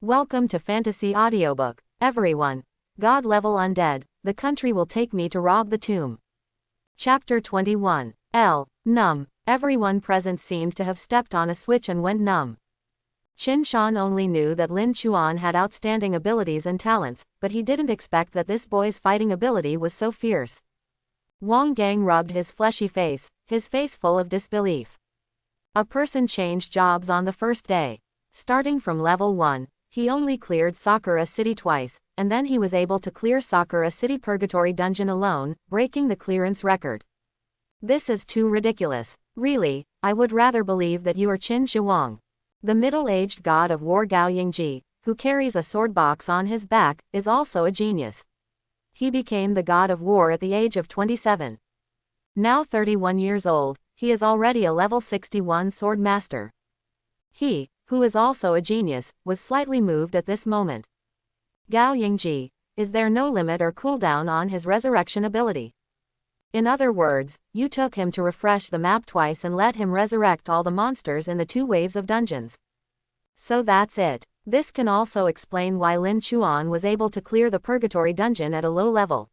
Welcome to Fantasy Audiobook, everyone. God level undead, the country will take me to rob the tomb. Chapter 21. Numb. Everyone present seemed to have stepped on a switch and went numb. Qin Shan only knew that Lin Chuan had outstanding abilities and talents, but he didn't expect that this boy's fighting ability was so fierce. Wang Gang rubbed his fleshy face, his face full of disbelief. A person changed jobs on the first day. Starting from level 1, he only cleared Sakura City twice, and then he was able to clear Sakura City Purgatory Dungeon alone, breaking the clearance record. This is too ridiculous. Really, I would rather believe that you are Qin Zhiwang. The middle-aged god of war Gao Yingji, who carries a sword box on his back, is also a genius. He became the god of war at the age of 27. Now 31 years old, he is already a level 61 sword master. He, who is also a genius, was slightly moved at this moment. Gao Yingji, is there no limit or cooldown on his resurrection ability? In other words, you took him to refresh the map twice and let him resurrect all the monsters in the 2 waves of dungeons. So that's it. This can also explain why Lin Chuan was able to clear the Purgatory Dungeon at a low level.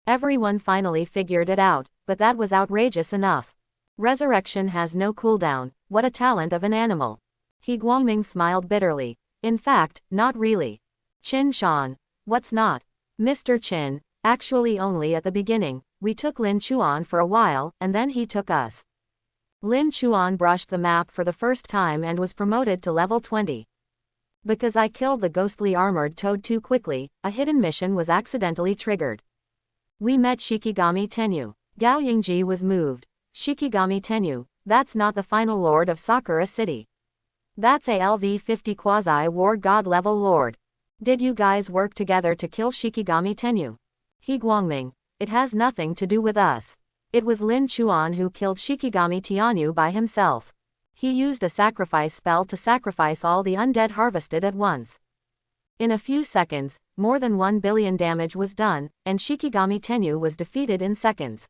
Everyone finally figured it out, but that was outrageous enough. Resurrection has no cooldown, what a talent of an animal. He Guangming smiled bitterly. In fact, not really. Qin Shan. What's not? Mr. Qin, actually only at the beginning, we took Lin Chuan for a while, and then he took us. Lin Chuan brushed the map for the first time and was promoted to level 20. Because I killed the ghostly armored toad too quickly, a hidden mission was accidentally triggered. We met Shikigami Tenyu. Gao Yingji was moved. Shikigami Tenyu, that's not the final lord of Sakura City. That's a LV-50 quasi-war god level lord. Did you guys work together to kill Shikigami Tenyu? He Guangming, it has nothing to do with us. It was Lin Chuan who killed Shikigami Tianyu by himself. He used a sacrifice spell to sacrifice all the undead harvested at once. In a few seconds, more than 1 billion damage was done, and Shikigami Tenyu was defeated in seconds.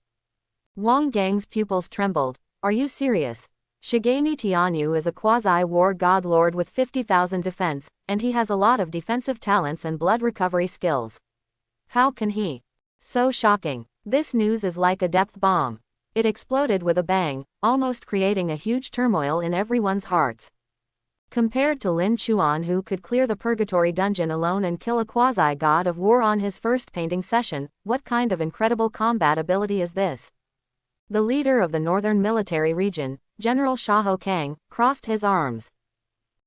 Wang Gang's pupils trembled. Are you serious? Shigami Tianyu is a quasi-war god lord with 50,000 defense, and he has a lot of defensive talents and blood recovery skills. How can he? So shocking. This news is like a depth bomb. It exploded with a bang, almost creating a huge turmoil in everyone's hearts. Compared to Lin Chuan, who could clear the Purgatory Dungeon alone and kill a quasi-god of war on his first painting session, what kind of incredible combat ability is this? The leader of the Northern Military Region, General Xiahou Kang, crossed his arms.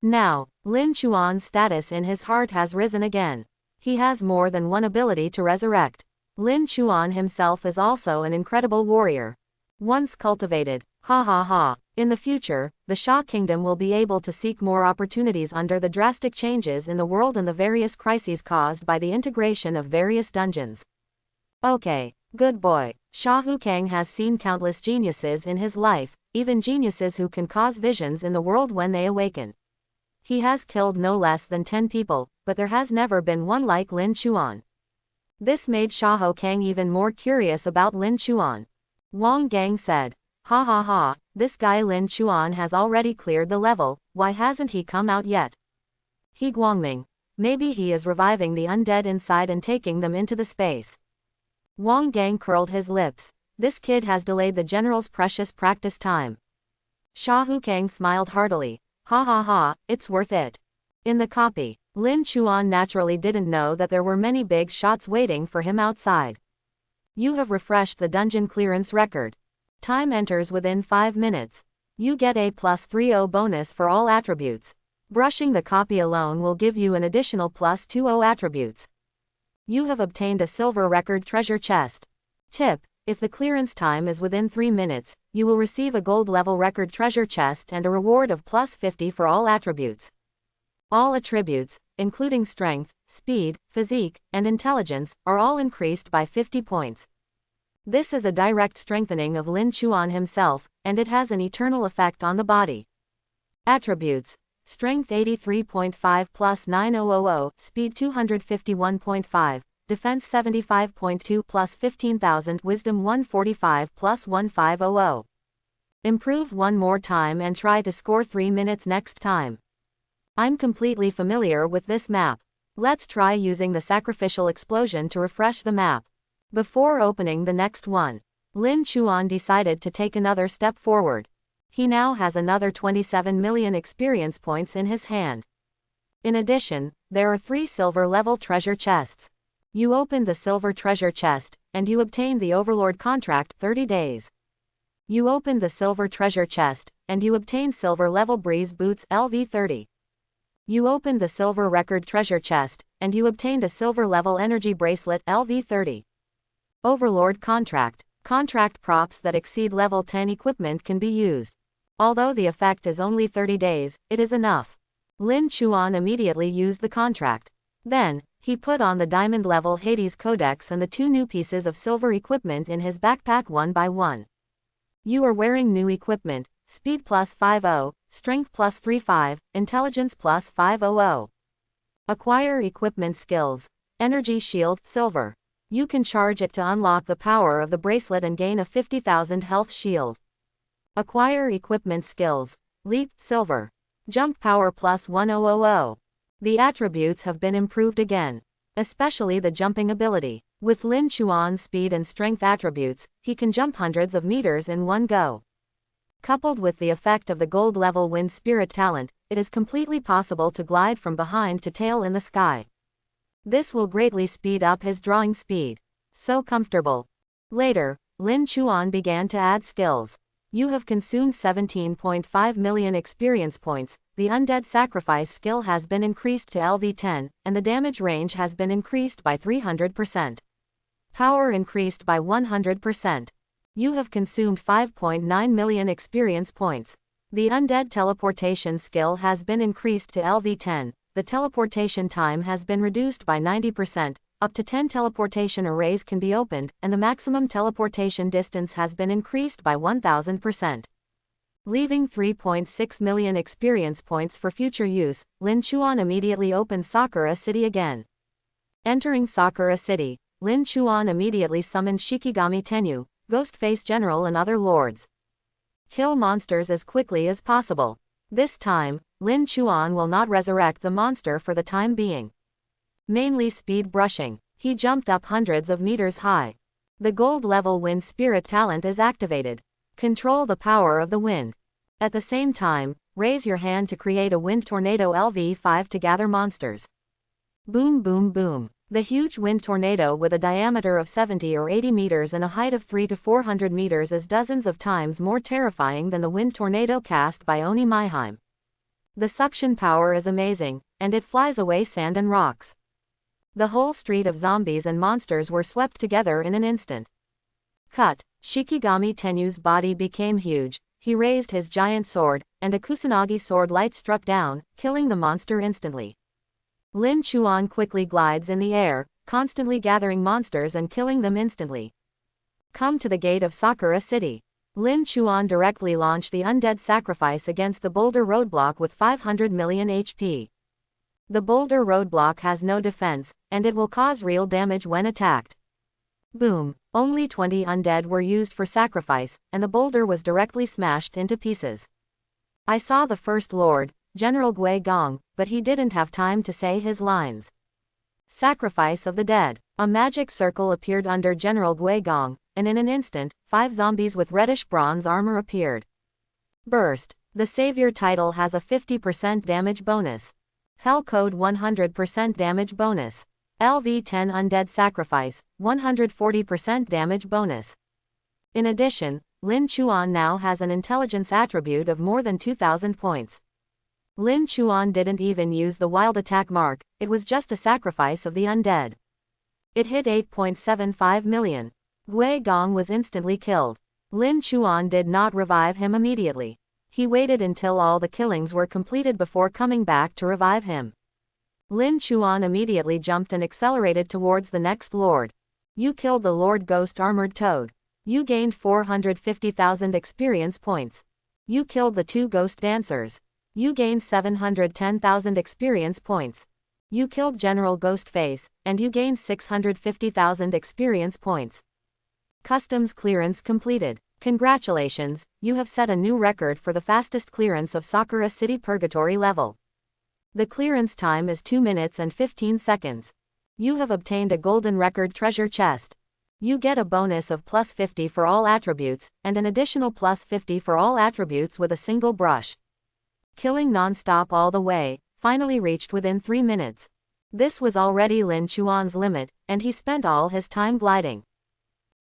Now, Lin Chuan's status in his heart has risen again. He has more than one ability to resurrect. Lin Chuan himself is also an incredible warrior. Once cultivated, ha ha ha, in the future, the Xia Kingdom will be able to seek more opportunities under the drastic changes in the world and the various crises caused by the integration of various dungeons. Okay, good boy. Xiahou Kang has seen countless geniuses in his life, even geniuses who can cause visions in the world when they awaken. He has killed no less than 10 people, but there has never been one like Lin Chuan. This made Xiahou Kang even more curious about Lin Chuan. Wang Gang said, ha ha ha, this guy Lin Chuan has already cleared the level, why hasn't he come out yet? He Guangming, maybe he is reviving the undead inside and taking them into the space. Wang Gang curled his lips. This kid has delayed the general's precious practice time. Xiahou Kang smiled heartily. Ha ha ha, it's worth it. In the copy, Lin Chuan naturally didn't know that there were many big shots waiting for him outside. You have refreshed the dungeon clearance record. Time enters within 5 minutes. You get a +30 bonus for all attributes. Brushing the copy alone will give you an additional +20 attributes. You have obtained a silver record treasure chest. Tip: if the clearance time is within 3 minutes, you will receive a gold level record treasure chest and a reward of +50 for all attributes. All attributes, including strength, speed, physique, and intelligence, are all increased by 50 points. This is a direct strengthening of Lin Chuan himself, and it has an eternal effect on the body. Attributes: strength 83.5 plus 9000, speed 251.5, defense 75.2 plus 15,000, wisdom 145 plus 1500. Improve one more time and try to score 3 minutes next time. I'm completely familiar with this map. Let's try using the sacrificial explosion to refresh the map. Before opening the next one, Lin Chuan decided to take another step forward. He now has another 27 million experience points in his hand. In addition, there are 3 silver-level treasure chests. You open the silver treasure chest, and you obtain the Overlord contract 30 days. You open the silver treasure chest, and you obtain silver-level breeze boots LV30. You open the silver record treasure chest, and you obtained a silver-level energy bracelet LV30. Overlord contract. Contract props that exceed level 10 equipment can be used. Although the effect is only 30 days, it is enough. Lin Chuan immediately used the contract. Then, he put on the diamond level Hades Codex and the 2 new pieces of silver equipment in his backpack one by one. You are wearing new equipment, speed plus 50, strength plus 35, intelligence plus 500. Acquire equipment skills. Energy shield, silver. You can charge it to unlock the power of the bracelet and gain a 50,000 health shield. Acquire equipment skills. Leap, silver. Jump power plus 1000. The attributes have been improved again. Especially the jumping ability. With Lin Chuan's speed and strength attributes, he can jump hundreds of meters in one go. Coupled with the effect of the gold level wind spirit talent, it is completely possible to glide from behind to tail in the sky. This will greatly speed up his drawing speed. So comfortable. Later, Lin Chuan began to add skills. You have consumed 17.5 million experience points, the Undead Sacrifice skill has been increased to LV10, and the damage range has been increased by 300%. Power increased by 100%. You have consumed 5.9 million experience points. The Undead Teleportation skill has been increased to LV10, the teleportation time has been reduced by 90%, up to 10 teleportation arrays can be opened, and the maximum teleportation distance has been increased by 1000%. Leaving 3.6 million experience points for future use, Lin Chuan immediately opened Sakura City again. Entering Sakura City, Lin Chuan immediately summoned Shikigami Tenyu, Ghostface General and other lords. Kill monsters as quickly as possible. This time, Lin Chuan will not resurrect the monster for the time being. Mainly speed brushing. He jumped up hundreds of meters high. The gold level wind spirit talent is activated. Control the power of the wind. At the same time, raise your hand to create a wind tornado LV5 to gather monsters. Boom boom boom. The huge wind tornado with a diameter of 70 or 80 meters and a height of 300 to 400 meters is dozens of times more terrifying than the wind tornado cast by Oni Maiheim. The suction power is amazing, and it flies away sand and rocks. The whole street of zombies and monsters were swept together in an instant. Cut. Shikigami Tenyu's body became huge, he raised his giant sword, and a Kusanagi sword light struck down, killing the monster instantly. Lin Chuan quickly glides in the air, constantly gathering monsters and killing them instantly. Come to the gate of Sakura City. Lin Chuan directly launched the Undead Sacrifice against the boulder roadblock with 500 million HP. The boulder roadblock has no defense, and it will cause real damage when attacked. Boom. Only 20 undead were used for sacrifice, and the boulder was directly smashed into pieces. I saw the First Lord, General Gui Gong, but he didn't have time to say his lines. Sacrifice of the Dead. A magic circle appeared under General Gui Gong, and in an instant, 5 zombies with reddish bronze armor appeared. Burst. The Savior title has a 50% damage bonus. Hell Code 100% damage bonus. LV10 Undead Sacrifice, 140% damage bonus. In addition, Lin Chuan now has an intelligence attribute of more than 2,000 points. Lin Chuan didn't even use the wild attack mark, it was just a sacrifice of the undead. It hit 8.75 million. Gui Gong was instantly killed. Lin Chuan did not revive him immediately. He waited until all the killings were completed before coming back to revive him. Lin Chuan immediately jumped and accelerated towards the next lord. You killed the Lord Ghost Armored Toad. You gained 450,000 experience points. You killed the 2 Ghost Dancers. You gained 710,000 experience points. You killed General Ghostface, and you gained 650,000 experience points. Customs clearance completed. Congratulations, you have set a new record for the fastest clearance of Sakura City Purgatory level. The clearance time is 2 minutes and 15 seconds. You have obtained a golden record treasure chest. You get a bonus of plus 50 for all attributes, and an additional plus 50 for all attributes with a single brush. Killing non-stop all the way, finally reached within 3 minutes. This was already Lin Chuan's limit, and he spent all his time gliding.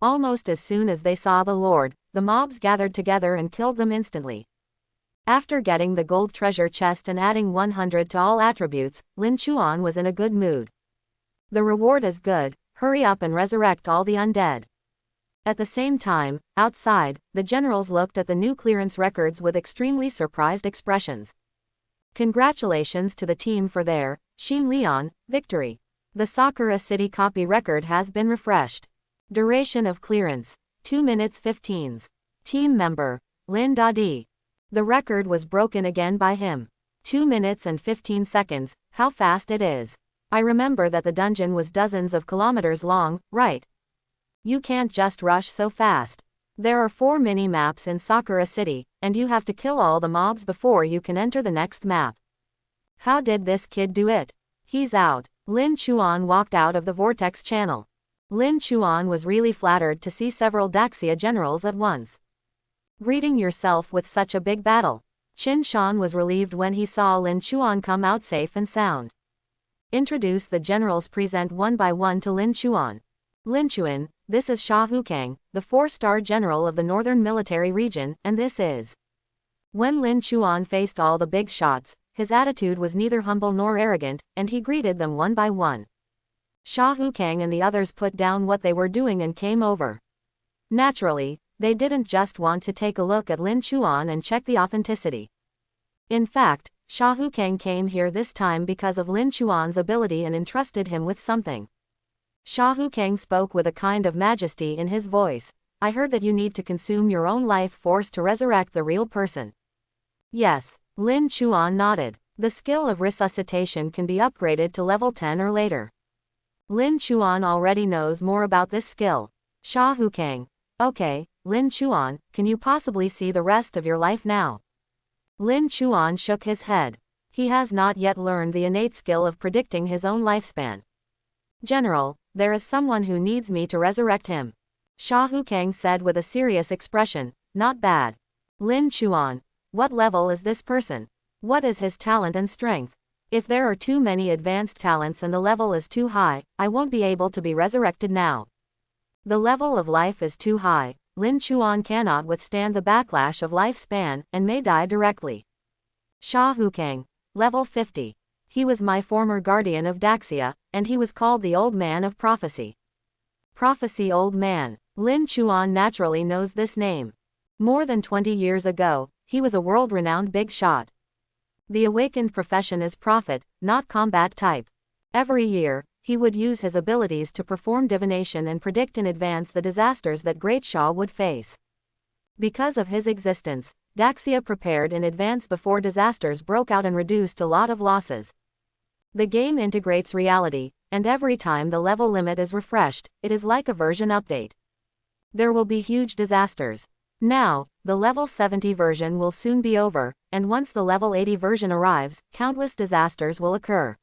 Almost as soon as they saw the Lord, the mobs gathered together and killed them instantly. After getting the gold treasure chest and adding 100 to all attributes, Lin Chuan was in a good mood. The reward is good, hurry up and resurrect all the undead. At the same time, outside, the generals looked at the new clearance records with extremely surprised expressions. Congratulations to the team for their Xin Lian victory. The Sakura City copy record has been refreshed. Duration of clearance 2 minutes 15. Team member Lin Dadi. The record was broken again by him. 2 minutes and 15 seconds, how fast it is. I remember that the dungeon was dozens of kilometers long, right? You can't just rush so fast. There are 4 mini-maps in Sakura City, and you have to kill all the mobs before you can enter the next map. How did this kid do it? He's out. Lin Chuan walked out of the vortex channel. Lin Chuan was really flattered to see several Daxia generals at once. Greeting yourself with such a big battle. Qin Shan was relieved when he saw Lin Chuan come out safe and sound. Introduce the generals, present one by one to Lin Chuan. Lin Chuan, this is Sha Hukang, the 4-star general of the Northern Military Region, and this is. When Lin Chuan faced all the big shots, his attitude was neither humble nor arrogant, and he greeted them one by one. Sha Hukang and the others put down what they were doing and came over. Naturally, they didn't just want to take a look at Lin Chuan and check the authenticity. In fact, Sha Hukang came here this time because of Lin Chuan's ability and entrusted him with something. Sha Hukang spoke with a kind of majesty in his voice. I heard that you need to consume your own life force to resurrect the real person. Yes, Lin Chuan nodded. The skill of resuscitation can be upgraded to level 10 or later. Lin Chuan already knows more about this skill. Sha Hukang. Okay, Lin Chuan, can you possibly see the rest of your life now? Lin Chuan shook his head. He has not yet learned the innate skill of predicting his own lifespan. General, there is someone who needs me to resurrect him. Sha Hukang said with a serious expression. Not bad. Lin Chuan. What level is this person? What is his talent and strength? If there are too many advanced talents and the level is too high, I won't be able to be resurrected now. The level of life is too high. Lin Chuan cannot withstand the backlash of lifespan, and may die directly. Sha Hukang. Level 50. He was my former guardian of Daxia, and he was called the Old Man of Prophecy. Prophecy Old Man. Lin Chuan naturally knows this name. More than 20 years ago, he was a world-renowned big shot. The awakened profession is prophet, not combat type. Every year, he would use his abilities to perform divination and predict in advance the disasters that Great Shah would face. Because of his existence, Daxia prepared in advance before disasters broke out and reduced a lot of losses. The game integrates reality, and every time the level limit is refreshed, it is like a version update. There will be huge disasters. Now, the level 70 version will soon be over, and once the level 80 version arrives, countless disasters will occur.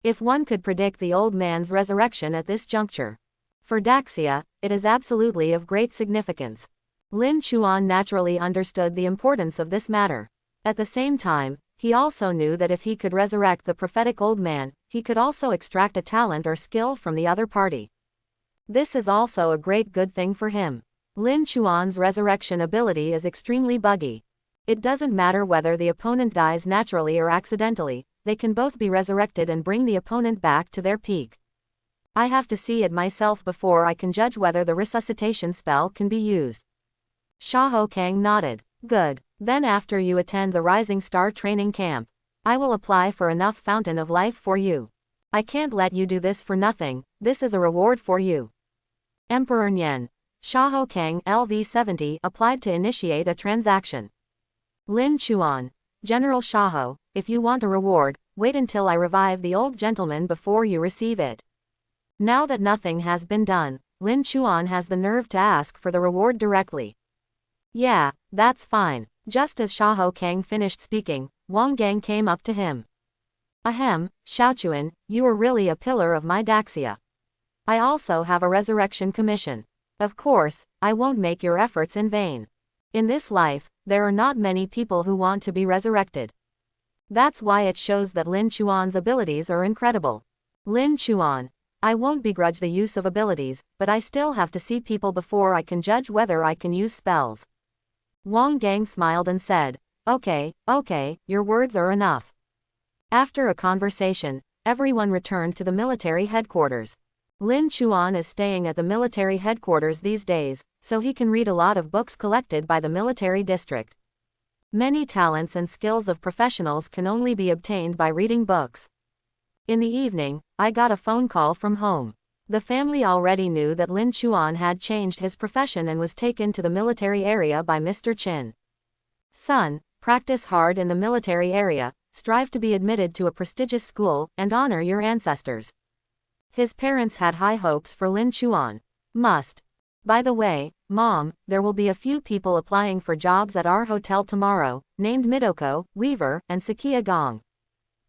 If one could predict the old man's resurrection at this juncture. For Daxia, it is absolutely of great significance. Lin Chuan naturally understood the importance of this matter. At the same time, he also knew that if he could resurrect the prophetic old man, he could also extract a talent or skill from the other party. This is also a great good thing for him. Lin Chuan's resurrection ability is extremely buggy. It doesn't matter whether the opponent dies naturally or accidentally, they can both be resurrected and bring the opponent back to their peak. I have to see it myself before I can judge whether the resuscitation spell can be used. Sha Hukang nodded. Good. Then after you attend the Rising Star training camp, I will apply for enough Fountain of Life for you. I can't let you do this for nothing, this is a reward for you. Emperor Nian. Sha Hukang LV70 applied to initiate a transaction. Lin Chuan. General Shaho, if you want a reward, wait until I revive the old gentleman before you receive it. Now that nothing has been done, Lin Chuan has the nerve to ask for the reward directly. Yeah, that's fine. Just as Sha Hukang finished speaking, Wang Gang came up to him. Ahem, Xiaochuan, you are really a pillar of my Daxia. I also have a resurrection commission. Of course, I won't make your efforts in vain. In this life, there are not many people who want to be resurrected. That's why it shows that Lin Chuan's abilities are incredible. Lin Chuan, I won't begrudge the use of abilities, but I still have to see people before I can judge whether I can use spells. Wang Gang smiled and said, okay, your words are enough. After a conversation, everyone returned to the military headquarters. Lin Chuan is staying at the military headquarters these days, so he can read a lot of books collected by the military district. Many talents and skills of professionals can only be obtained by reading books. In the evening, I got a phone call from home. The family already knew that Lin Chuan had changed his profession and was taken to the military area by Mr. Chin. Son, practice hard in the military area, strive to be admitted to a prestigious school, and honor your ancestors. His parents had high hopes for Lin Chuan. By the way, Mom, there will be a few people applying for jobs at our hotel tomorrow, named Midoko, Weaver, and Sakia Gong.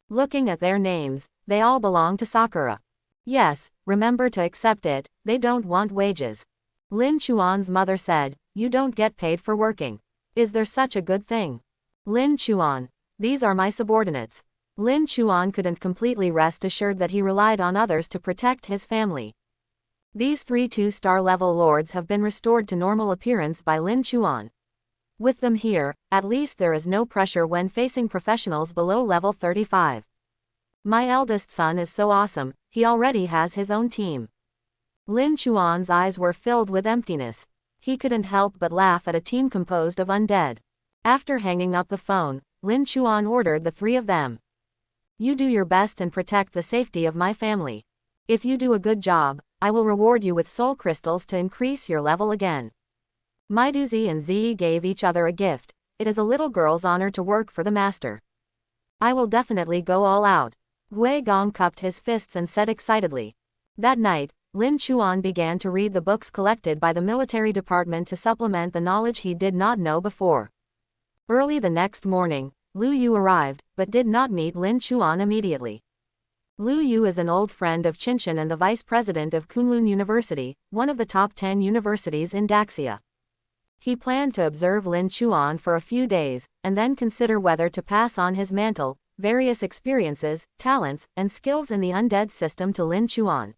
Looking at their names, they all belong to Sakura. Yes, remember to accept it, they don't want wages. Lin Chuan's mother said, you don't get paid for working. Is there such a good thing? Lin Chuan, these are my subordinates. Lin Chuan couldn't completely rest assured that he relied on others to protect his family. These 3 2-star level lords have been restored to normal appearance by Lin Chuan. With them here, at least there is no pressure when facing professionals below level 35. My eldest son is so awesome, he already has his own team. Lin Chuan's eyes were filled with emptiness. He couldn't help but laugh at a team composed of undead. After hanging up the phone, Lin Chuan ordered the 3 of them. You do your best and protect the safety of my family. If you do a good job, I will reward you with soul crystals to increase your level again. Maiduzi and Zi gave each other a gift. It is a little girl's honor to work for the master. I will definitely go all out. Wei Gong cupped his fists and said excitedly. That night, Lin Chuan began to read the books collected by the military department to supplement the knowledge he did not know before. Early the next morning, Lu Yu arrived, but did not meet Lin Chuan immediately. Lu Yu is an old friend of Qinshan and the vice president of Kunlun University, one of the top 10 universities in Daxia. He planned to observe Lin Chuan for a few days, and then consider whether to pass on his mantle, various experiences, talents, and skills in the undead system to Lin Chuan.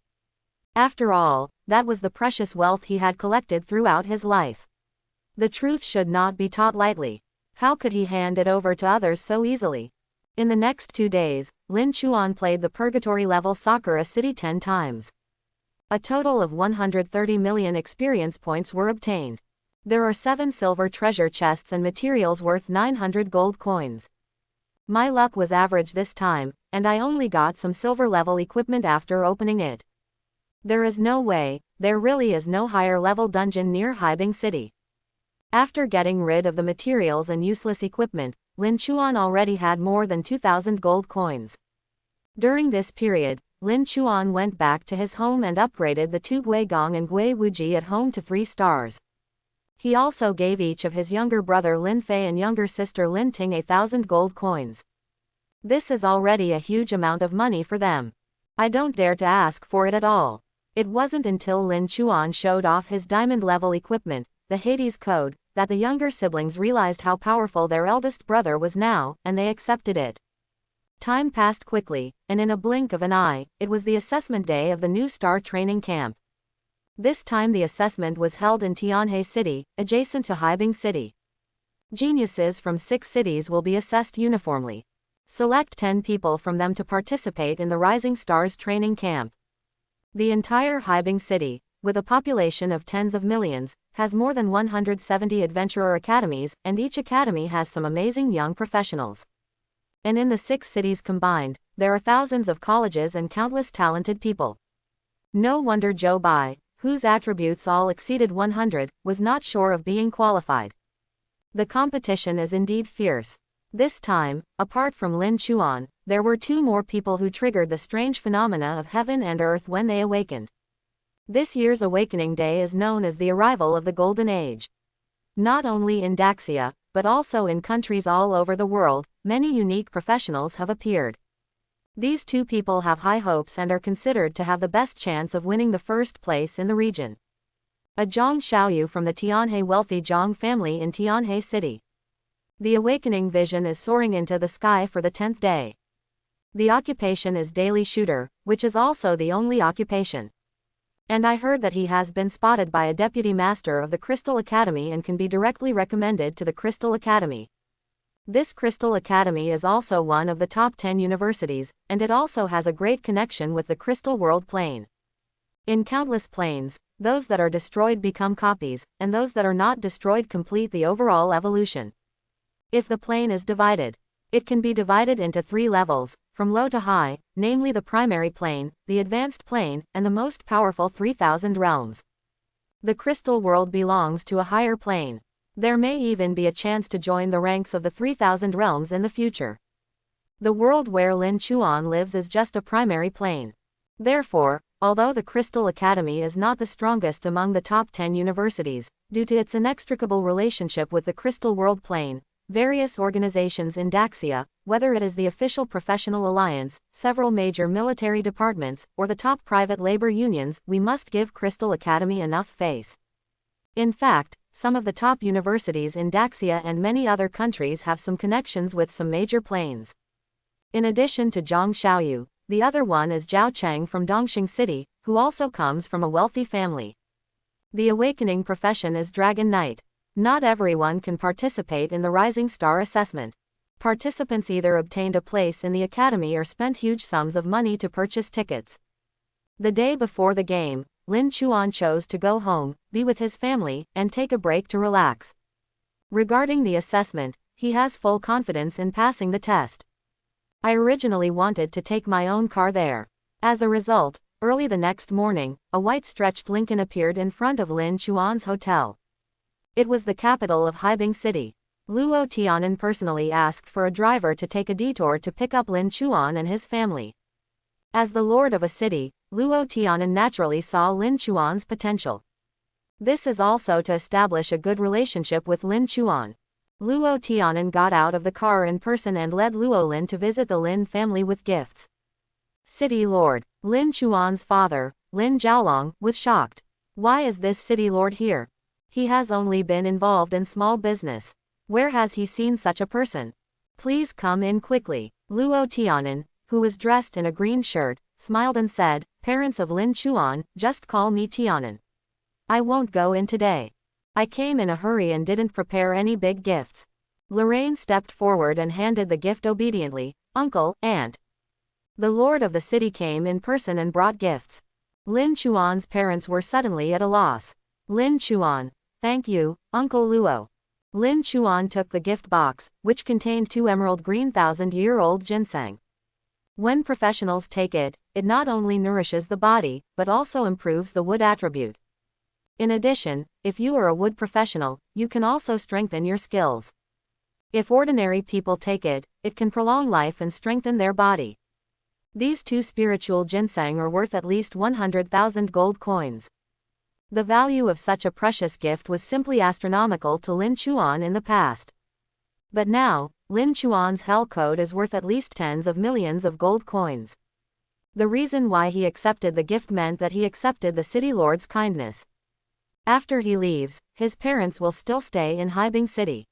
After all, that was the precious wealth he had collected throughout his life. The truth should not be taught lightly. How could he hand it over to others so easily? In the next 2 days, Lin Chuan played the Purgatory level Sakura City 10 times. A total of 130 million experience points were obtained. There are 7 silver treasure chests and materials worth 900 gold coins. My luck was average this time, and I only got some silver level equipment after opening it. There is no way, there really is no higher level dungeon near Haibing City. After getting rid of the materials and useless equipment, Lin Chuan already had more than 2,000 gold coins. During this period, Lin Chuan went back to his home and upgraded the 2 Guigong and Gui Wuji at home to 3 stars. He also gave each of his younger brother Lin Fei and younger sister Lin Ting 1,000 gold coins. This is already a huge amount of money for them. I don't dare to ask for it at all. It wasn't until Lin Chuan showed off his diamond level equipment, the Hades Code, that the younger siblings realized how powerful their eldest brother was now, and they accepted it. Time passed quickly, and in a blink of an eye, it was the assessment day of the new star training camp. This time the assessment was held in Tianhe City, adjacent to Haibing City. Geniuses from 6 cities will be assessed uniformly. Select 10 people from them to participate in the Rising Stars training camp. The entire Haibing City, with a population of tens of millions, has more than 170 adventurer academies, and each academy has some amazing young professionals. And in the 6 cities combined, there are thousands of colleges and countless talented people. No wonder Zhou Bai, whose attributes all exceeded 100, was not sure of being qualified. The competition is indeed fierce. This time, apart from Lin Chuan, there were 2 more people who triggered the strange phenomena of heaven and earth when they awakened. This year's awakening day is known as the arrival of the Golden Age. Not only in Daxia, but also in countries all over the world, many unique professionals have appeared. These two people have high hopes and are considered to have the best chance of winning the first place in the region. A Zhang Xiaoyu from the Tianhe wealthy Zhang family in Tianhe City. The awakening vision is soaring into the sky for the 10th day. The occupation is daily shooter, which is also the only occupation. And I heard that he has been spotted by a deputy master of the Crystal Academy and can be directly recommended to the Crystal Academy. This Crystal Academy is also one of the top 10 universities, and it also has a great connection with the Crystal World plane. In countless planes, those that are destroyed become copies, and those that are not destroyed complete the overall evolution. If the plane is divided, it can be divided into 3 levels, from low to high, namely the primary plane, the advanced plane, and the most powerful 3000 realms. The Crystal World belongs to a higher plane. There may even be a chance to join the ranks of the 3000 realms in the future. The world where Lin Chuan lives is just a primary plane. Therefore, although the Crystal Academy is not the strongest among the top 10 universities, due to its inextricable relationship with the Crystal World plane, various organizations in Daxia, whether it is the official professional alliance, several major military departments, or the top private labor unions, we must give Crystal Academy enough face. In fact, some of the top universities in Daxia and many other countries have some connections with some major planes. In addition to Zhang Xiaoyu, the other one is Zhao Cheng from Dongxing City, who also comes from a wealthy family. The awakening profession is Dragon Knight. Not everyone can participate in the Rising Star assessment. Participants either obtained a place in the academy or spent huge sums of money to purchase tickets. The day before the game, Lin Chuan chose to go home, be with his family, and take a break to relax. Regarding the assessment, he has full confidence in passing the test. I originally wanted to take my own car there. As a result, early the next morning, a white stretched Lincoln appeared in front of Lin Chuan's hotel. It was the capital of Haibing City. Luo Tianan personally asked for a driver to take a detour to pick up Lin Chuan and his family. As the lord of a city, Luo Tianan naturally saw Lin Chuan's potential. This is also to establish a good relationship with Lin Chuan. Luo Tianan got out of the car in person and led Luo Lin to visit the Lin family with gifts. City Lord, Lin Chuan's father, Lin Zhaolong, was shocked. Why is this city lord here? He has only been involved in small business. Where has he seen such a person? Please come in quickly. Luo Tianan, who was dressed in a green shirt, smiled and said, "Parents of Lin Chuan, just call me Tianan. I won't go in today. I came in a hurry and didn't prepare any big gifts." Lorraine stepped forward and handed the gift obediently, "Uncle, Aunt." The lord of the city came in person and brought gifts. Lin Chuan's parents were suddenly at a loss. Lin Chuan, "Thank you, Uncle Luo." Lin Chuan took the gift box, which contained 2 emerald green 1000-year-old ginseng. When professionals take it, it not only nourishes the body, but also improves the wood attribute. In addition, if you are a wood professional, you can also strengthen your skills. If ordinary people take it, it can prolong life and strengthen their body. These 2 spiritual ginseng are worth at least 100,000 gold coins. The value of such a precious gift was simply astronomical to Lin Chuan in the past. But now, Lin Chuan's hell code is worth at least tens of millions of gold coins. The reason why he accepted the gift meant that he accepted the city lord's kindness. After he leaves, his parents will still stay in Haibing City.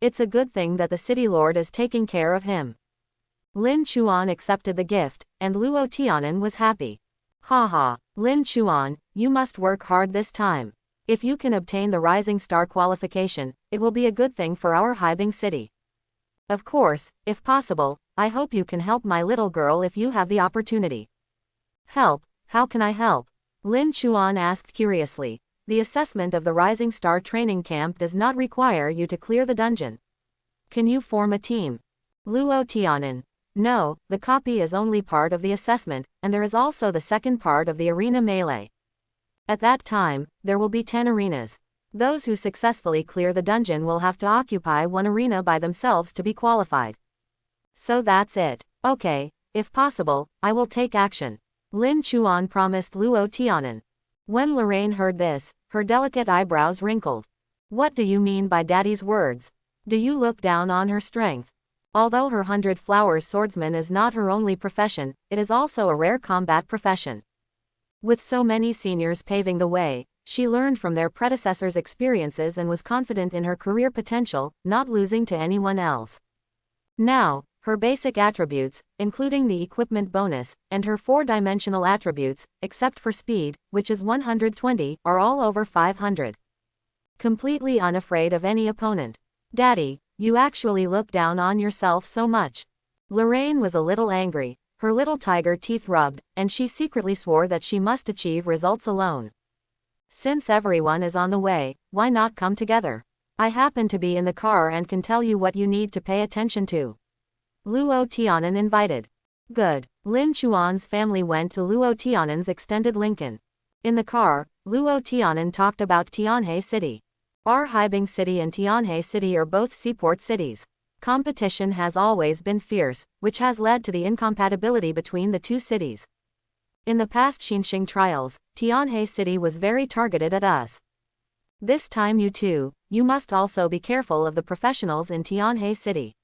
It's a good thing that the city lord is taking care of him. Lin Chuan accepted the gift, and Luo Tianan was happy. Haha, Lin Chuan, you must work hard this time. If you can obtain the Rising Star qualification, it will be a good thing for our Haibing City. Of course, if possible, I hope you can help my little girl if you have the opportunity. Help? How can I help? Lin Chuan asked curiously. The assessment of the Rising Star training camp does not require you to clear the dungeon. Can you form a team? Luo Tianan. No, the copy is only part of the assessment, and there is also the second part of the arena melee. At that time, there will be 10 arenas. Those who successfully clear the dungeon will have to occupy one arena by themselves to be qualified. So that's it. Okay, if possible, I will take action. Lin Chuan promised Luo Tianan. When Lorraine heard this, her delicate eyebrows wrinkled. What do you mean by daddy's words? Do you look down on her strength? Although her 100 Flowers swordsman is not her only profession, it is also a rare combat profession. With so many seniors paving the way, she learned from their predecessors' experiences and was confident in her career potential, not losing to anyone else. Now, her basic attributes, including the equipment bonus, and her 4-dimensional attributes, except for speed, which is 120, are all over 500. Completely unafraid of any opponent. Daddy, you actually look down on yourself so much. Lorraine was a little angry, her little tiger teeth rubbed, and she secretly swore that she must achieve results alone. Since everyone is on the way, why not come together? I happen to be in the car and can tell you what you need to pay attention to. Luo Tianan invited. Good. Lin Chuan's family went to Luo Tianan's extended Lincoln. In the car, Luo Tianan talked about Tianhe City. Our Haibing City and Tianhe City are both seaport cities. Competition has always been fierce, which has led to the incompatibility between the two cities. In the past Xinxing trials, Tianhe City was very targeted at us. This time you must also be careful of the professionals in Tianhe City.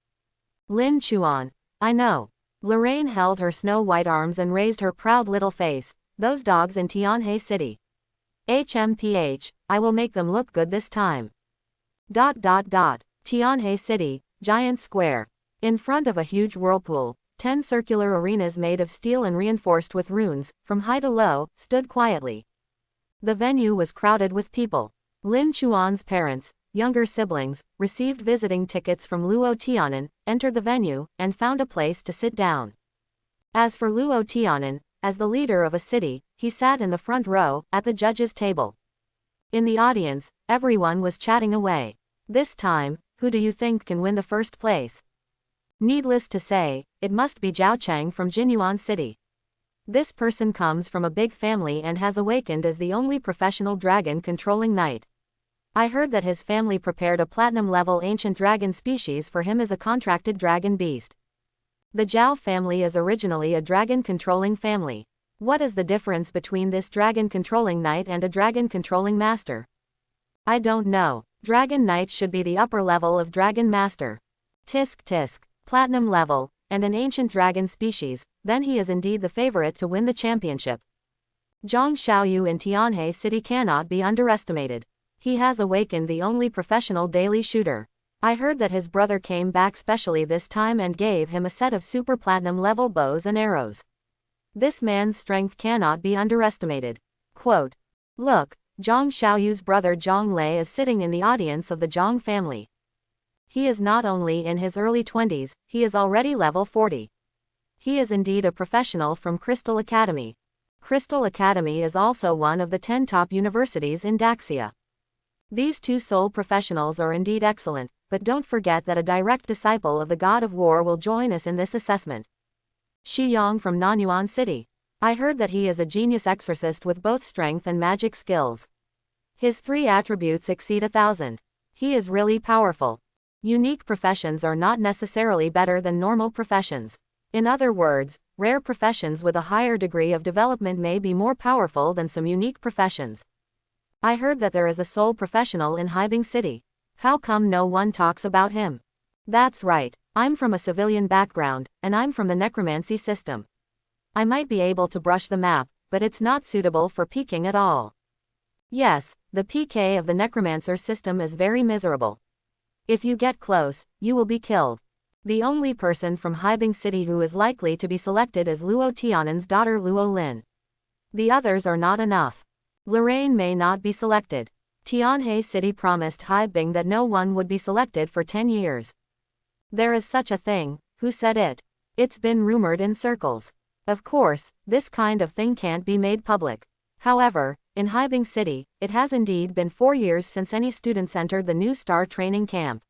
Lin Chuan. I know. Lorraine held her snow-white arms and raised her proud little face. Those dogs in Tianhe City. HMPH, I will make them look good this time. Tianhe City, Giant Square. In front of a huge whirlpool, 10 circular arenas made of steel and reinforced with runes, from high to low, stood quietly. The venue was crowded with people. Lin Chuan's parents, younger siblings, received visiting tickets from Luo Tianan, entered the venue, and found a place to sit down. As for Luo Tianan, as the leader of a city, he sat in the front row, at the judges' table. In the audience, everyone was chatting away. This time, who do you think can win the first place? Needless to say, it must be Zhao Cheng from Jinyuan City. This person comes from a big family and has awakened as the only professional dragon-controlling knight. I heard that his family prepared a platinum-level ancient dragon species for him as a contracted dragon beast. The Zhao family is originally a dragon-controlling family. What is the difference between this dragon-controlling knight and a dragon-controlling master? I don't know. Dragon Knight should be the upper level of Dragon Master. Tisk tisk. Platinum level, and an ancient dragon species, then he is indeed the favorite to win the championship. Zhang Xiaoyu in Tianhe City cannot be underestimated. He has awakened the only professional daily shooter. I heard that his brother came back specially this time and gave him a set of super platinum level bows and arrows. This man's strength cannot be underestimated. Quote. Look, Zhang Xiaoyu's brother Zhang Lei is sitting in the audience of the Zhang family. He is not only in his early 20s, he is already level 40. He is indeed a professional from Crystal Academy. Crystal Academy is also one of the 10 top universities in Daxia. These two sole professionals are indeed excellent, but don't forget that a direct disciple of the God of War will join us in this assessment. Shi Yang from Nanyuan City. I heard that he is a genius exorcist with both strength and magic skills. His 3 attributes exceed 1,000. He is really powerful. Unique professions are not necessarily better than normal professions. In other words, rare professions with a higher degree of development may be more powerful than some unique professions. I heard that there is a sole professional in Haibing City. How come no one talks about him? That's right, I'm from a civilian background, and I'm from the necromancy system. I might be able to brush the map, but it's not suitable for peeking at all. Yes, the PK of the necromancer system is very miserable. If you get close, you will be killed. The only person from Haibing City who is likely to be selected is Luo Tianan's daughter Luo Lin. The others are not enough. Lorraine may not be selected. Tianhe City promised Haibing that no one would be selected for 10 years. There is such a thing, who said it? It's been rumored in circles. Of course, this kind of thing can't be made public. However, in Haibing City, it has indeed been 4 years since any students entered the new star training camp.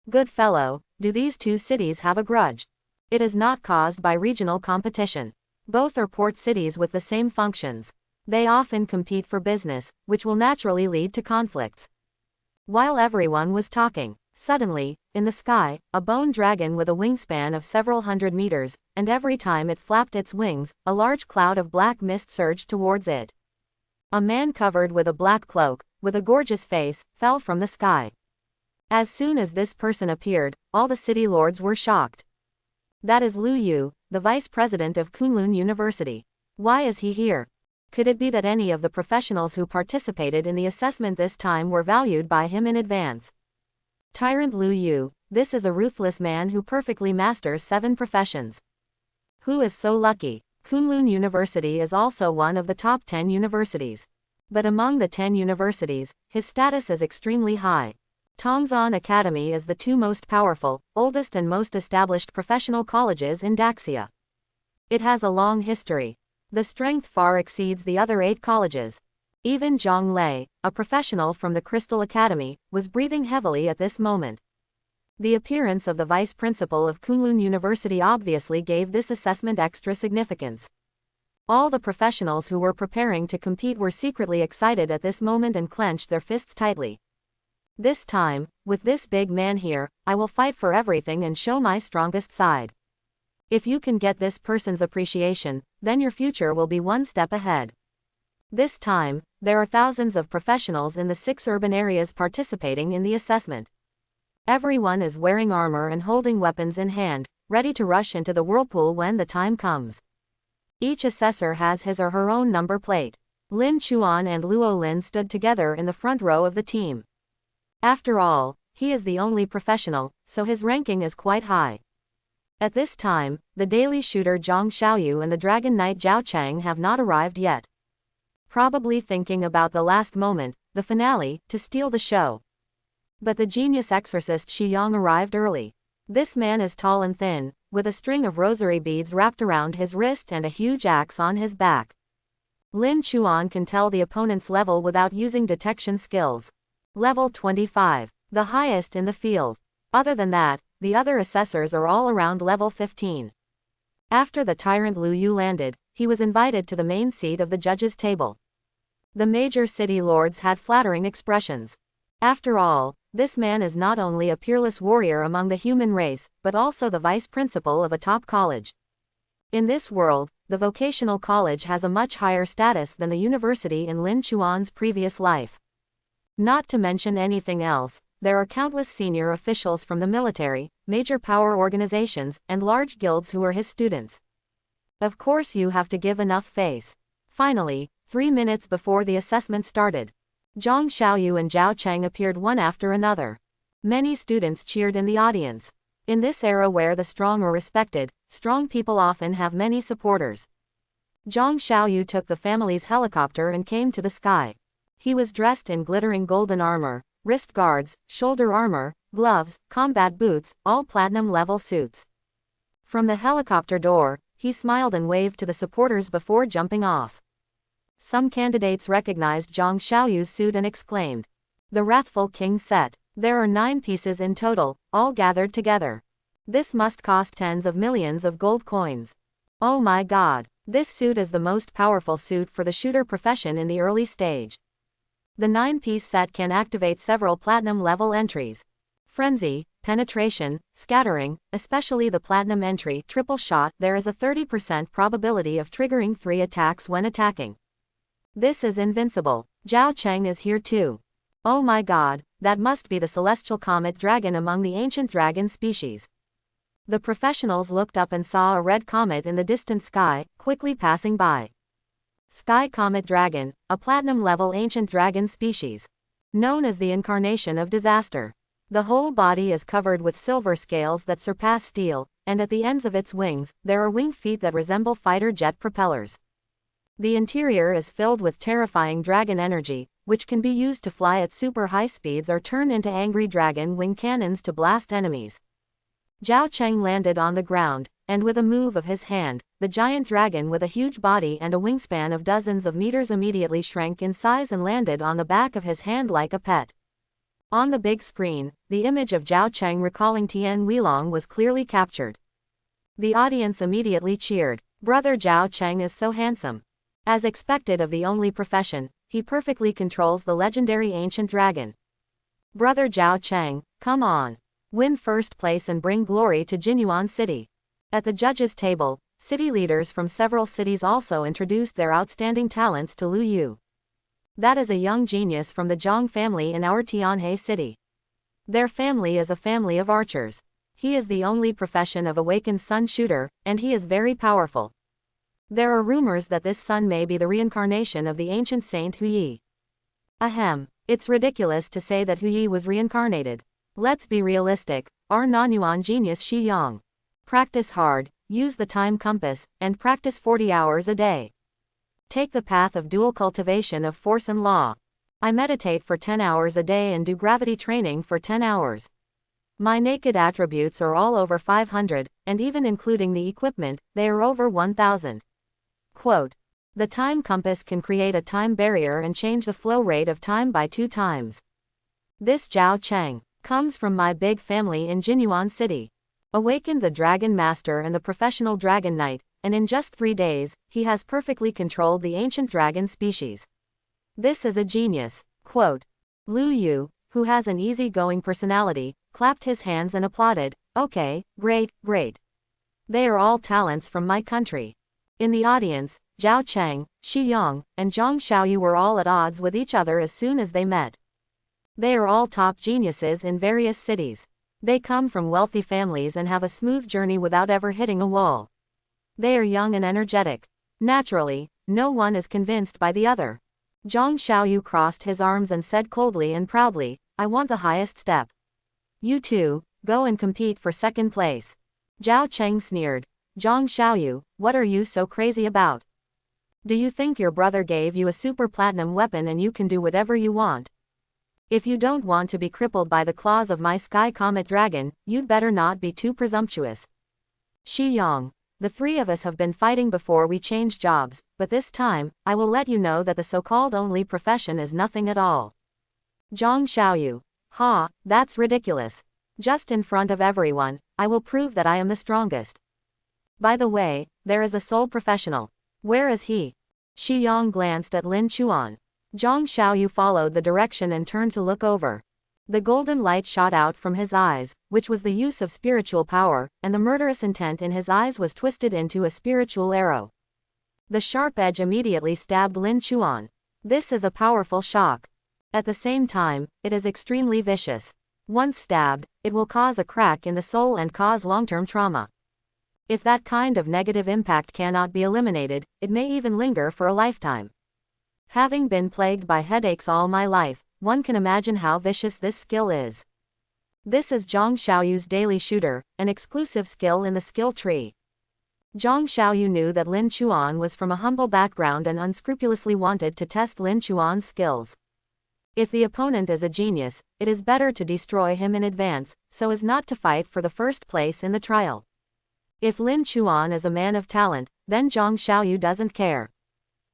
Good fellow, do these two cities have a grudge? It is not caused by regional competition. Both are port cities with the same functions. They often compete for business, which will naturally lead to conflicts. While everyone was talking, suddenly, in the sky, a bone dragon with a wingspan of several hundred meters, and every time it flapped its wings, a large cloud of black mist surged towards it. A man covered with a black cloak, with a gorgeous face, fell from the sky. As soon as this person appeared, all the city lords were shocked. That is Lu Yu, the vice president of Kunlun University. Why is he here? Could it be that any of the professionals who participated in the assessment this time were valued by him in advance? Tyrant Lu Yu, this is a ruthless man who perfectly masters 7 professions. Who is so lucky? Kunlun University is also one of the top 10 universities. But among the 10 universities, his status is extremely high. Tongzhan Academy is the 2 most powerful, oldest and most established professional colleges in Daxia. It has a long history. The strength far exceeds the other 8 colleges. Even Zhang Lei, a professional from the Crystal Academy, was breathing heavily at this moment. The appearance of the vice principal of Kunlun University obviously gave this assessment extra significance. All the professionals who were preparing to compete were secretly excited at this moment and clenched their fists tightly. This time, with this big man here, I will fight for everything and show my strongest side. If you can get this person's appreciation, then your future will be one step ahead. This time, there are thousands of professionals in the 6 urban areas participating in the assessment. Everyone is wearing armor and holding weapons in hand, ready to rush into the whirlpool when the time comes. Each assessor has his or her own number plate. Lin Chuan and Luo Lin stood together in the front row of the team. After all, he is the only professional, so his ranking is quite high. At this time, the daily shooter Zhang Xiaoyu and the Dragon Knight Zhao Cheng have not arrived yet. Probably thinking about the last moment, the finale, to steal the show. But the genius exorcist Shi Yang arrived early. This man is tall and thin, with a string of rosary beads wrapped around his wrist and a huge axe on his back. Lin Chuan can tell the opponent's level without using detection skills. Level 25, the highest in the field. Other than that, the other assessors are all around level 15. After the tyrant Lu Yu landed, he was invited to the main seat of the judges' table. The major city lords had flattering expressions. After all, this man is not only a peerless warrior among the human race, but also the vice principal of a top college. In this world, the vocational college has a much higher status than the university in Lin Chuan's previous life. Not to mention anything else, there are countless senior officials from the military, major power organizations, and large guilds who are his students. Of course you have to give enough face. Finally, 3 minutes before the assessment started, Zhang Xiaoyu and Zhao Cheng appeared one after another. Many students cheered in the audience. In this era where the strong are respected, strong people often have many supporters. Zhang Xiaoyu took the family's helicopter and came to the sky. He was dressed in glittering golden armor, wrist guards, shoulder armor, gloves, combat boots, all platinum-level suits. From the helicopter door, he smiled and waved to the supporters before jumping off. Some candidates recognized Zhang Xiaoyu's suit and exclaimed, "The Wrathful King set. There are 9 pieces in total, all gathered together. This must cost tens of millions of gold coins. Oh my god, this suit is the most powerful suit for the shooter profession in the early stage. The 9-piece set can activate several platinum-level entries. Frenzy, penetration, scattering, especially the platinum entry, triple shot, there is a 30% probability of triggering 3 attacks when attacking. This is invincible. Zhao Cheng is here too. Oh my god, that must be the celestial comet dragon among the ancient dragon species." The professionals looked up and saw a red comet in the distant sky, quickly passing by. Sky Comet Dragon, a platinum-level ancient dragon species. Known as the incarnation of disaster. The whole body is covered with silver scales that surpass steel, and at the ends of its wings, there are wing feet that resemble fighter jet propellers. The interior is filled with terrifying dragon energy, which can be used to fly at super high speeds or turn into angry dragon wing cannons to blast enemies. Zhao Cheng landed on the ground, and with a move of his hand, the giant dragon with a huge body and a wingspan of dozens of meters immediately shrank in size and landed on the back of his hand like a pet. On the big screen, the image of Zhao Cheng recalling Tian Weilong was clearly captured. The audience immediately cheered. Brother Zhao Cheng is so handsome. As expected of the only profession, he perfectly controls the legendary ancient dragon. Brother Zhao Cheng, come on. Win first place and bring glory to Jinyuan City. At the judges' table, city leaders from several cities also introduced their outstanding talents to Lu Yu. That is a young genius from the Zhang family in our Tianhe city. Their family is a family of archers. He is the only profession of awakened sun shooter, and he is very powerful. There are rumors that this sun may be the reincarnation of the ancient saint Huyi. Ahem. It's ridiculous to say that Huyi was reincarnated. Let's be realistic. Our non-yuan genius Shi Yang. Practice hard, use the time compass, and practice 40 hours a day. Take the path of dual cultivation of force and law. I meditate for 10 hours a day and do gravity training for 10 hours. My naked attributes are all over 500, and even including the equipment, they are over 1000. Quote. The time compass can create a time barrier and change the flow rate of time by 2 times. This Zhao Cheng comes from my big family in Jinyuan City. Awakened the Dragon Master and the professional Dragon Knight, and in just 3 days, he has perfectly controlled the ancient dragon species. This is a genius. Quote. Lu Yu, who has an easy-going personality, clapped his hands and applauded. Okay, great, great. They are all talents from my country. In the audience, Zhao Cheng, Shi Yang, and Zhang Xiaoyu were all at odds with each other as soon as they met. They are all top geniuses in various cities. They come from wealthy families and have a smooth journey without ever hitting a wall. They are young and energetic. Naturally, no one is convinced by the other. Zhang Xiaoyu crossed his arms and said coldly and proudly, I want the highest step. You two, go and compete for second place. Zhao Cheng sneered. Zhang Xiaoyu, what are you so crazy about? Do you think your brother gave you a super platinum weapon and you can do whatever you want? If you don't want to be crippled by the claws of my sky comet dragon, you'd better not be too presumptuous. Shi Yang, the 3 of us have been fighting before we changed jobs, but this time, I will let you know that the so-called only profession is nothing at all. Zhang Xiaoyu, ha, that's ridiculous. Just in front of everyone, I will prove that I am the strongest. By the way, there is a sole professional. Where is he? Shi Yang glanced at Lin Chuan. Zhang Xiaoyu followed the direction and turned to look over. The golden light shot out from his eyes, which was the use of spiritual power, and the murderous intent in his eyes was twisted into a spiritual arrow. The sharp edge immediately stabbed Lin Chuan. This is a powerful shock. At the same time, it is extremely vicious. Once stabbed, it will cause a crack in the soul and cause long-term trauma. If that kind of negative impact cannot be eliminated, it may even linger for a lifetime. Having been plagued by headaches all my life, one can imagine how vicious this skill is. This is Zhang Xiaoyu's daily shooter, an exclusive skill in the skill tree. Zhang Xiaoyu knew that Lin Chuan was from a humble background and unscrupulously wanted to test Lin Chuan's skills. If the opponent is a genius, it is better to destroy him in advance, so as not to fight for the first place in the trial. If Lin Chuan is a man of talent, then Zhang Xiaoyu doesn't care.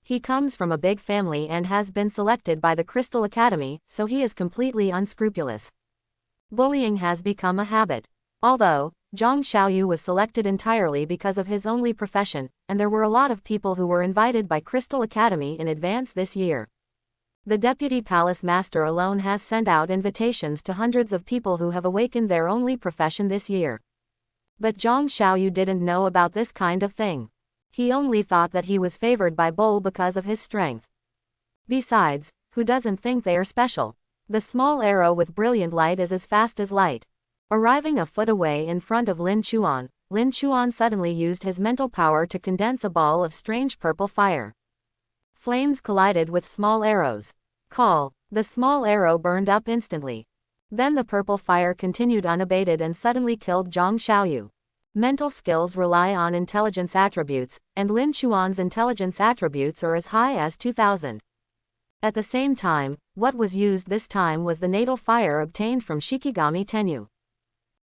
He comes from a big family and has been selected by the Crystal Academy, so he is completely unscrupulous. Bullying has become a habit. Although, Zhang Xiaoyu was selected entirely because of his only profession, and there were a lot of people who were invited by Crystal Academy in advance this year. The Deputy Palace Master alone has sent out invitations to hundreds of people who have awakened their only profession this year. But Zhang Xiaoyu didn't know about this kind of thing. He only thought that he was favored by Bull because of his strength. Besides, who doesn't think they are special? The small arrow with brilliant light is as fast as light. Arriving a foot away in front of Lin Chuan suddenly used his mental power to condense a ball of strange purple fire. Flames collided with small arrows. Call. The small arrow burned up instantly. Then the purple fire continued unabated and suddenly killed Zhang Xiaoyu. Mental skills rely on intelligence attributes, and Lin Chuan's intelligence attributes are as high as 2000. At the same time, what was used this time was the natal fire obtained from Shikigami Tenyu.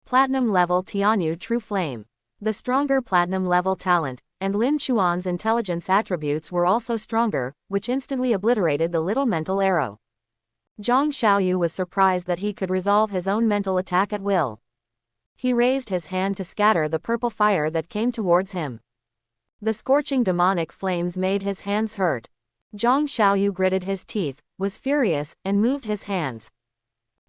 Platinum level Tianyu True Flame. The stronger platinum level talent, and Lin Chuan's intelligence attributes were also stronger, which instantly obliterated the little mental arrow. Zhang Xiaoyu was surprised that he could resolve his own mental attack at will. He raised his hand to scatter the purple fire that came towards him. The scorching demonic flames made his hands hurt. Zhang Xiaoyu gritted his teeth, was furious, and moved his hands.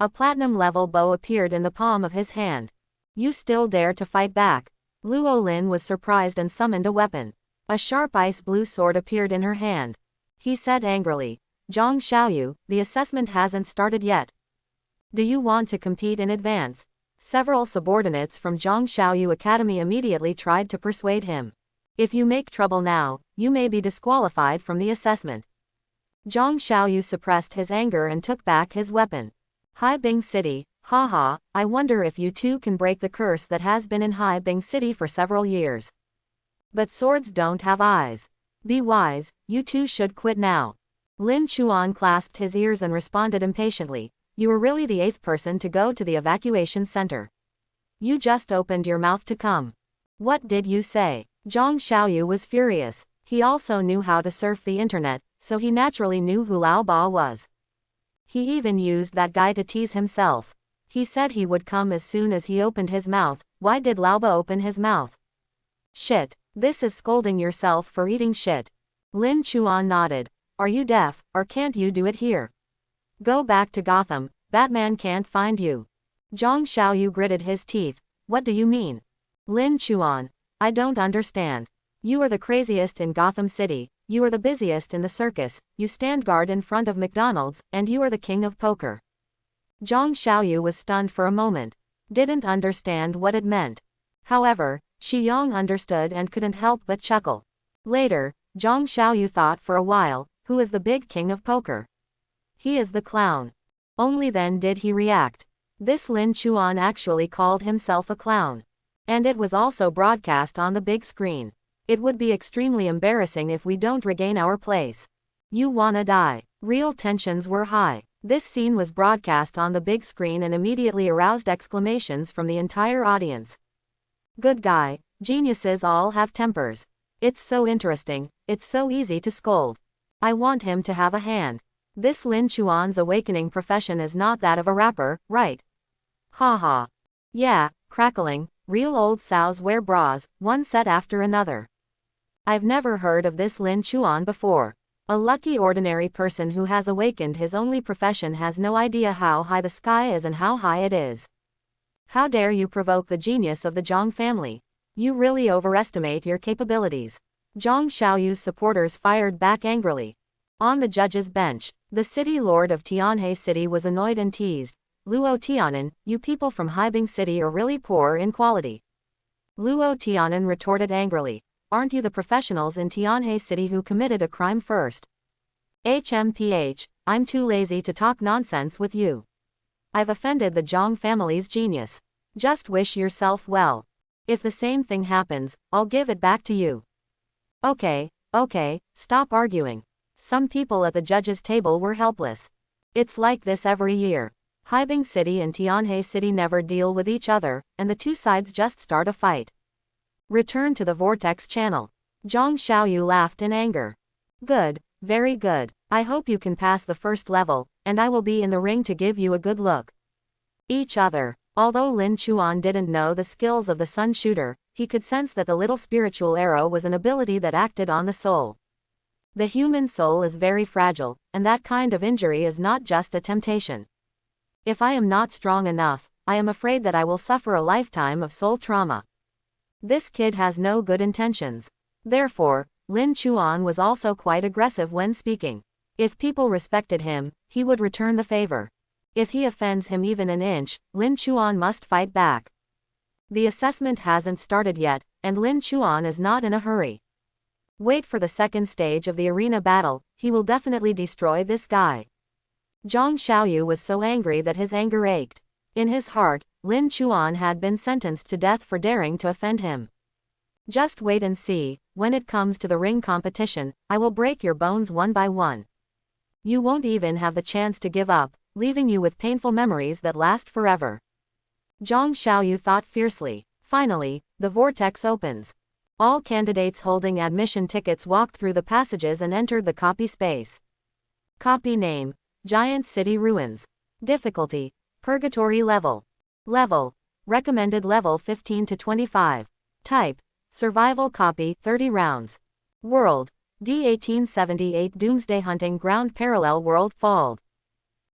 A platinum-level bow appeared in the palm of his hand. You still dare to fight back? Luo Lin was surprised and summoned a weapon. A sharp ice-blue sword appeared in her hand. He said angrily, Zhang Xiaoyu, the assessment hasn't started yet. Do you want to compete in advance? Several subordinates from Zhang Xiaoyu Academy immediately tried to persuade him. If you make trouble now, you may be disqualified from the assessment. Zhang Xiaoyu suppressed his anger and took back his weapon. Haibing City, haha, I wonder if you two can break the curse that has been in Haibing City for several years. But swords don't have eyes. Be wise, you two should quit now. Lin Chuan clasped his ears and responded impatiently. You were really the 8th person to go to the evacuation center. You just opened your mouth to come. What did you say? Zhang Xiaoyu was furious. He also knew how to surf the internet, so he naturally knew who Lao Ba was. He even used that guy to tease himself. He said he would come as soon as he opened his mouth. Why did Lao Ba open his mouth? Shit, this is scolding yourself for eating shit. Lin Chuan nodded. Are you deaf, or can't you do it here? Go back to Gotham, Batman can't find you. Zhang Xiaoyu gritted his teeth. What do you mean? Lin Chuan, I don't understand. You are the craziest in Gotham City, you are the busiest in the circus, you stand guard in front of McDonald's, and you are the king of poker. Zhang Xiaoyu was stunned for a moment. Didn't understand what it meant. However, Shi Yong understood and couldn't help but chuckle. Later, Zhang Xiaoyu thought for a while, who is the big king of poker? He is the clown. Only then did he react. This Lin Chuan actually called himself a clown. And it was also broadcast on the big screen. It would be extremely embarrassing if we don't regain our place. You wanna die. Real tensions were high. This scene was broadcast on the big screen and immediately aroused exclamations from the entire audience. Good guy, geniuses all have tempers. It's so interesting, it's so easy to scold. I want him to have a hand. This Lin Chuan's awakening profession is not that of a rapper, right? Haha. Yeah, crackling, real old sows wear bras, one set after another. I've never heard of this Lin Chuan before. A lucky ordinary person who has awakened his only profession has no idea how high the sky is and how high it is. How dare you provoke the genius of the Zhang family? You really overestimate your capabilities. Zhang Xiaoyu's supporters fired back angrily. On the judge's bench, the city lord of Tianhe City was annoyed and teased. Luo Tianan, you people from Haibing City are really poor in quality. Luo Tianan retorted angrily. Aren't you the professionals in Tianhe City who committed a crime first? HMPH, I'm too lazy to talk nonsense with you. I've offended the Zhang family's genius. Just wish yourself well. If the same thing happens, I'll give it back to you. Okay, stop arguing. Some people at the judge's table were helpless. It's like this every year. Haibing City and Tianhe City never deal with each other, and the two sides just start a fight. Return to the Vortex channel. Zhang Xiaoyu laughed in anger. Good, very good. I hope you can pass the first level, and I will be in the ring to give you a good look. Each other. Although Lin Chuan didn't know the skills of the Sun Shooter, he could sense that the little spiritual arrow was an ability that acted on the soul. The human soul is very fragile, and that kind of injury is not just a temptation. If I am not strong enough, I am afraid that I will suffer a lifetime of soul trauma. This kid has no good intentions. Therefore, Lin Chuan was also quite aggressive when speaking. If people respected him, he would return the favor. If he offends him even an inch, Lin Chuan must fight back. The assessment hasn't started yet, and Lin Chuan is not in a hurry. Wait for the second stage of the arena battle, he will definitely destroy this guy. Zhang Xiaoyu was so angry that his anger ached. In his heart, Lin Chuan had been sentenced to death for daring to offend him. Just wait and see, when it comes to the ring competition, I will break your bones one by one. You won't even have the chance to give up, leaving you with painful memories that last forever. Zhang Xiaoyu thought fiercely. Finally, the vortex opens. All candidates holding admission tickets walked through the passages and entered the copy space. Copy name, Giant City Ruins. Difficulty, Purgatory level. Level, recommended level 15 to 25. Type, Survival copy 30 rounds. World, D1878 Doomsday Hunting Ground Parallel World Falled.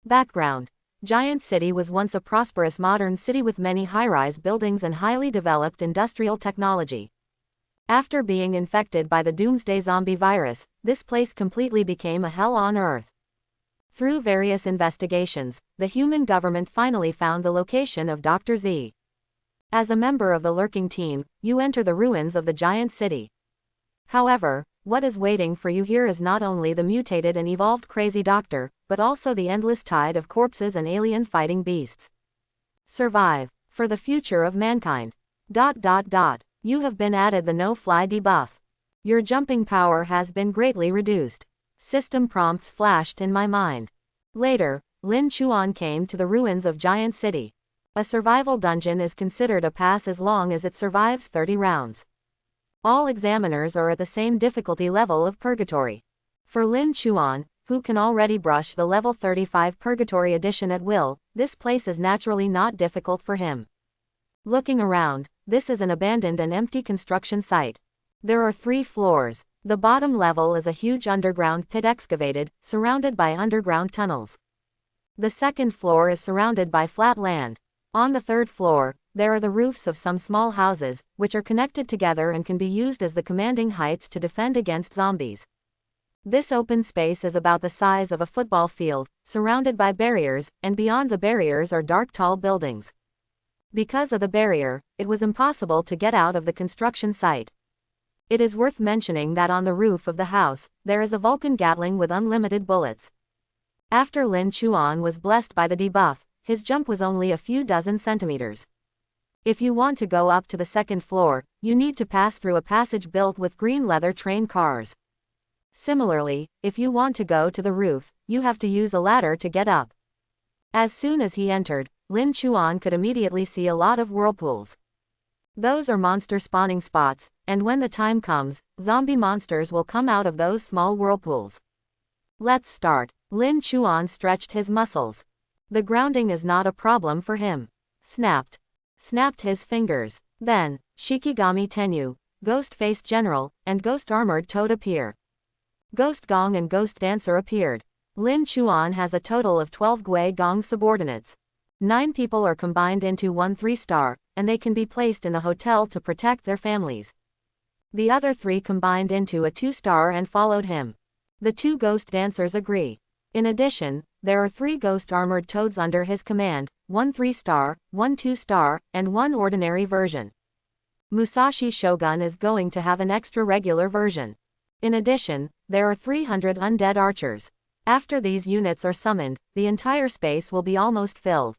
Background, Giant City was once a prosperous modern city with many high-rise buildings and highly developed industrial technology. After being infected by the Doomsday zombie virus, this place completely became a hell on earth. Through various investigations, the human government finally found the location of Dr. Z. As a member of the lurking team, you enter the ruins of the giant city. However, what is waiting for you here is not only the mutated and evolved crazy doctor, but also the endless tide of corpses and alien fighting beasts. Survive. For the future of mankind. You have been added the no-fly debuff. Your jumping power has been greatly reduced. System prompts flashed in my mind. Later, Lin Chuan came to the ruins of Giant City. A survival dungeon is considered a pass as long as it survives 30 rounds. All examiners are at the same difficulty level of Purgatory. For Lin Chuan, who can already brush the level 35 Purgatory edition at will, this place is naturally not difficult for him. Looking around, this is an abandoned and empty construction site. There are 3 floors. The bottom level is a huge underground pit excavated, surrounded by underground tunnels. The second floor is surrounded by flat land. On the third floor, there are the roofs of some small houses, which are connected together and can be used as the commanding heights to defend against zombies. This open space is about the size of a football field, surrounded by barriers, and beyond the barriers are dark tall buildings. Because of the barrier, it was impossible to get out of the construction site. It is worth mentioning that on the roof of the house, there is a Vulcan Gatling with unlimited bullets. After Lin Chuan was blessed by the debuff, his jump was only a few dozen centimeters. If you want to go up to the second floor, you need to pass through a passage built with green leather train cars. Similarly, if you want to go to the roof, you have to use a ladder to get up. As soon as he entered, Lin Chuan could immediately see a lot of whirlpools. Those are monster spawning spots, and when the time comes, zombie monsters will come out of those small whirlpools. Let's start. Lin Chuan stretched his muscles. The grounding is not a problem for him. Snapped his fingers. Then, Shikigami Tenyu, Ghost-Faced General, and Ghost Armored Toad appear. Ghost Gong and Ghost Dancer appeared. Lin Chuan has a total of 12 Gui Gong subordinates. 9 people are combined into one 3-star, and they can be placed in the hotel to protect their families. The other 3 combined into a 2-star and followed him. The 2 Ghost Dancers agree. In addition, there are 3 Ghost Armored Toads under his command, 1 3-star, 1 2-star, and 1 ordinary version. Musashi Shogun is going to have an extra regular version. In addition, there are 300 undead archers. After these units are summoned, the entire space will be almost filled.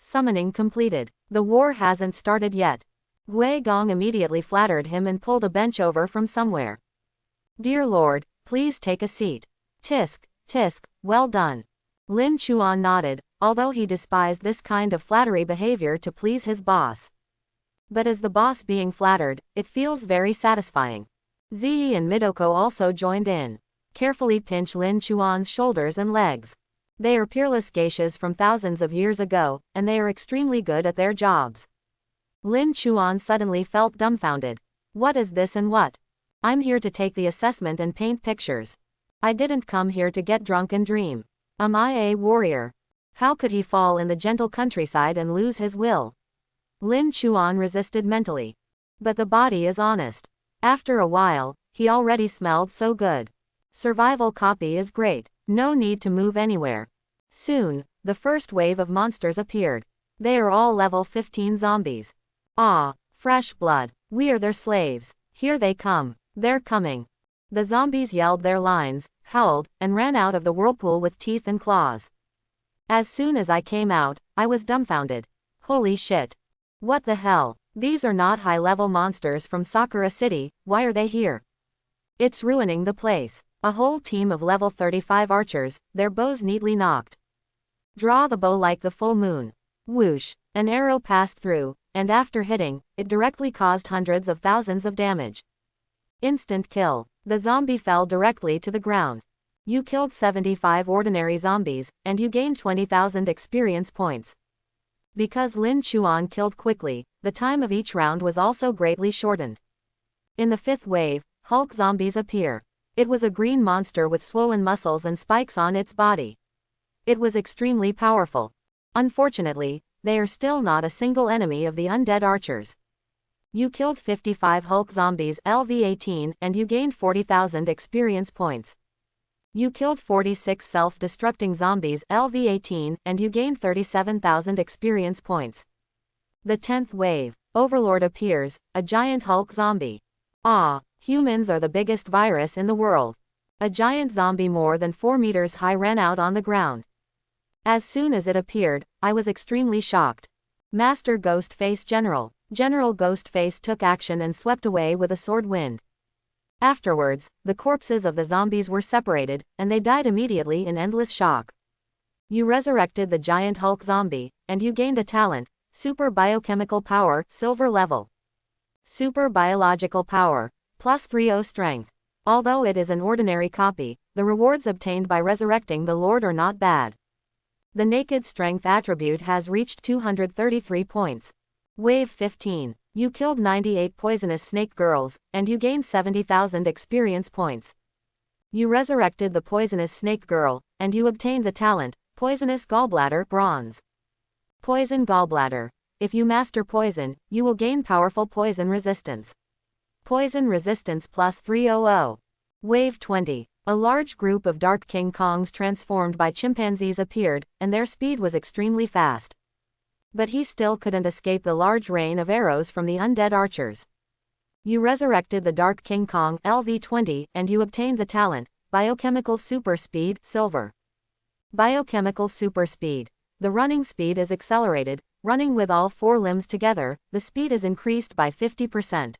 Summoning completed. The war hasn't started yet. Gui Gong immediately flattered him and pulled a bench over from somewhere. Dear Lord, please take a seat. Tisk, tisk, well done. Lin Chuan nodded, although he despised this kind of flattery behavior to please his boss. But as the boss being flattered, it feels very satisfying. Ziyi and Midoko also joined in. Carefully pinch Lin Chuan's shoulders and legs. They are peerless geishas from thousands of years ago, and they are extremely good at their jobs. Lin Chuan suddenly felt dumbfounded. What is this and what? I'm here to take the assessment and paint pictures. I didn't come here to get drunk and dream. Am I a warrior? How could he fall in the gentle countryside and lose his will? Lin Chuan resisted mentally. But the body is honest. After a while, he already smelled so good. Survival copy is great. No need to move anywhere. Soon, the first wave of monsters appeared. They are all level 15 zombies. Ah, fresh blood. We are their slaves. Here they come. They're coming. The zombies yelled their lines, howled, and ran out of the whirlpool with teeth and claws. As soon as I came out, I was dumbfounded. Holy shit. What the hell? These are not high-level monsters from Sakura City, why are they here? It's ruining the place. A whole team of level 35 archers, their bows neatly nocked. Draw the bow like the full moon. Whoosh. An arrow passed through, and after hitting, it directly caused hundreds of thousands of damage. Instant kill. The zombie fell directly to the ground. You killed 75 ordinary zombies, and you gained 20,000 experience points. Because Lin Chuan killed quickly, the time of each round was also greatly shortened. In the 5th wave, Hulk zombies appear. It was a green monster with swollen muscles and spikes on its body. It was extremely powerful. Unfortunately, they are still not a single enemy of the undead archers. You killed 55 Hulk zombies LV18 and you gained 40,000 experience points. You killed 46 self-destructing zombies LV18 and you gained 37,000 experience points. The 10th wave. Overlord appears, a giant Hulk zombie. Ah, humans are the biggest virus in the world. A giant zombie more than 4 meters high ran out on the ground. As soon as it appeared, I was extremely shocked. Master Ghostface General. General Ghostface took action and swept away with a sword wind. Afterwards, the corpses of the zombies were separated, and they died immediately in endless shock. You resurrected the giant Hulk zombie, and you gained a talent, Super Biochemical Power, Silver level. Super Biological Power, plus 30 Strength. Although it is an ordinary copy, the rewards obtained by resurrecting the Lord are not bad. The Naked Strength attribute has reached 233 points. Wave 15. You killed 98 poisonous snake girls, and you gained 70,000 experience points. You resurrected the poisonous snake girl, and you obtained the talent, Poisonous Gallbladder, Bronze. Poison Gallbladder. If you master poison, you will gain powerful poison resistance. Poison resistance plus 300. Wave 20. A large group of Dark King Kongs transformed by chimpanzees appeared, and their speed was extremely fast. But he still couldn't escape the large rain of arrows from the undead archers. You resurrected the Dark King Kong LV20 and you obtained the talent, Biochemical Super Speed, Silver. Biochemical Super Speed. The running speed is accelerated, running with all 4 limbs together, the speed is increased by 50%.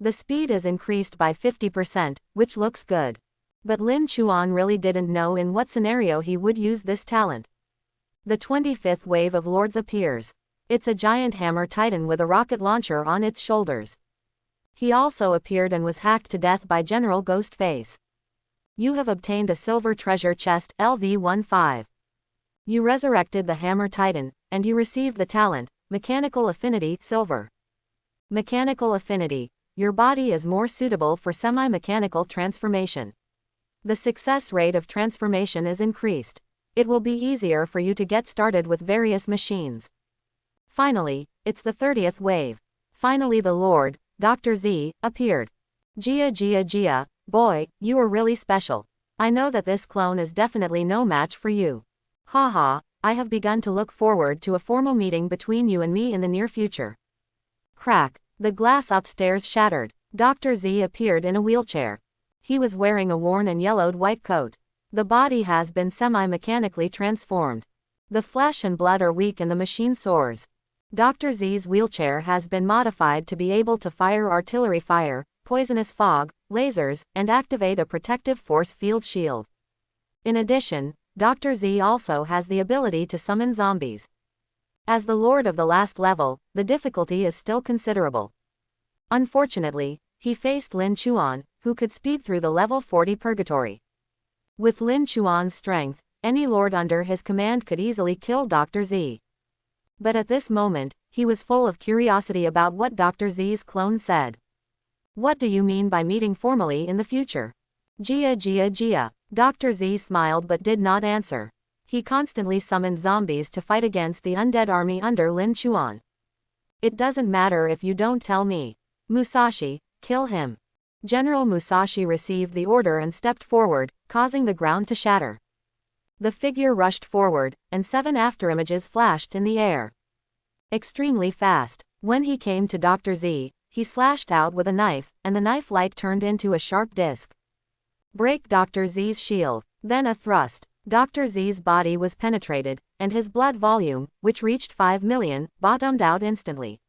The speed is increased by 50%, which looks good. But Lin Chuan really didn't know in what scenario he would use this talent. The 25th wave of lords appears. It's a giant hammer titan with a rocket launcher on its shoulders. He also appeared and was hacked to death by General Ghostface. You have obtained a silver treasure chest LV15. You resurrected the hammer titan, and you received the talent, Mechanical Affinity, Silver. Mechanical Affinity. Your body is more suitable for semi-mechanical transformation. The success rate of transformation is increased. It will be easier for you to get started with various machines. Finally, it's the 30th wave. Finally the Lord, Dr. Z, appeared. Gia, boy, you are really special. I know that this clone is definitely no match for you. Haha, I have begun to look forward to a formal meeting between you and me in the near future. Crack. The glass upstairs shattered. Dr. Z appeared in a wheelchair. He was wearing a worn and yellowed white coat. The body has been semi-mechanically transformed. The flesh and blood are weak and the machine soars. Dr. Z's wheelchair has been modified to be able to fire artillery fire, poisonous fog, lasers, and activate a protective force field shield. In addition, Dr. Z also has the ability to summon zombies. As the Lord of the last level, the difficulty is still considerable. Unfortunately, he faced Lin Chuan, who could speed through the level 40 purgatory. With Lin Chuan's strength, any lord under his command could easily kill Dr. Z. But at this moment, he was full of curiosity about what Dr. Z's clone said. What do you mean by meeting formally in the future? Gia. Dr. Z smiled but did not answer. He constantly summoned zombies to fight against the undead army under Lin Chuan. It doesn't matter if you don't tell me. Musashi, kill him. General Musashi received the order and stepped forward, causing the ground to shatter. The figure rushed forward, and 7 afterimages flashed in the air. Extremely fast. When he came to Dr. Z, he slashed out with a knife, and the knife light turned into a sharp disc. Break Dr. Z's shield. Then a thrust. Dr. Z's body was penetrated, and his blood volume, which reached 5 million, bottomed out instantly.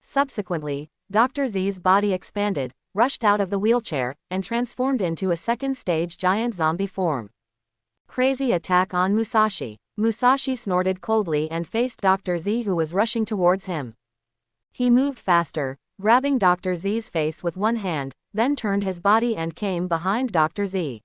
Subsequently, Dr. Z's body expanded, rushed out of the wheelchair, and transformed into a second-stage giant zombie form. Crazy attack on Musashi. Musashi snorted coldly and faced Dr. Z, who was rushing towards him. He moved faster, grabbing Dr. Z's face with one hand, then turned his body and came behind Dr. Z.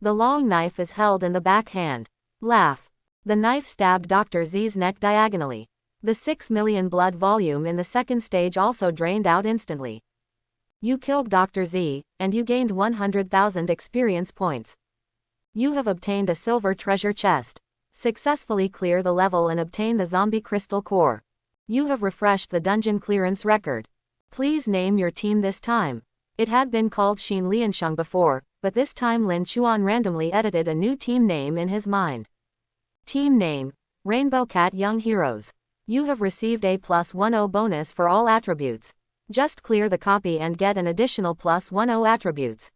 The long knife is held in the back hand. Laugh. The knife stabbed Dr. Z's neck diagonally. The 6 million blood volume in the second stage also drained out instantly. You killed Dr. Z, and you gained 100,000 experience points. You have obtained a silver treasure chest. Successfully clear the level and obtain the zombie crystal core. You have refreshed the dungeon clearance record. Please name your team this time. It had been called Xin Liansheng before, but this time Lin Chuan randomly edited a new team name in his mind. Team name: Rainbow Cat Young Heroes. You have received a +10 bonus for all attributes. Just clear the copy and get an additional +10 attributes.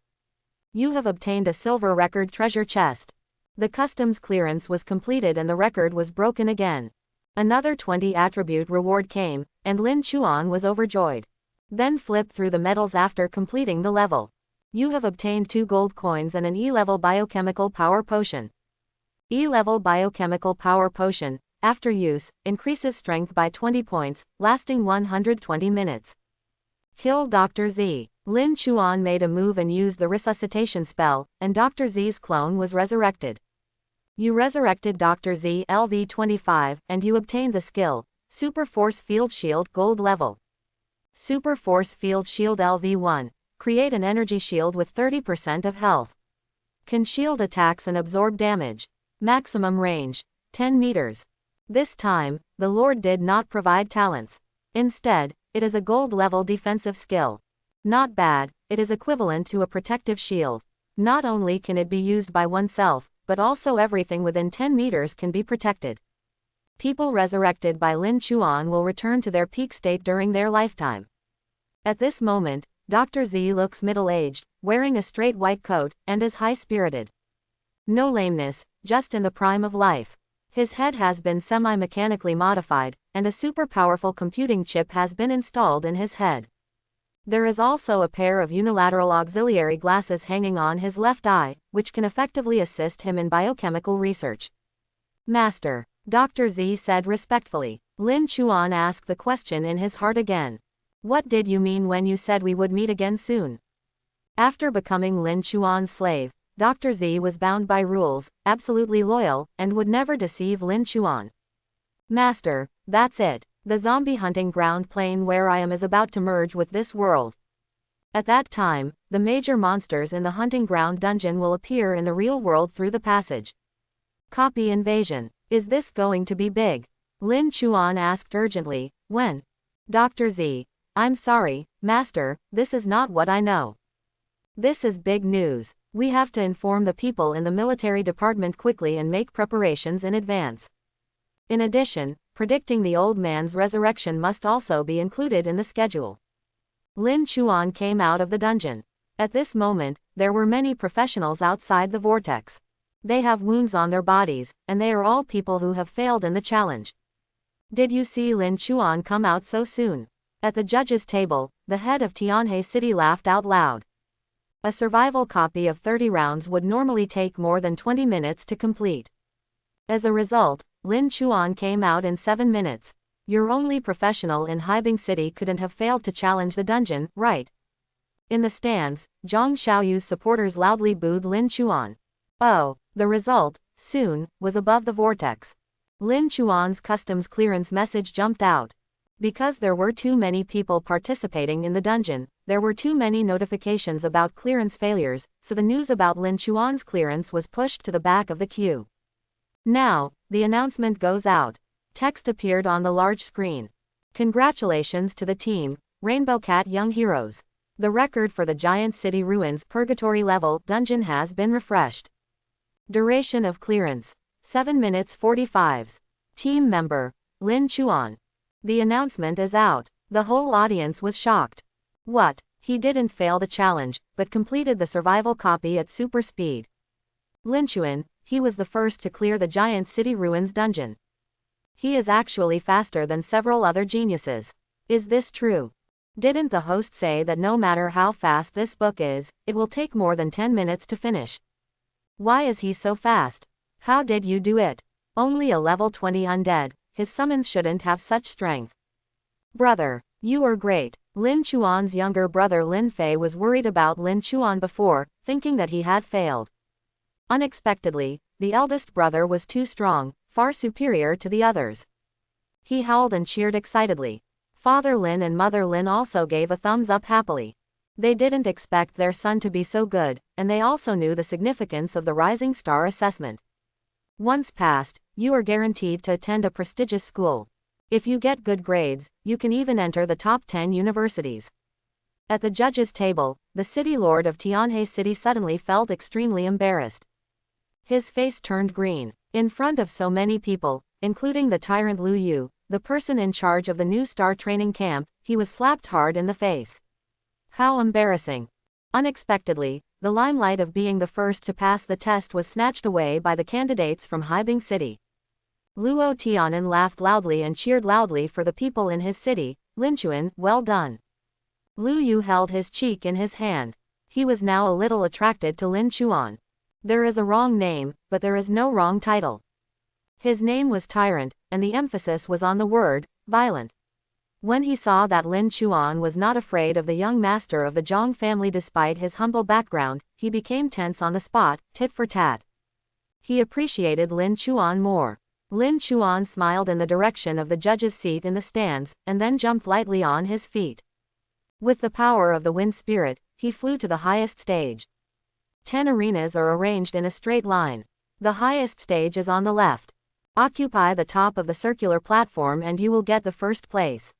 You have obtained a silver record treasure chest. The customs clearance was completed and the record was broken again. Another 20 attribute reward came, and Lin Chuan was overjoyed. Then flip through the medals after completing the level. You have obtained 2 gold coins and an E-level biochemical power potion. E-level biochemical power potion, after use, increases strength by 20 points, lasting 120 minutes. Kill Dr. Z. Lin Chuan made a move and used the resuscitation spell, and Dr. Z's clone was resurrected. You resurrected Dr. Z LV25, and you obtained the skill, Super Force Field Shield Gold level. Super Force Field Shield LV1. Create an energy shield with 30% of health. Can shield attacks and absorb damage. Maximum range: 10 meters. This time, the Lord did not provide talents. Instead, it is a gold level defensive skill. Not bad, it is equivalent to a protective shield. Not only can it be used by oneself, but also everything within 10 meters can be protected. People resurrected by Lin Chuan will return to their peak state during their lifetime. At this moment, Dr. Z looks middle-aged, wearing a straight white coat, and is high-spirited. No lameness, just in the prime of life. His head has been semi-mechanically modified, and a super-powerful computing chip has been installed in his head. There is also a pair of unilateral auxiliary glasses hanging on his left eye, which can effectively assist him in biochemical research. Master, Dr. Z said respectfully. Lin Chuan asked the question in his heart again. What did you mean when you said we would meet again soon? After becoming Lin Chuan's slave, Dr. Z was bound by rules, absolutely loyal, and would never deceive Lin Chuan. Master, that's it. The zombie hunting ground plane where I am is about to merge with this world. At that time, the major monsters in the hunting ground dungeon will appear in the real world through the passage. Copy invasion. Is this going to be big? Lin Chuan asked urgently. When? Dr. Z. I'm sorry, Master, this is not what I know. This is big news. We have to inform the people in the military department quickly and make preparations in advance. In addition, predicting the old man's resurrection must also be included in the schedule. Lin Chuan came out of the dungeon. At this moment, there were many professionals outside the vortex. They have wounds on their bodies, and they are all people who have failed in the challenge. Did you see Lin Chuan come out so soon? At the judges' table, the head of Tianhe City laughed out loud. A survival copy of 30 rounds would normally take more than 20 minutes to complete. As a result, Lin Chuan came out in 7 minutes. Your only professional in Haibing City couldn't have failed to challenge the dungeon, right? In the stands, Zhang Xiaoyu's supporters loudly booed Lin Chuan. Oh, the result, soon, was above the vortex. Lin Chuan's customs clearance message jumped out. Because there were too many people participating in the dungeon, there were too many notifications about clearance failures, so the news about Lin Chuan's clearance was pushed to the back of the queue. Now, the announcement goes out. Text appeared on the large screen. Congratulations to the team, Rainbow Cat Young Heroes. The record for the Giant City Ruins Purgatory level dungeon has been refreshed. Duration of clearance: 7 minutes 45. Team member: Lin Chuan. The announcement is out. The whole audience was shocked. What? He didn't fail the challenge, but completed the survival copy at super speed. Lin Chuan, he was the first to clear the Giant City Ruins dungeon. He is actually faster than several other geniuses. Is this true? Didn't the host say that no matter how fast this book is, it will take more than 10 minutes to finish? Why is he so fast? How did you do it? Only a level 20 undead. His summons shouldn't have such strength. Brother, you are great. Lin Chuan's younger brother Lin Fei was worried about Lin Chuan before, thinking that he had failed. Unexpectedly, the eldest brother was too strong, far superior to the others. He howled and cheered excitedly. Father Lin and Mother Lin also gave a thumbs up happily. They didn't expect their son to be so good, and they also knew the significance of the Rising Star assessment. Once passed, you are guaranteed to attend a prestigious school. If you get good grades, you can even enter the top 10 universities. At the judge's table, the city lord of Tianhe City suddenly felt extremely embarrassed. His face turned green. In front of so many people, including the tyrant Lu Yu, the person in charge of the new star training camp, he was slapped hard in the face. How embarrassing. Unexpectedly, the limelight of being the first to pass the test was snatched away by the candidates from Haibing City. Luo Tianan laughed loudly and cheered loudly for the people in his city. Linchuan, well done. Lu Yu held his cheek in his hand. He was now a little attracted to Lin Chuan. There is a wrong name, but there is no wrong title. His name was Tyrant, and the emphasis was on the word, violent. When he saw that Lin Chuan was not afraid of the young master of the Zhang family despite his humble background, he became tense on the spot, tit for tat. He appreciated Lin Chuan more. Lin Chuan smiled in the direction of the judge's seat in the stands, and then jumped lightly on his feet. With the power of the wind spirit, he flew to the highest stage. 10 arenas are arranged in a straight line. The highest stage is on the left. Occupy the top of the circular platform and you will get the first place.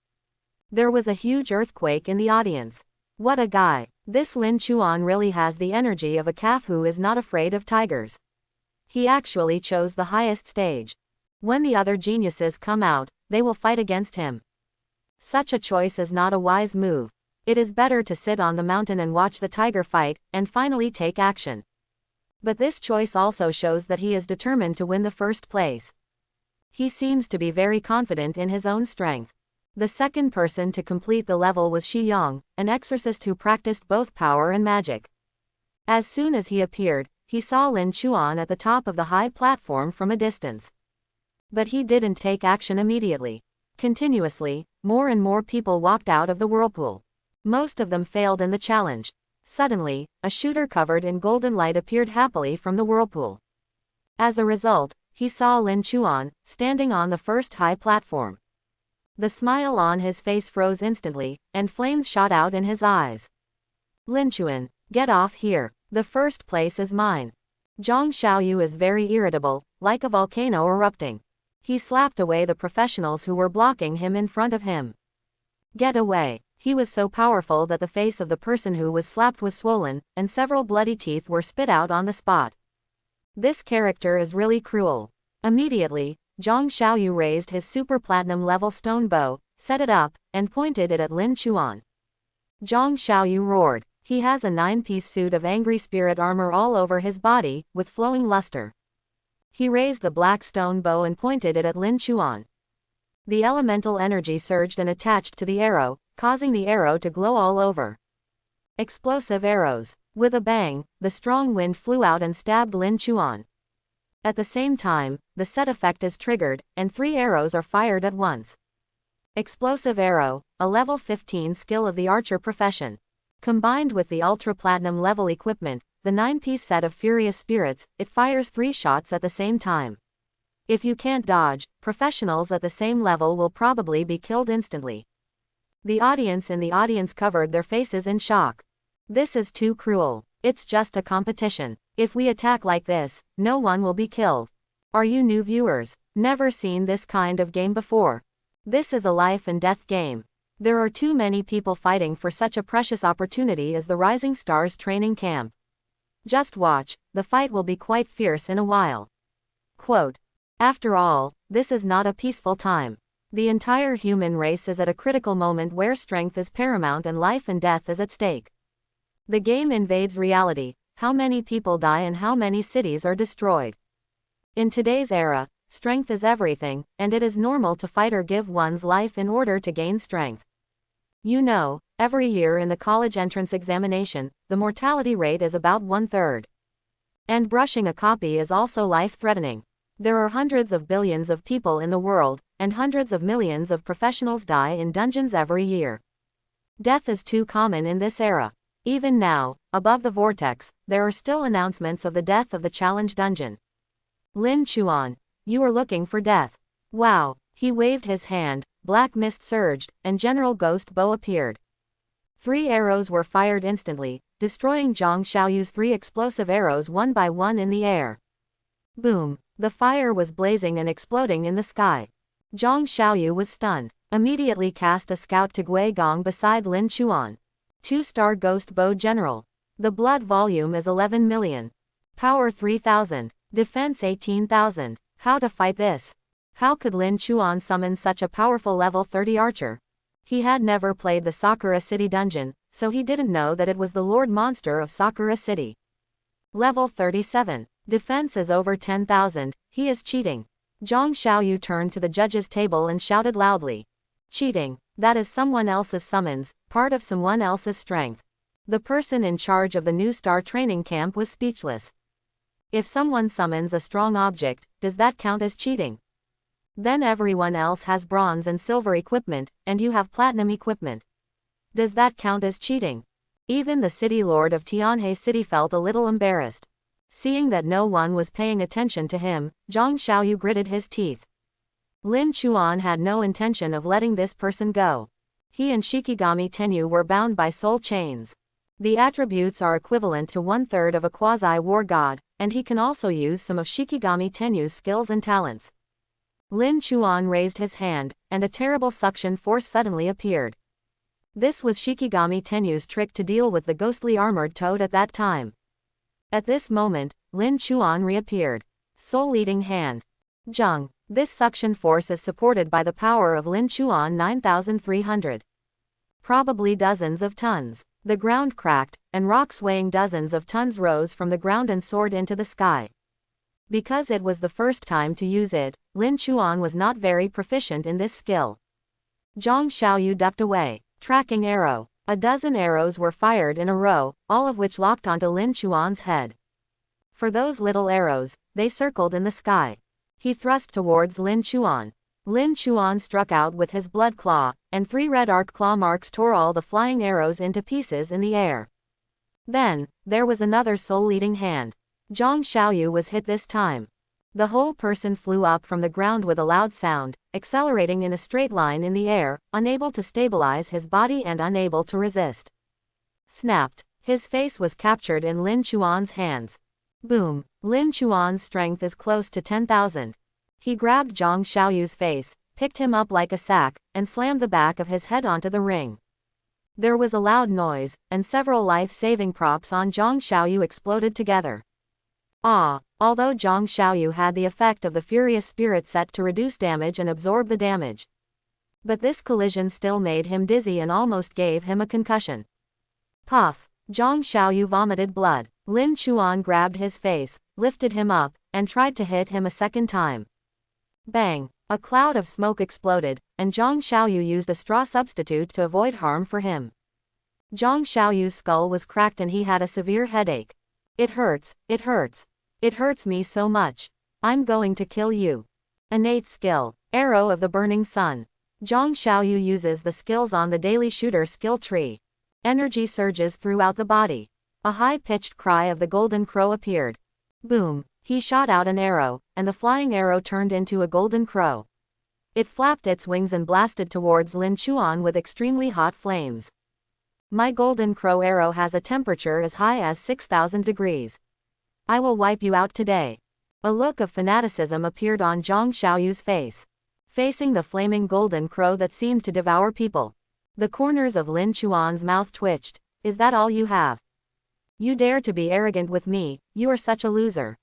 There was a huge earthquake in the audience. What a guy. This Lin Chuan really has the energy of a calf who is not afraid of tigers. He actually chose the highest stage. When the other geniuses come out, they will fight against him. Such a choice is not a wise move. It is better to sit on the mountain and watch the tiger fight, and finally take action. But this choice also shows that he is determined to win the first place. He seems to be very confident in his own strength. The second person to complete the level was Shi Yang, an exorcist who practiced both power and magic. As soon as he appeared, he saw Lin Chuan at the top of the high platform from a distance. But he didn't take action immediately. Continuously, more and more people walked out of the whirlpool. Most of them failed in the challenge. Suddenly, a shooter covered in golden light appeared happily from the whirlpool. As a result, he saw Lin Chuan, standing on the first high platform. The smile on his face froze instantly, and flames shot out in his eyes. Lin Chuan, get off here. The first place is mine. Zhang Xiaoyu is very irritable, like a volcano erupting. He slapped away the professionals who were blocking him in front of him. Get away. He was so powerful that the face of the person who was slapped was swollen, and several bloody teeth were spit out on the spot. This character is really cruel. Immediately, Zhang Xiaoyu raised his super platinum level stone bow, set it up, and pointed it at Lin Chuan. Zhang Xiaoyu roared. He has a 9-piece suit of angry spirit armor all over his body, with flowing luster. He raised the black stone bow and pointed it at Lin Chuan. The elemental energy surged and attached to the arrow, causing the arrow to glow all over. Explosive arrows. With a bang, the strong wind flew out and stabbed Lin Chuan. At the same time, the set effect is triggered, and 3 arrows are fired at once. Explosive arrow, a level 15 skill of the archer profession. Combined with the ultra platinum level equipment, the 9-piece set of furious spirits, it fires 3 shots at the same time. If you can't dodge, professionals at the same level will probably be killed instantly. The audience in the audience covered their faces in shock. This is too cruel. It's just a competition. If we attack like this, no one will be killed. Are you new viewers? Never seen this kind of game before? This is a life and death game. There are too many people fighting for such a precious opportunity as the Rising Stars training camp. Just watch, the fight will be quite fierce in a while. Quote. After all, this is not a peaceful time. The entire human race is at a critical moment where strength is paramount and life and death is at stake. The game invades reality, how many people die and how many cities are destroyed. In today's era, strength is everything, and it is normal to fight or give one's life in order to gain strength. You know, every year in the college entrance examination, the mortality rate is about 1/3. And brushing a copy is also life-threatening. There are hundreds of billions of people in the world, and hundreds of millions of professionals die in dungeons every year. Death is too common in this era. Even now, above the vortex, there are still announcements of the death of the challenge dungeon. Lin Chuan, you are looking for death. Wow, he waved his hand, black mist surged, and General Ghost Bow appeared. 3 arrows were fired instantly, destroying Zhang Xiaoyu's 3 explosive arrows one by one in the air. Boom, the fire was blazing and exploding in the sky. Zhang Xiaoyu was stunned. Immediately cast a scout to Gui Gong beside Lin Chuan. 2-star Ghost Bow General. The blood volume is 11 million. Power 3000. Defense 18,000. How to fight this? How could Lin Chuan summon such a powerful level 30 archer? He had never played the Sakura City dungeon, so he didn't know that it was the Lord Monster of Sakura City. Level 37. Defense is over 10,000, he is cheating. Zhang Xiaoyu turned to the judge's table and shouted loudly. Cheating, that is someone else's summons, part of someone else's strength. The person in charge of the new star training camp was speechless. If someone summons a strong object, does that count as cheating? Then everyone else has bronze and silver equipment, and you have platinum equipment. Does that count as cheating? Even the city lord of Tianhe City felt a little embarrassed. Seeing that no one was paying attention to him, Zhang Xiaoyu gritted his teeth. Lin Chuan had no intention of letting this person go. He and Shikigami Tenyu were bound by soul chains. The attributes are equivalent to 1/3 of a quasi-war god, and he can also use some of Shikigami Tenyu's skills and talents. Lin Chuan raised his hand, and a terrible suction force suddenly appeared. This was Shikigami Tenyu's trick to deal with the ghostly armored toad at that time. At this moment, Lin Chuan reappeared. Soul-eating hand. Zheng. This suction force is supported by the power of Lin Chuan 9,300. Probably dozens of tons. The ground cracked, and rocks weighing dozens of tons rose from the ground and soared into the sky. Because it was the first time to use it, Lin Chuan was not very proficient in this skill. Zhang Xiaoyu ducked away. Tracking arrow. A dozen arrows were fired in a row, all of which locked onto Lin Chuan's head. For those little arrows, they circled in the sky. He thrust towards Lin Chuan. Lin Chuan struck out with his blood claw, and 3 red arc claw marks tore all the flying arrows into pieces in the air. Then, there was another soul-eating hand. Zhang Xiaoyu was hit this time. The whole person flew up from the ground with a loud sound, accelerating in a straight line in the air, unable to stabilize his body and unable to resist. Snapped. His face was captured in Lin Chuan's hands. Boom. Lin Chuan's strength is close to 10,000. He grabbed Zhang Xiaoyu's face, picked him up like a sack, and slammed the back of his head onto the ring. There was a loud noise, and several life-saving props on Zhang Xiaoyu exploded together. Although Zhang Xiaoyu had the effect of the Furious Spirit set to reduce damage and absorb the damage. But this collision still made him dizzy and almost gave him a concussion. Puff! Zhang Xiaoyu vomited blood. Lin Chuan grabbed his face, lifted him up, and tried to hit him a second time. Bang! A cloud of smoke exploded, and Zhang Xiaoyu used a straw substitute to avoid harm for him. Zhang Xiaoyu's skull was cracked and he had a severe headache. It hurts, it hurts. It hurts me so much. I'm going to kill you. Innate skill. Arrow of the Burning Sun. Zhang Xiaoyu uses the skills on the daily shooter skill tree. Energy surges throughout the body. A high-pitched cry of the golden crow appeared. Boom. He shot out an arrow, and the flying arrow turned into a golden crow. It flapped its wings and blasted towards Lin Chuan with extremely hot flames. My golden crow arrow has a temperature as high as 6,000 degrees. I will wipe you out today. A look of fanaticism appeared on Zhang Xiaoyu's face. Facing the flaming golden crow that seemed to devour people. The corners of Lin Chuan's mouth twitched. Is that all you have? You dare to be arrogant with me, you are such a loser.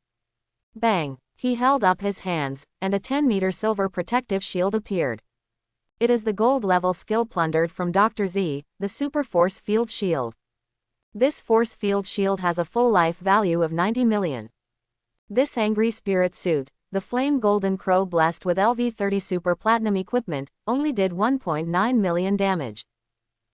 Bang! He held up his hands, and a 10-meter silver protective shield appeared. It is the gold-level skill plundered from Dr. Z, the Super Force Field Shield. This force field shield has a full life value of 90 million. This angry spirit suit, the flame golden crow blessed with LV30 super platinum equipment, only did 1.9 million damage.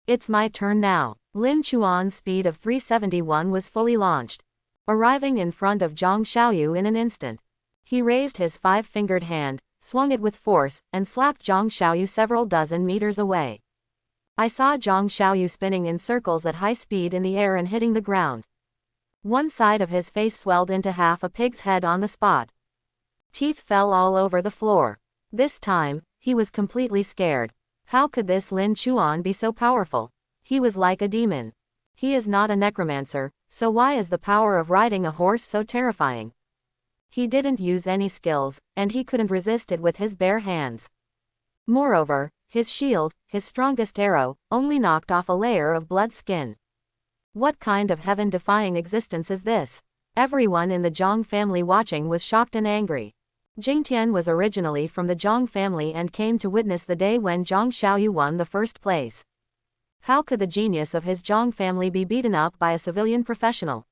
It's my turn now. Lin Chuan's speed of 371 was fully launched, arriving in front of Zhang Xiaoyu in an instant. He raised his 5-fingered hand, swung it with force, and slapped Zhang Xiaoyu several dozen meters away. I saw Zhang Xiaoyu spinning in circles at high speed in the air and hitting the ground. One side of his face swelled into half a pig's head on the spot. Teeth fell all over the floor. This time, he was completely scared. How could this Lin Chuan be so powerful? He was like a demon. He is not a necromancer, so why is the power of riding a horse so terrifying? He didn't use any skills, and he couldn't resist it with his bare hands. Moreover, His shield, his strongest arrow, only knocked off a layer of blood skin. What kind of heaven-defying existence is this? Everyone in the Zhang family watching was shocked and angry. Jingtian was originally from the Zhang family and came to witness the day when Zhang Xiaoyu won the first place. How could the genius of his Zhang family be beaten up by a civilian professional?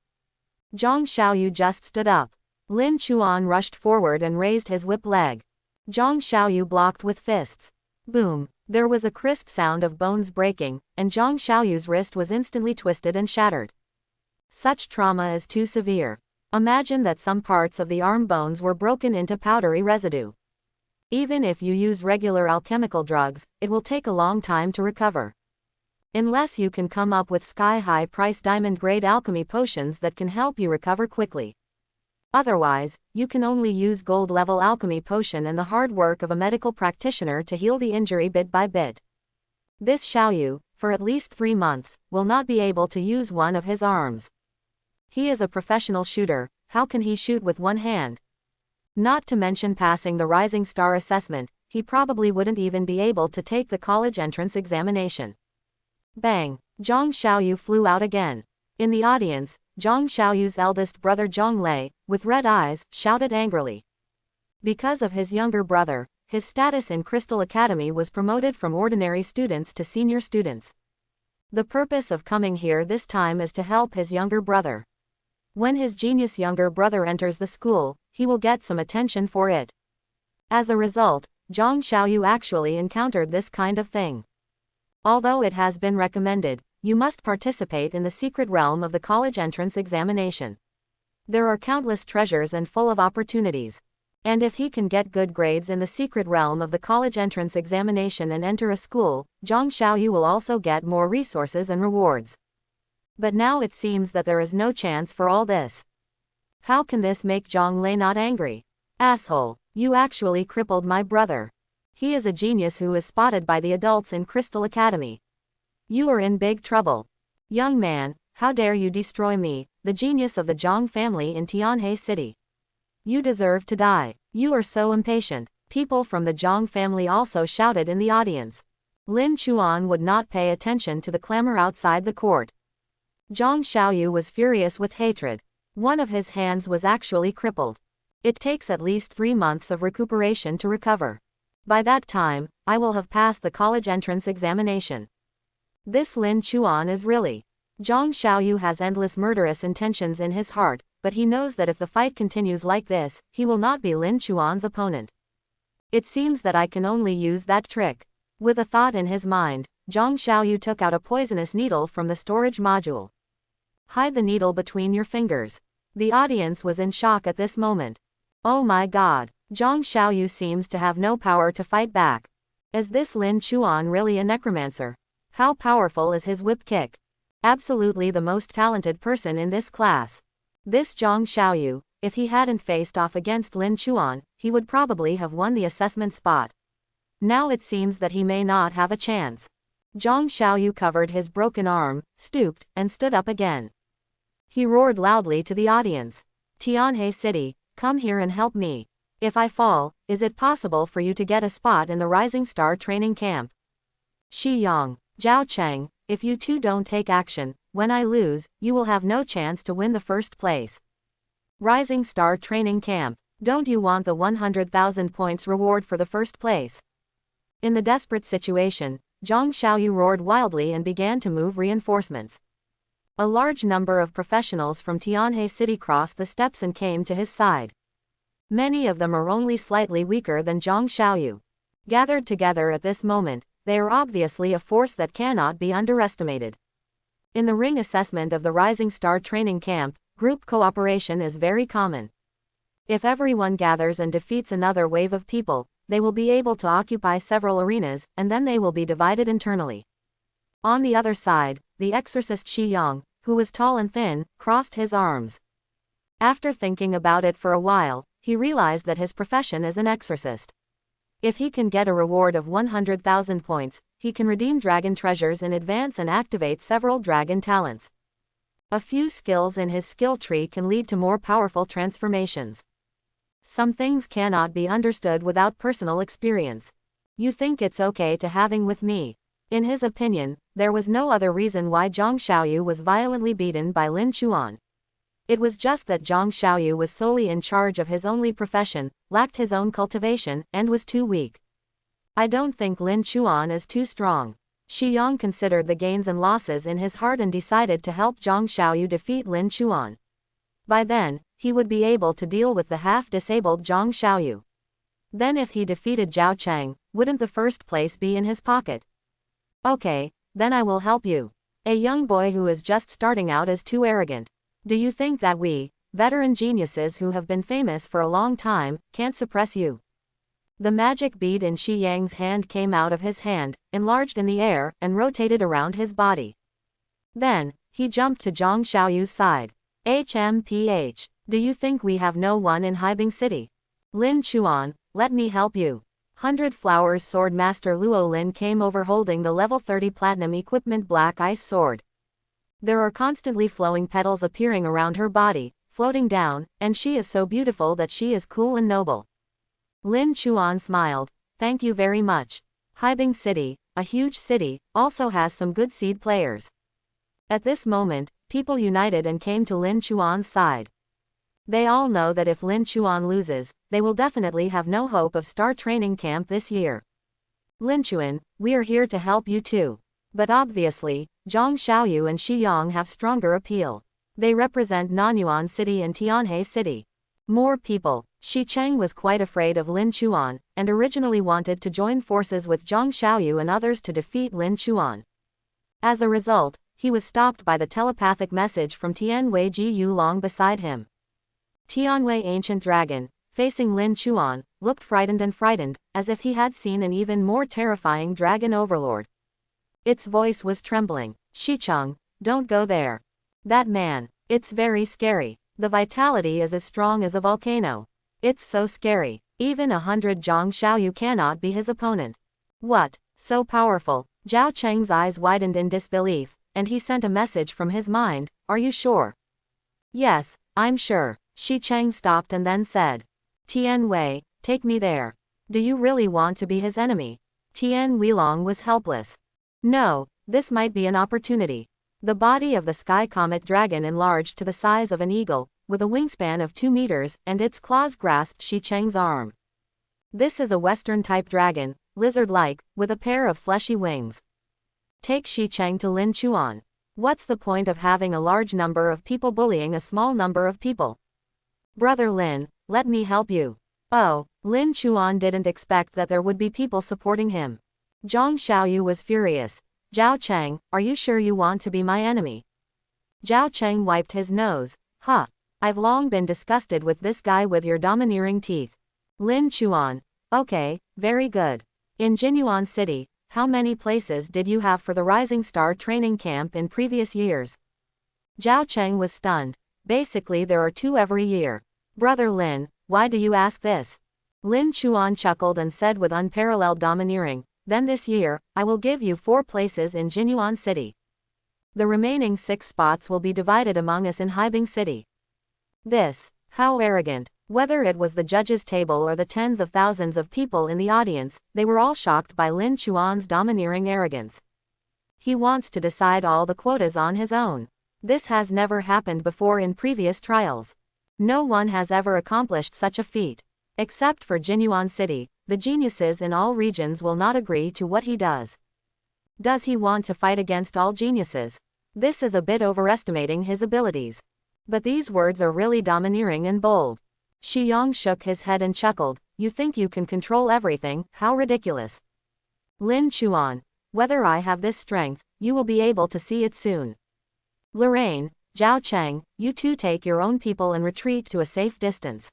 Zhang Xiaoyu just stood up. Lin Chuan rushed forward and raised his whip leg. Zhang Xiaoyu blocked with fists. Boom! There was a crisp sound of bones breaking, and Zhang Xiaoyu's wrist was instantly twisted and shattered. Such trauma is too severe. Imagine that some parts of the arm bones were broken into powdery residue. Even if you use regular alchemical drugs, it will take a long time to recover. Unless you can come up with sky-high price diamond-grade alchemy potions that can help you recover quickly. Otherwise, you can only use gold-level alchemy potion and the hard work of a medical practitioner to heal the injury bit by bit. This Xiaoyu, for at least 3 months, will not be able to use one of his arms. He is a professional shooter, how can he shoot with one hand? Not to mention passing the Rising Star assessment, he probably wouldn't even be able to take the college entrance examination. Bang! Zhang Xiaoyu flew out again. In the audience, Zhang Xiaoyu's eldest brother Zhang Lei, with red eyes, shouted angrily. Because of his younger brother, his status in Crystal Academy was promoted from ordinary students to senior students. The purpose of coming here this time is to help his younger brother. When his genius younger brother enters the school, he will get some attention for it. As a result, Zhang Xiaoyu actually encountered this kind of thing. Although it has been recommended, you must participate in the secret realm of the college entrance examination. There are countless treasures and full of opportunities. And if he can get good grades in the secret realm of the college entrance examination and enter a school, Zhang Xiaoyu will also get more resources and rewards. But now it seems that there is no chance for all this. How can this make Zhang Lei not angry? Asshole, you actually crippled my brother. He is a genius who is spotted by the adults in Crystal Academy. You are in big trouble. Young man, how dare you destroy me, the genius of the Zhang family in Tianhe City. You deserve to die. You are so impatient. People from the Zhang family also shouted in the audience. Lin Chuan would not pay attention to the clamor outside the court. Zhang Xiaoyu was furious with hatred. One of his hands was actually crippled. It takes at least 3 months of recuperation to recover. By that time, I will have passed the college entrance examination. This Lin Chuan is really. Zhang Xiaoyu has endless murderous intentions in his heart, but he knows that if the fight continues like this, he will not be Lin Chuan's opponent. It seems that I can only use that trick. With a thought in his mind, Zhang Xiaoyu took out a poisonous needle from the storage module. Hide the needle between your fingers. The audience was in shock at this moment. Oh my god, Zhang Xiaoyu seems to have no power to fight back. Is this Lin Chuan really a necromancer? How powerful is his whip kick? Absolutely the most talented person in this class. This Zhang Xiaoyu, if he hadn't faced off against Lin Chuan, he would probably have won the assessment spot. Now it seems that he may not have a chance. Zhang Xiaoyu covered his broken arm, stooped, and stood up again. He roared loudly to the audience. Tianhe City, come here and help me. If I fall, is it possible for you to get a spot in the Rising Star training camp? Shi Yang, Zhao Cheng, if you two don't take action, when I lose, you will have no chance to win the first place. Rising Star training camp, don't you want the 100,000 points reward for the first place? In the desperate situation, Zhang Xiaoyu roared wildly and began to move reinforcements. A large number of professionals from Tianhe City crossed the steps and came to his side. Many of them are only slightly weaker than Zhang Xiaoyu. Gathered together at this moment, they are obviously a force that cannot be underestimated. In the ring assessment of the Rising Star training camp, group cooperation is very common. If everyone gathers and defeats another wave of people, they will be able to occupy several arenas, and then they will be divided internally. On the other side, the exorcist Shi Yang, who was tall and thin, crossed his arms. After thinking about it for a while, he realized that his profession is an exorcist. If he can get a reward of 100,000 points, he can redeem dragon treasures in advance and activate several dragon talents. A few skills in his skill tree can lead to more powerful transformations. Some things cannot be understood without personal experience. You think it's okay to having with me? In his opinion, there was no other reason why Zhang Xiaoyu was violently beaten by Lin Chuan. It was just that Zhang Xiaoyu was solely in charge of his only profession, lacked his own cultivation, and was too weak. I don't think Lin Chuan is too strong. Shi Yang considered the gains and losses in his heart and decided to help Zhang Xiaoyu defeat Lin Chuan. By then, he would be able to deal with the half-disabled Zhang Xiaoyu. Then if he defeated Zhao Cheng, wouldn't the first place be in his pocket? Okay, then I will help you. A young boy who is just starting out is too arrogant. Do you think that we, veteran geniuses who have been famous for a long time, can't suppress you? The magic bead in Shi Yang's hand came out of his hand, enlarged in the air, and rotated around his body. Then, he jumped to Zhang Xiaoyu's side. HMPH, do you think we have no one in Haibing City? Lin Chuan, let me help you. 100 Flowers Sword Master Luo Lin came over holding the level 30 platinum equipment Black Ice Sword. There are constantly flowing petals appearing around her body, floating down, and she is so beautiful that she is cool and noble. Lin Chuan smiled. Thank you very much. Haibing City, a huge city, also has some good seed players. At this moment, people united and came to Lin Chuan's side. They all know that if Lin Chuan loses, they will definitely have no hope of star training camp this year. Lin Chuan, we are here to help you too. But obviously, Zhang Xiaoyu and Shi Yang have stronger appeal. They represent Nanyuan City and Tianhe City. More people. Shi Cheng was quite afraid of Lin Chuan, and originally wanted to join forces with Zhang Xiaoyu and others to defeat Lin Chuan. As a result, he was stopped by the telepathic message from Tianwei Ji Yulong beside him. Tianwei Ancient Dragon, facing Lin Chuan, looked frightened, as if he had seen an even more terrifying dragon overlord. Its voice was trembling. Shicheng, don't go there. That man, it's very scary. The vitality is as strong as a volcano. It's so scary. Even 100 Zhang Xiaoyu cannot be his opponent. What? So powerful? Zhao Cheng's eyes widened in disbelief, and he sent a message from his mind, are you sure? Yes, I'm sure. Shi Cheng stopped and then said. Tian Wei, take me there. Do you really want to be his enemy? Tian Weilong was helpless. No, this might be an opportunity. The body of the sky comet dragon enlarged to the size of an eagle, with a wingspan of 2 meters, and its claws grasped Shi Cheng's arm. This is a Western-type dragon, lizard-like, with a pair of fleshy wings. Take Shi Cheng to Lin Chuan. What's the point of having a large number of people bullying a small number of people? Brother Lin, let me help you. Oh, Lin Chuan didn't expect that there would be people supporting him. Zhang Xiaoyu was furious. Zhao Cheng, are you sure you want to be my enemy? Zhao Cheng wiped his nose. Huh. I've long been disgusted with this guy with your domineering teeth. Lin Chuan. Okay, very good. In Jinyuan City, how many places did you have for the Rising Star training camp in previous years? Zhao Cheng was stunned. Basically there are 2 every year. Brother Lin, why do you ask this? Lin Chuan chuckled and said with unparalleled domineering, then this year, I will give you 4 places in Jinyuan City. The remaining 6 spots will be divided among us in Haibing City. This, how arrogant. Whether it was the judges' table or the tens of thousands of people in the audience, they were all shocked by Lin Chuan's domineering arrogance. He wants to decide all the quotas on his own. This has never happened before in previous trials. No one has ever accomplished such a feat. Except for Jinyuan City, the geniuses in all regions will not agree to what he does. Does he want to fight against all geniuses? This is a bit overestimating his abilities. But these words are really domineering and bold. Shi Yang shook his head and chuckled, you think you can control everything, how ridiculous. Lin Chuan, whether I have this strength, you will be able to see it soon. Lorraine, Zhao Cheng, you two take your own people and retreat to a safe distance.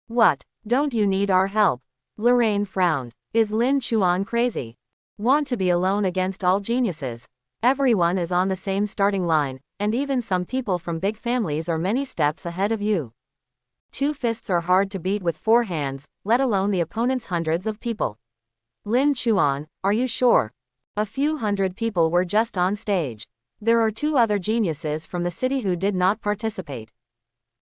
What, don't you need our help? Lorraine frowned. Is Lin Chuan crazy? Want to be alone against all geniuses? Everyone is on the same starting line, and even some people from big families are many steps ahead of you. 2 fists are hard to beat with 4 hands, let alone the opponent's hundreds of people. Lin Chuan, are you sure? A few hundred people were just on stage. There are 2 other geniuses from the city who did not participate.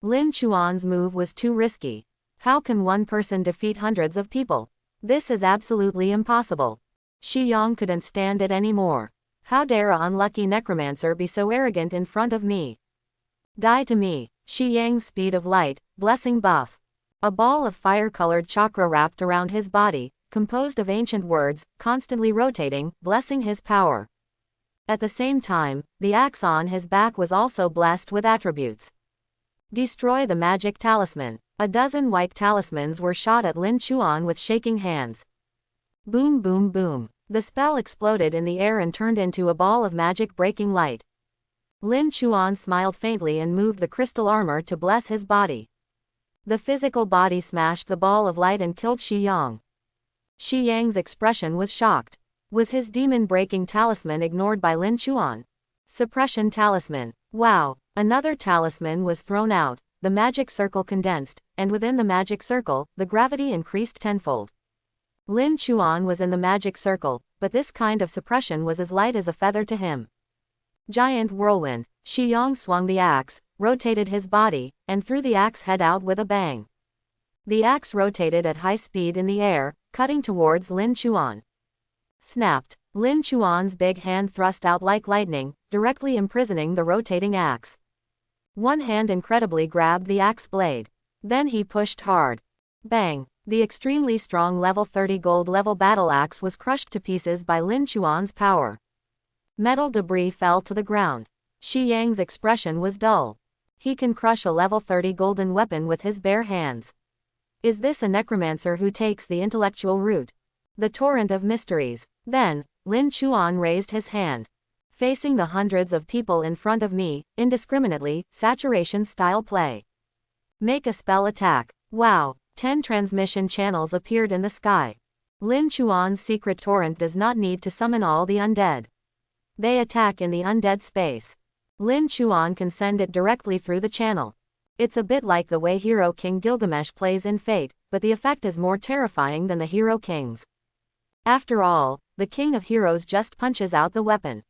Lin Chuan's move was too risky. How can one person defeat hundreds of people? This is absolutely impossible. Shi Yang couldn't stand it anymore. How dare a unlucky necromancer be so arrogant in front of me? Die to me. Shi Yang's speed of light, blessing buff. A ball of fire-colored chakra wrapped around his body, composed of ancient words, constantly rotating, blessing his power. At the same time, the axe on his back was also blessed with attributes. Destroy the magic talisman. A dozen white talismans were shot at Lin Chuan with shaking hands. Boom boom boom. The spell exploded in the air and turned into a ball of magic breaking light. Lin Chuan smiled faintly and moved the crystal armor to bless his body. The physical body smashed the ball of light and killed Shi Yang. Shi Yang's expression was shocked. Was his demon-breaking talisman ignored by Lin Chuan? Suppression talisman. Wow. Another talisman was thrown out, the magic circle condensed, and within the magic circle, the gravity increased tenfold. Lin Chuan was in the magic circle, but this kind of suppression was as light as a feather to him. Giant whirlwind. Shi Yang swung the axe, rotated his body, and threw the axe head out with a bang. The axe rotated at high speed in the air, cutting towards Lin Chuan. Snapped. Lin Chuan's big hand thrust out like lightning, directly imprisoning the rotating axe. One hand incredibly grabbed the axe blade. Then he pushed hard. Bang! The extremely strong level 30 gold level battle axe was crushed to pieces by Lin Chuan's power. Metal debris fell to the ground. Shi Yang's expression was dull. He can crush a level 30 golden weapon with his bare hands. Is this a necromancer who takes the intellectual route? The torrent of mysteries. Then, Lin Chuan raised his hand. Facing the hundreds of people in front of me, indiscriminately, saturation style play. Make a spell attack. Wow. 10 transmission channels appeared in the sky. Lin Chuan's secret torrent does not need to summon all the undead. They attack in the undead space. Lin Chuan can send it directly through the channel. It's a bit like the way Hero King Gilgamesh plays in Fate, but the effect is more terrifying than the Hero King's. After all, the King of Heroes just punches out the weapon.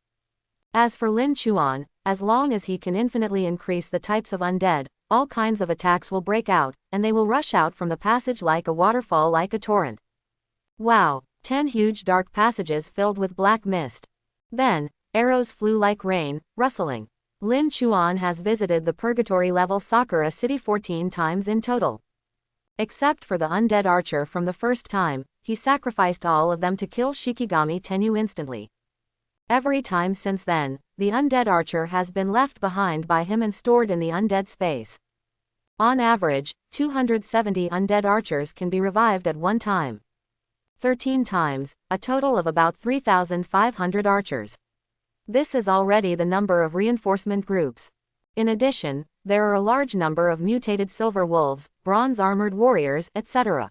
As for Lin Chuan, as long as he can infinitely increase the types of undead, all kinds of attacks will break out, and they will rush out from the passage like a waterfall, like a torrent. Wow, 10 huge dark passages filled with black mist. Then, arrows flew like rain, rustling. Lin Chuan has visited the Purgatory level Sakura city 14 times in total. Except for the undead archer from the first time, he sacrificed all of them to kill Shikigami Tenyu instantly. Every time since then, the undead archer has been left behind by him and stored in the undead space. On average, 270 undead archers can be revived at one time. 13 times, a total of about 3,500 archers. This is already the number of reinforcement groups. In addition, there are a large number of mutated silver wolves, bronze-armored warriors, etc.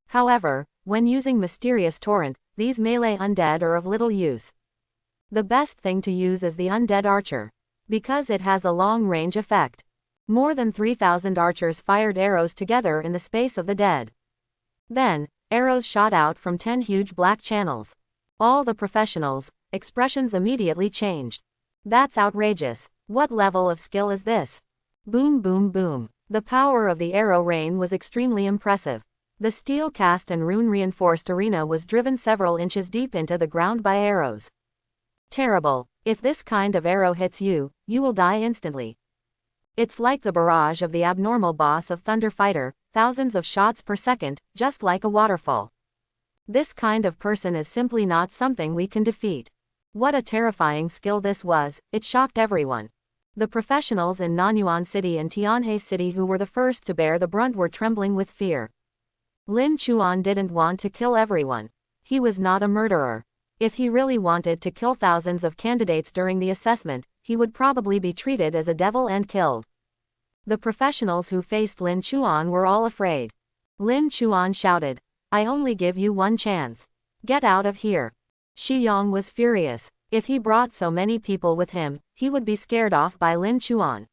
However, when using Mysterious Torrent, these melee undead are of little use. The best thing to use is the Undead Archer, because it has a long-range effect. More than 3,000 archers fired arrows together in the space of the dead. Then, arrows shot out from 10 huge black channels. All the professionals' expressions immediately changed. That's outrageous. What level of skill is this? Boom boom boom. The power of the arrow rain was extremely impressive. The steel cast and rune reinforced arena was driven several inches deep into the ground by arrows. Terrible. If this kind of arrow hits you, you will die instantly. It's like the barrage of the abnormal boss of Thunder Fighter, thousands of shots per second, just like a waterfall. This kind of person is simply not something we can defeat. What a terrifying skill this was, it shocked everyone. The professionals in Nanyuan City and Tianhe City who were the first to bear the brunt were trembling with fear. Lin Chuan didn't want to kill everyone. He was not a murderer. If he really wanted to kill thousands of candidates during the assessment, he would probably be treated as a devil and killed. The professionals who faced Lin Chuan were all afraid. Lin Chuan shouted, "I only give you one chance. Get out of here." Shi Yang was furious. If he brought so many people with him, he would be scared off by Lin Chuan.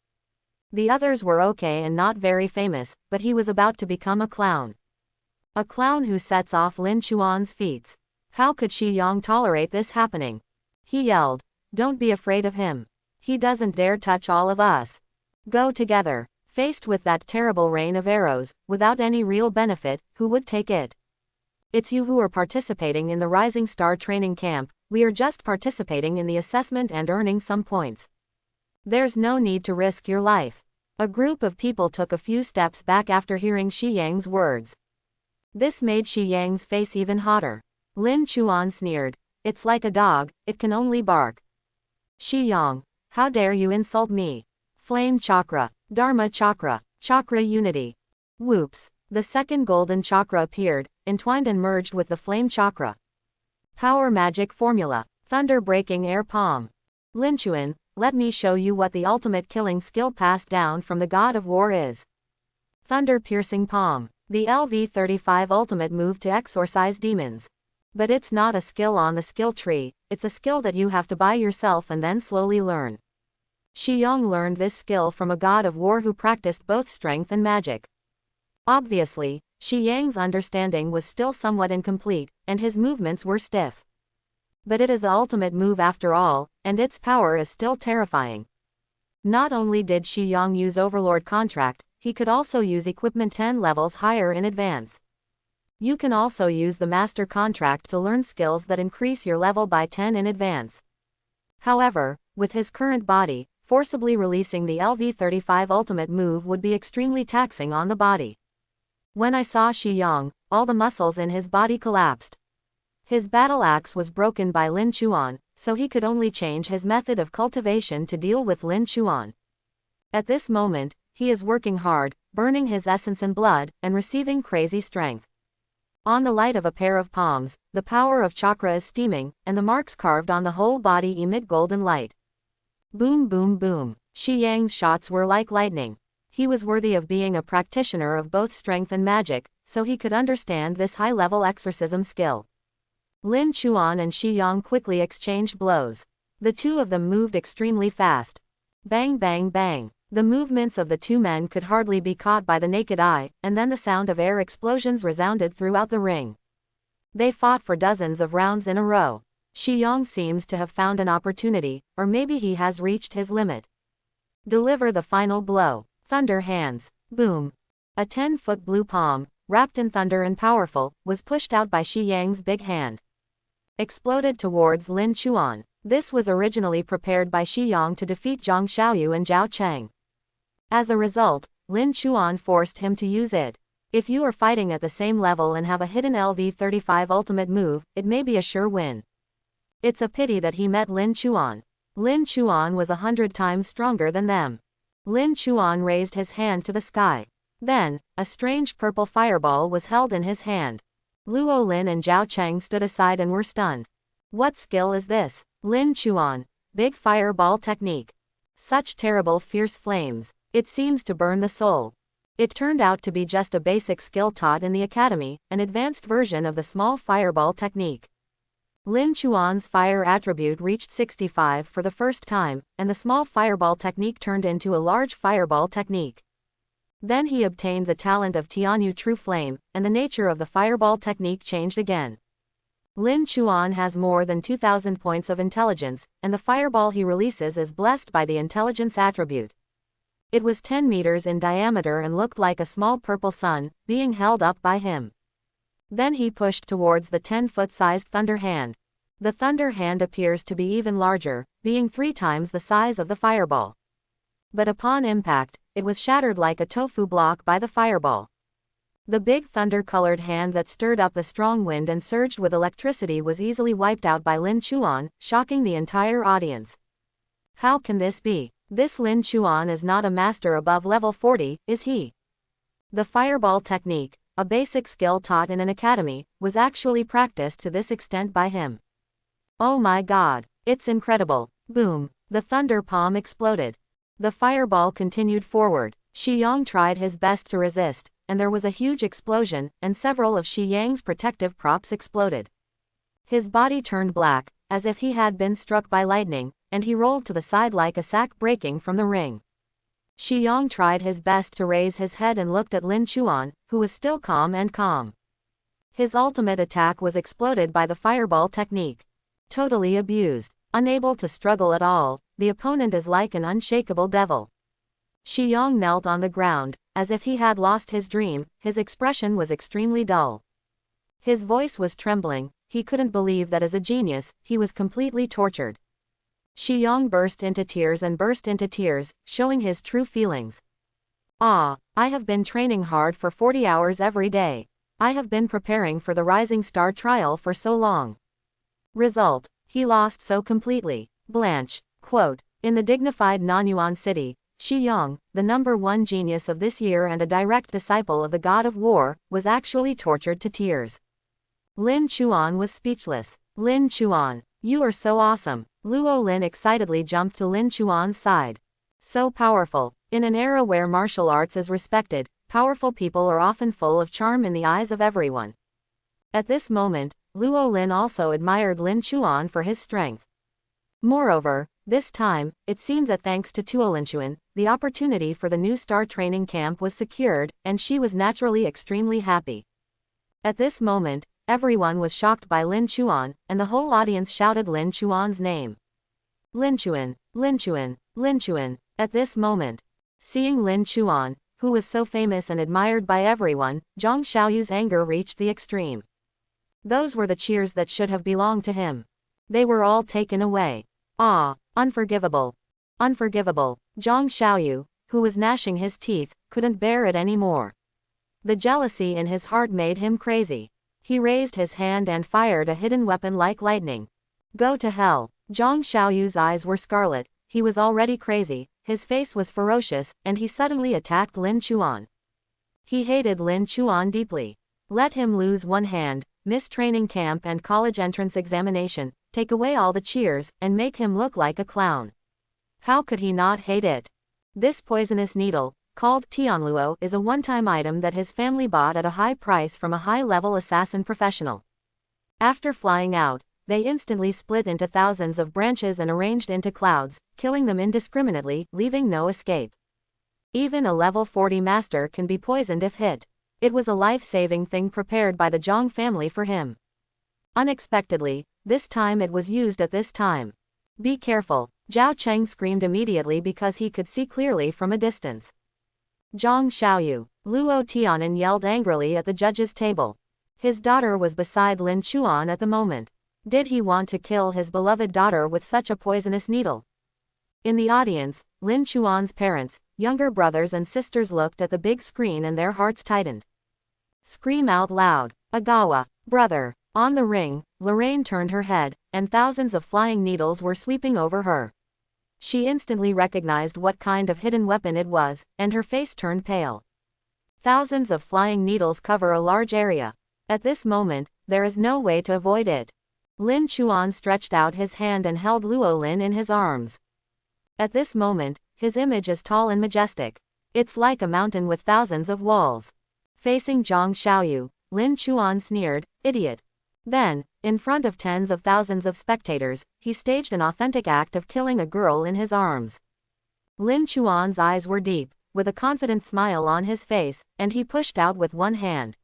The others were okay and not very famous, but he was about to become a clown. A clown who sets off Lin Chuan's feats. How could Shi Yang tolerate this happening? He yelled, "Don't be afraid of him. He doesn't dare touch all of us. Go together." Faced with that terrible rain of arrows, without any real benefit, who would take it? It's you who are participating in the Rising Star training camp, we are just participating in the assessment and earning some points. There's no need to risk your life. A group of people took a few steps back after hearing Shi Yang's words. This made Shi Yang's face even hotter. Lin Chuan sneered. It's like a dog, it can only bark. Shi Yang, how dare you insult me? Flame Chakra, Dharma Chakra, Chakra Unity. Whoops, the second golden chakra appeared, entwined and merged with the flame chakra. Power magic formula, thunder breaking air palm. Lin Chuan, let me show you what the ultimate killing skill passed down from the god of war is. Thunder piercing palm, the LV-35 ultimate move to exorcise demons. But it's not a skill on the skill tree, it's a skill that you have to buy yourself and then slowly learn. Shi Yang learned this skill from a god of war who practiced both strength and magic. Obviously, Shi Yang's understanding was still somewhat incomplete, and his movements were stiff. But it is the ultimate move after all, and its power is still terrifying. Not only did Shi Yang use Overlord contract, he could also use equipment 10 levels higher in advance. You can also use the master contract to learn skills that increase your level by 10 in advance. However, with his current body, forcibly releasing the LV-35 ultimate move would be extremely taxing on the body. When I saw Shi Yang, all the muscles in his body collapsed. His battle axe was broken by Lin Chuan, so he could only change his method of cultivation to deal with Lin Chuan. At this moment, he is working hard, burning his essence and blood, and receiving crazy strength. On the light of a pair of palms, the power of chakra is steaming, and the marks carved on the whole body emit golden light. Boom boom boom. Shi Yang's shots were like lightning. He was worthy of being a practitioner of both strength and magic, so he could understand this high-level exorcism skill. Lin Chuan and Shi Yang quickly exchanged blows. The two of them moved extremely fast. Bang bang bang. The movements of the two men could hardly be caught by the naked eye, and then the sound of air explosions resounded throughout the ring. They fought for dozens of rounds in a row. Shi Yang seems to have found an opportunity, or maybe he has reached his limit. Deliver the final blow. Thunder hands. Boom. A 10-foot blue palm, wrapped in thunder and powerful, was pushed out by Shi Yang's big hand. Exploded towards Lin Chuan. This was originally prepared by Shi Yang to defeat Zhang Xiaoyu and Zhao Cheng. As a result, Lin Chuan forced him to use it. If you are fighting at the same level and have a hidden LV-35 ultimate move, it may be a sure win. It's a pity that he met Lin Chuan. Lin Chuan was 100 times stronger than them. Lin Chuan raised his hand to the sky. Then, a strange purple fireball was held in his hand. Luo Lin and Zhao Cheng stood aside and were stunned. What skill is this? Lin Chuan. Big fireball technique. Such terrible fierce flames. It seems to burn the soul. It turned out to be just a basic skill taught in the academy, an advanced version of the small fireball technique. Lin Chuan's fire attribute reached 65 for the first time, and the small fireball technique turned into a large fireball technique. Then he obtained the talent of Tianyu True Flame, and the nature of the fireball technique changed again. Lin Chuan has more than 2,000 points of intelligence, and the fireball he releases is blessed by the intelligence attribute. It was 10 meters in diameter and looked like a small purple sun, being held up by him. Then he pushed towards the 10-foot-sized thunder hand. The thunder hand appears to be even larger, being 3 times the size of the fireball. But upon impact, it was shattered like a tofu block by the fireball. The big thunder-colored hand that stirred up the strong wind and surged with electricity was easily wiped out by Lin Chuan, shocking the entire audience. How can this be? This Lin Chuan is not a master above level 40, is he? The fireball technique, a basic skill taught in an academy, was actually practiced to this extent by him. Oh my god, it's incredible. Boom, the thunder palm exploded. The fireball continued forward. Shi Yang tried his best to resist, and there was a huge explosion, and several of Shi Yang's protective props exploded. His body turned black, as if he had been struck by lightning, and he rolled to the side like a sack breaking from the ring. Shi Yang tried his best to raise his head and looked at Lin Chuan, who was still calm and calm. His ultimate attack was exploded by the fireball technique. Totally abused, unable to struggle at all, the opponent is like an unshakable devil. Shi Yang knelt on the ground, as if he had lost his dream, his expression was extremely dull. His voice was trembling, he couldn't believe that as a genius, he was completely tortured. Shi Yong burst into tears, showing his true feelings. I have been training hard for 40 hours every day. I have been preparing for the Rising Star trial for so long. Result, he lost so completely. Blanche, quote, in the dignified Nanyuan city, Shi Yong, the #1 genius of this year and a direct disciple of the god of war, was actually tortured to tears. Lin Chuan was speechless. Lin Chuan, you are so awesome. Luo Lin excitedly jumped to Lin Chuan's side. So powerful. In an era where martial arts is respected, powerful people are often full of charm in the eyes of everyone. At this moment, Luo Lin also admired Lin Chuan for his strength. Moreover, this time, it seemed that thanks to Tuo Linchuan, the opportunity for the new star training camp was secured, and she was naturally extremely happy. At this moment, everyone was shocked by Lin Chuan, and the whole audience shouted Lin Chuan's name. Lin Chuan, Lin Chuan, Lin Chuan. At this moment, seeing Lin Chuan, who was so famous and admired by everyone, Zhang Xiaoyu's anger reached the extreme. Those were the cheers that should have belonged to him. They were all taken away. Unforgivable. Unforgivable. Zhang Xiaoyu, who was gnashing his teeth, couldn't bear it anymore. The jealousy in his heart made him crazy. He raised his hand and fired a hidden weapon like lightning. Go to hell. Zhang Xiaoyu's eyes were scarlet, he was already crazy, his face was ferocious, and he suddenly attacked Lin Chuan. He hated Lin Chuan deeply. Let him lose one hand, miss training camp and college entrance examination, take away all the cheers, and make him look like a clown. How could he not hate it? This poisonous needle, called Tianluo, is a one-time item that his family bought at a high price from a high-level assassin professional. After flying out, they instantly split into thousands of branches and arranged into clouds, killing them indiscriminately, leaving no escape. Even a level 40 master can be poisoned if hit. It was a life-saving thing prepared by the Zhang family for him. Unexpectedly, this time it was used at this time. Be careful, Zhao Cheng screamed immediately because he could see clearly from a distance. Zhang Xiaoyu, Luo Tianan yelled angrily at the judge's table. His daughter was beside Lin Chuan at the moment. Did he want to kill his beloved daughter with such a poisonous needle? In the audience, Lin Chuan's parents, younger brothers and sisters looked at the big screen and their hearts tightened. Scream out loud, Agawa, brother. On the ring, Lorraine turned her head, and thousands of flying needles were sweeping over her. She instantly recognized what kind of hidden weapon it was, and her face turned pale. Thousands of flying needles cover a large area. At this moment, there is no way to avoid it. Lin Chuan stretched out his hand and held Luo Lin in his arms. At this moment, his image is tall and majestic. It's like a mountain with thousands of walls. Facing Zhang Xiaoyu, Lin Chuan sneered, idiot. Then, in front of tens of thousands of spectators, he staged an authentic act of killing a girl in his arms. Lin Chuan's eyes were deep, with a confident smile on his face, and he pushed out with one hand.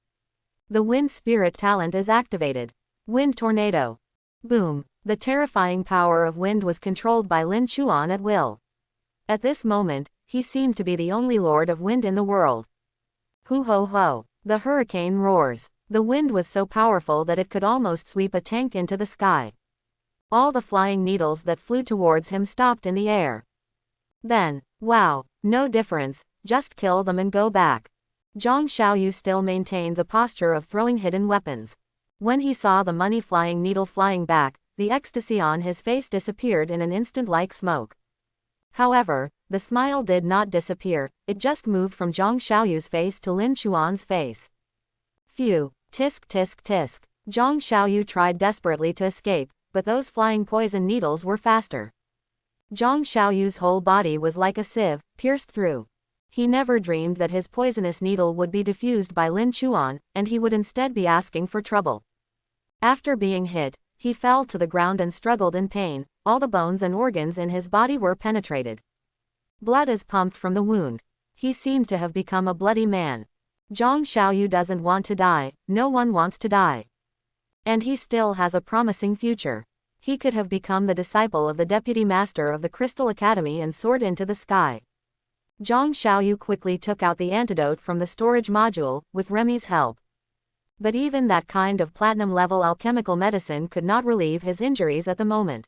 The wind spirit talent is activated. Wind tornado. Boom. The terrifying power of wind was controlled by Lin Chuan at will. At this moment, he seemed to be the only lord of wind in the world. Hu ho ho. The hurricane roars. The wind was so powerful that it could almost sweep a tank into the sky. All the flying needles that flew towards him stopped in the air. Then, wow, no difference, just kill them and go back. Zhang Xiaoyu still maintained the posture of throwing hidden weapons. When he saw the money flying needle flying back, the ecstasy on his face disappeared in an instant like smoke. However, the smile did not disappear, it just moved from Zhang Xiaoyu's face to Lin Chuan's face. Phew, tisk tisk tisk. Zhang Xiaoyu tried desperately to escape, but those flying poison needles were faster. Zhang Xiaoyu's whole body was like a sieve, pierced through. He never dreamed that his poisonous needle would be diffused by Lin Chuan, and he would instead be asking for trouble. After being hit, he fell to the ground and struggled in pain, all the bones and organs in his body were penetrated. Blood is pumped from the wound. He seemed to have become a bloody man. Zhang Xiaoyu doesn't want to die, no one wants to die. And he still has a promising future. He could have become the disciple of the deputy master of the Crystal Academy and soared into the sky. Zhang Xiaoyu quickly took out the antidote from the storage module, with Remy's help. But even that kind of platinum-level alchemical medicine could not relieve his injuries at the moment.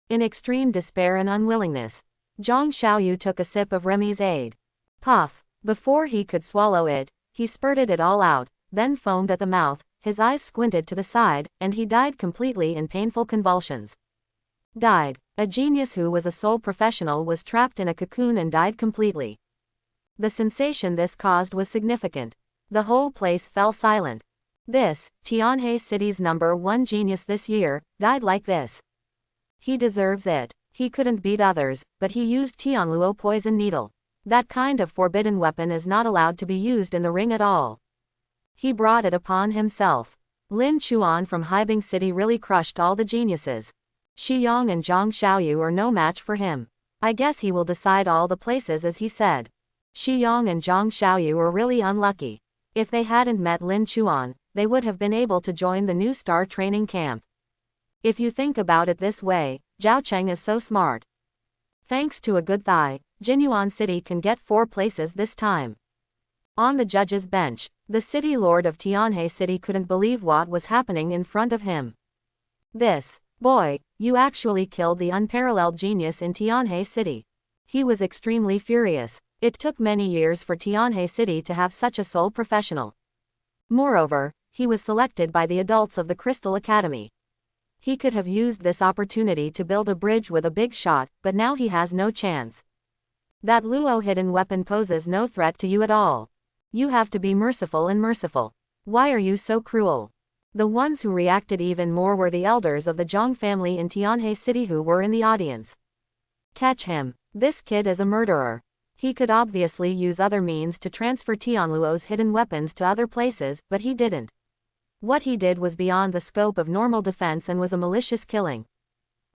In extreme despair and unwillingness, Zhang Xiaoyu took a sip of Remy's aid. Puff! Before he could swallow it, he spurted it all out, then foamed at the mouth, his eyes squinted to the side, and he died completely in painful convulsions. Died. A genius who was a sole professional was trapped in a cocoon and died completely. The sensation this caused was significant. The whole place fell silent. This, Tianhe City's #1 genius this year, died like this. He deserves it. He couldn't beat others, but he used Tianluo poison needle. That kind of forbidden weapon is not allowed to be used in the ring at all. He brought it upon himself. Lin Chuan from Haibing City really crushed all the geniuses. Shi Yong and Zhang Xiaoyu are no match for him. I guess he will decide all the places as he said. Shi Yong and Zhang Xiaoyu were really unlucky. If they hadn't met Lin Chuan, they would have been able to join the new star training camp. If you think about it this way, Zhao Cheng is so smart. Thanks to a good thigh, Jinyuan City can get 4 places this time. On the judge's bench, the city lord of Tianhe City couldn't believe what was happening in front of him. This, boy, you actually killed the unparalleled genius in Tianhe City. He was extremely furious. It took many years for Tianhe City to have such a sole professional. Moreover, he was selected by the adults of the Crystal Academy. He could have used this opportunity to build a bridge with a big shot, but now he has no chance. That Luo hidden weapon poses no threat to you at all. You have to be merciful and merciful. Why are you so cruel? The ones who reacted even more were the elders of the Zhang family in Tianhe City who were in the audience. Catch him. This kid is a murderer. He could obviously use other means to transfer Tianluo's hidden weapons to other places, but he didn't. What he did was beyond the scope of normal defense and was a malicious killing.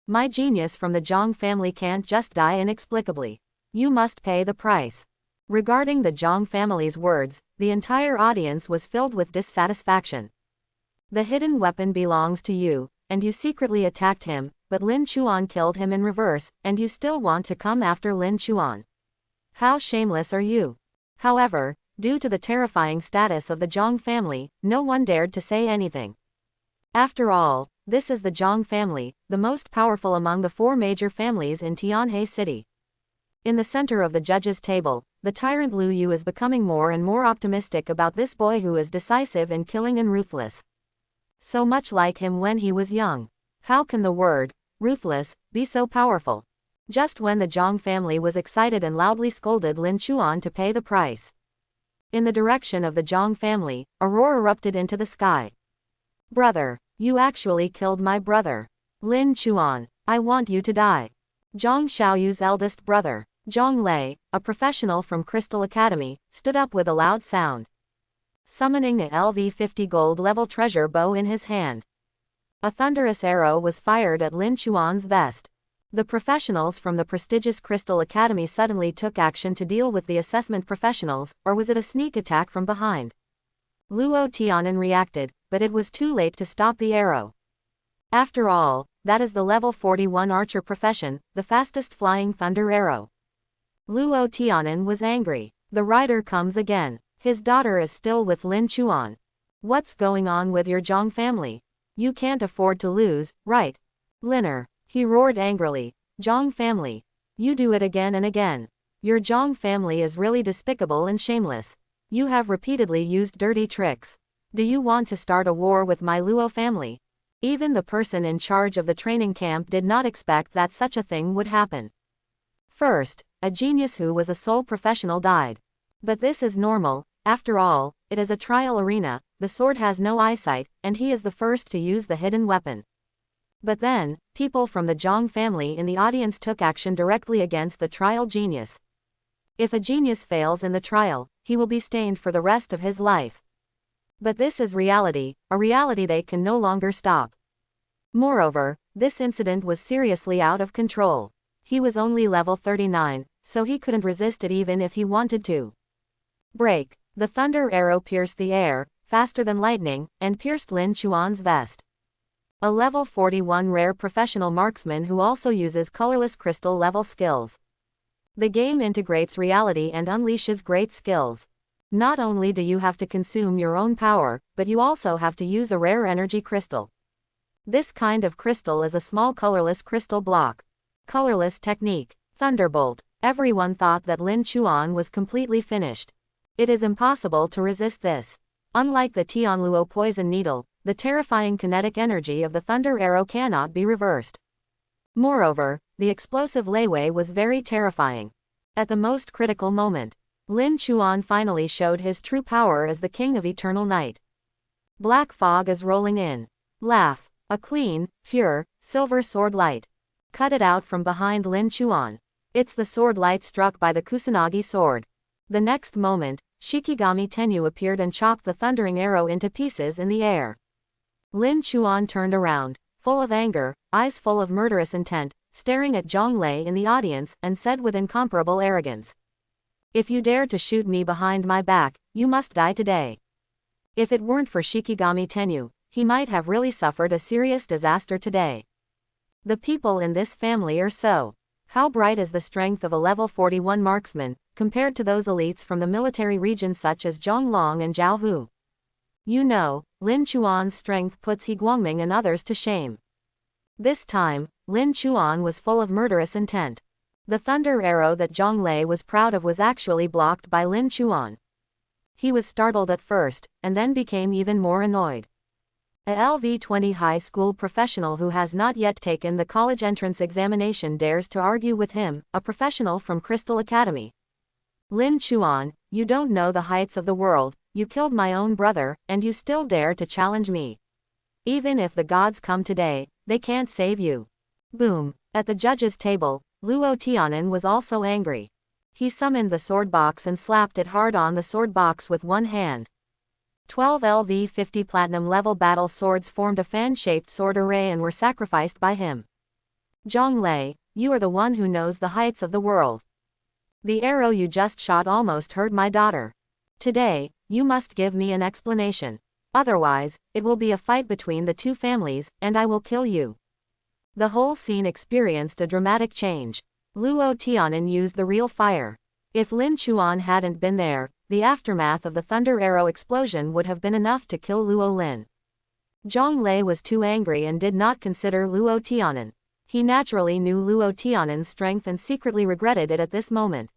My genius from the Zhang family can't just die inexplicably. You must pay the price. Regarding the Zhang family's words, the entire audience was filled with dissatisfaction. The hidden weapon belongs to you, and you secretly attacked him, but Lin Chuan killed him in reverse, and you still want to come after Lin Chuan. How shameless are you? However, due to the terrifying status of the Zhang family, no one dared to say anything. After all, this is the Zhang family, the most powerful among the 4 major families in Tianhe City. In the center of the judges' table, the tyrant Lu Yu is becoming more and more optimistic about this boy who is decisive in killing and ruthless. So much like him when he was young. How can the word, ruthless, be so powerful? Just when the Zhang family was excited and loudly scolded Lin Chuan to pay the price. In the direction of the Zhang family, a roar erupted into the sky. Brother, you actually killed my brother. Lin Chuan, I want you to die. Zhang Xiaoyu's eldest brother, Zhang Lei, a professional from Crystal Academy, stood up with a loud sound. Summoning a LV-50 gold-level treasure bow in his hand. A thunderous arrow was fired at Lin Chuan's vest. The professionals from the prestigious Crystal Academy suddenly took action to deal with the assessment professionals, or was it a sneak attack from behind? Luo Tianan reacted, but it was too late to stop the arrow. After all, that is the level 41 archer profession, the fastest flying thunder arrow. Luo Tianan was angry. The rider comes again. His daughter is still with Lin Chuan. What's going on with your Zhang family? You can't afford to lose, right? Liner. He roared angrily. Zhang family. You do it again and again. Your Zhang family is really despicable and shameless. You have repeatedly used dirty tricks. Do you want to start a war with my Luo family? Even the person in charge of the training camp did not expect that such a thing would happen. First, a genius who was a sole professional died. But this is normal, after all, it is a trial arena, the sword has no eyesight, and he is the first to use the hidden weapon. But then, people from the Zhang family in the audience took action directly against the trial genius. If a genius fails in the trial, he will be stained for the rest of his life. But this is reality, a reality they can no longer stop. Moreover, this incident was seriously out of control. He was only level 39, so he couldn't resist it even if he wanted to. Break. The thunder arrow pierced the air, faster than lightning, and pierced Lin Chuan's vest. A level 41 rare professional marksman who also uses colorless crystal level skills. The game integrates reality and unleashes great skills. Not only do you have to consume your own power, but you also have to use a rare energy crystal. This kind of crystal is a small colorless crystal block. Colorless technique. Thunderbolt. Everyone thought that Lin Chuan was completely finished. It is impossible to resist this. Unlike the Tianluo poison needle, the terrifying kinetic energy of the thunder arrow cannot be reversed. Moreover, the explosive Lei Wei was very terrifying. At the most critical moment, Lin Chuan finally showed his true power as the king of eternal night. Black fog is rolling in. Laugh. A clean, pure, silver sword light. Cut it out from behind Lin Chuan. It's the sword light struck by the Kusanagi sword. The next moment, Shikigami Tenyu appeared and chopped the thundering arrow into pieces in the air. Lin Chuan turned around, full of anger, eyes full of murderous intent, staring at Zhang Lei in the audience, and said with incomparable arrogance, "If you dare to shoot me behind my back, you must die today." If it weren't for Shikigami Tenyu, he might have really suffered a serious disaster today. The people in this family are so. How bright is the strength of a level 41 marksman, compared to those elites from the military regions such as Zhonglong and Zhao Hu. You know, Lin Chuan's strength puts He Guangming and others to shame. This time, Lin Chuan was full of murderous intent. The thunder arrow that Zhang Lei was proud of was actually blocked by Lin Chuan. He was startled at first, and then became even more annoyed. A LV20 high school professional who has not yet taken the college entrance examination dares to argue with him, a professional from Crystal Academy. Lin Chuan, you don't know the heights of the world, you killed my own brother, and you still dare to challenge me. Even if the gods come today, they can't save you. Boom. At the judge's table, Luo Tianan was also angry. He summoned the sword box and slapped it hard on the sword box with one hand. 12 LV50 platinum level battle swords formed a fan-shaped sword array and were sacrificed by him. Zhang Lei, you are the one who knows the heights of the world. The arrow you just shot almost hurt my daughter. Today, you must give me an explanation. Otherwise, it will be a fight between the two families, and I will kill you. The whole scene experienced a dramatic change. Luo Tianan used the real fire. If Lin Chuan hadn't been there, the aftermath of the thunder arrow explosion would have been enough to kill Luo Lin. Zhang Lei was too angry and did not consider Luo Tianan. He naturally knew Luo Tianan's strength and secretly regretted it at this moment.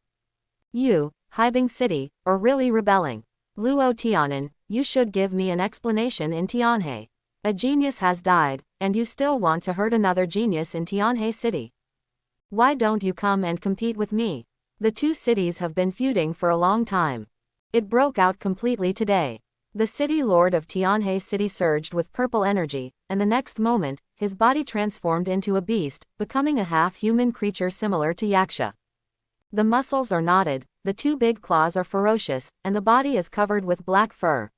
You, Haibing City, are really rebelling. Luo Tianan, you should give me an explanation in Tianhe. A genius has died, and you still want to hurt another genius in Tianhe City. Why don't you come and compete with me? The two cities have been feuding for a long time. It broke out completely today. The city lord of Tianhe City surged with purple energy, and the next moment, his body transformed into a beast, becoming a half-human creature similar to Yaksha. The muscles are knotted, the two big claws are ferocious, and the body is covered with black fur.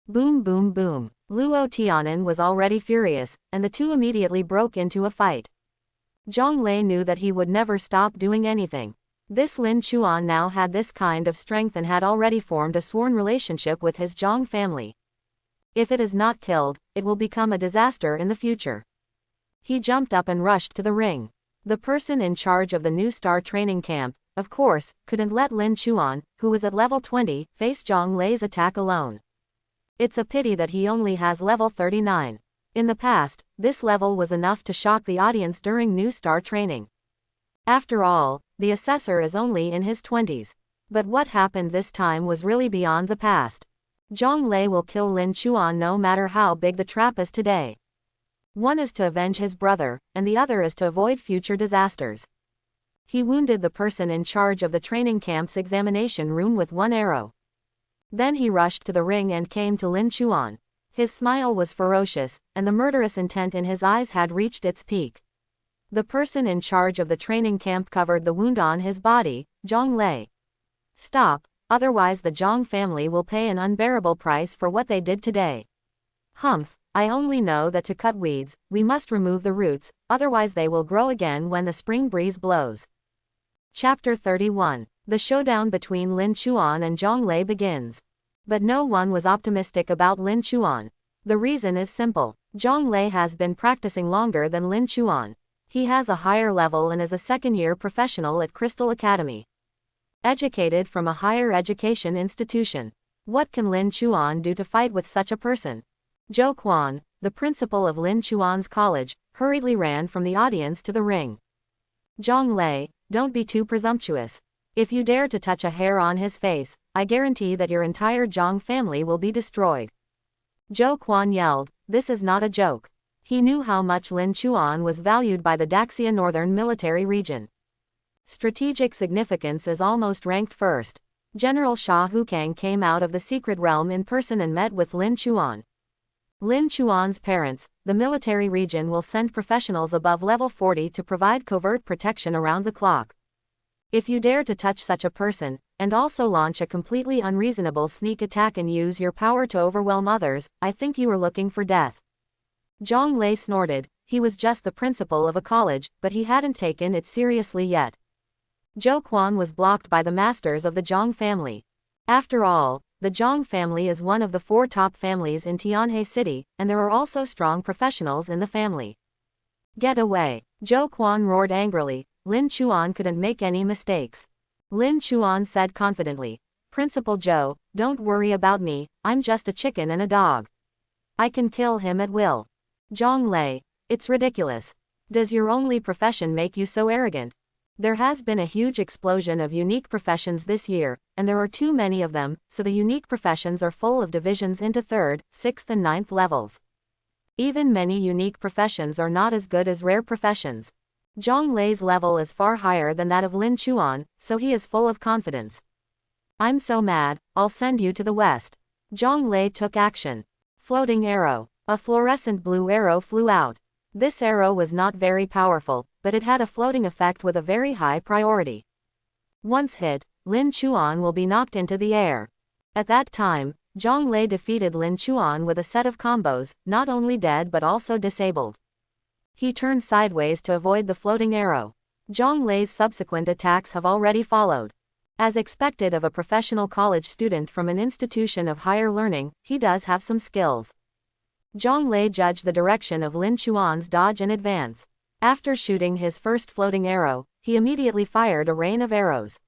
Boom boom boom. Luo Tianan was already furious, and the two immediately broke into a fight. Zhang Lei knew that he would never stop doing anything. This Lin Chuan now had this kind of strength and had already formed a sworn relationship with his Zhang family. If it is not killed, it will become a disaster in the future. He jumped up and rushed to the ring. The person in charge of the New Star training camp, of course, couldn't let Lin Chuan, who was at level 20, face Zhang Lei's attack alone. It's a pity that he only has level 39. In the past, this level was enough to shock the audience during New Star training. After all, the assessor is only in his 20s. But what happened this time was really beyond the past. Zhang Lei will kill Lin Chuan no matter how big the trap is today. One is to avenge his brother, and the other is to avoid future disasters. He wounded the person in charge of the training camp's examination room with one arrow. Then he rushed to the ring and came to Lin Chuan. His smile was ferocious, and the murderous intent in his eyes had reached its peak. The person in charge of the training camp covered the wound on his body. Zhang Lei, stop, otherwise the Zhang family will pay an unbearable price for what they did today. Humph, I only know that to cut weeds, we must remove the roots, otherwise they will grow again when the spring breeze blows. Chapter 31. The showdown between Lin Chuan and Zhang Lei begins. But no one was optimistic about Lin Chuan. The reason is simple. Zhang Lei has been practicing longer than Lin Chuan. He has a higher level and is a second-year professional at Crystal Academy. educated from a higher education institution. What can Lin Chuan do to fight with such a person? Zhou Quan, the principal of Lin Chuan's college, hurriedly ran from the audience to the ring. Zhang Lei, don't be too presumptuous. If you dare to touch a hair on his face, I guarantee that your entire Zhang family will be destroyed. Zhou Quan yelled, this is not a joke. He knew how much Lin Chuan was valued by the Daxia Northern Military Region. Strategic significance is almost ranked first. General Sha Hukang came out of the secret realm in person and met with Lin Chuan. Lin Chuan's parents, the military region will send professionals above level 40 to provide covert protection around the clock. If you dare to touch such a person, and also launch a completely unreasonable sneak attack and use your power to overwhelm others, I think you are looking for death. Zhang Lei snorted. He was just the principal of a college, but he hadn't taken it seriously yet. Zhou Quan was blocked by the masters of the Zhang family. After all, the Zhang family is one of the 4 top families in Tianhe City, and there are also strong professionals in the family. Get away! Zhou Quan roared angrily. Lin Chuan couldn't make any mistakes. Lin Chuan said confidently, Principal Zhou, don't worry about me, I'm just a chicken and a dog. I can kill him at will. Zhang Lei, it's ridiculous. Does your only profession make you so arrogant? There has been a huge explosion of unique professions this year, and there are too many of them, so the unique professions are full of divisions into 3rd, 6th and 9th levels. Even many unique professions are not as good as rare professions. Zhang Lei's level is far higher than that of Lin Chuan, so he is full of confidence. I'm so mad, I'll send you to the west. Zhang Lei took action. Floating arrow. A fluorescent blue arrow flew out. This arrow was not very powerful, but it had a floating effect with a very high priority. Once hit, Lin Chuan will be knocked into the air. At that time, Zhang Lei defeated Lin Chuan with a set of combos, not only dead but also disabled. He turned sideways to avoid the floating arrow. Zhang Lei's subsequent attacks have already followed. As expected of a professional college student from an institution of higher learning, he does have some skills. Zhang Lei judged the direction of Lin Chuan's dodge and advance. After shooting his first floating arrow, he immediately fired a rain of arrows.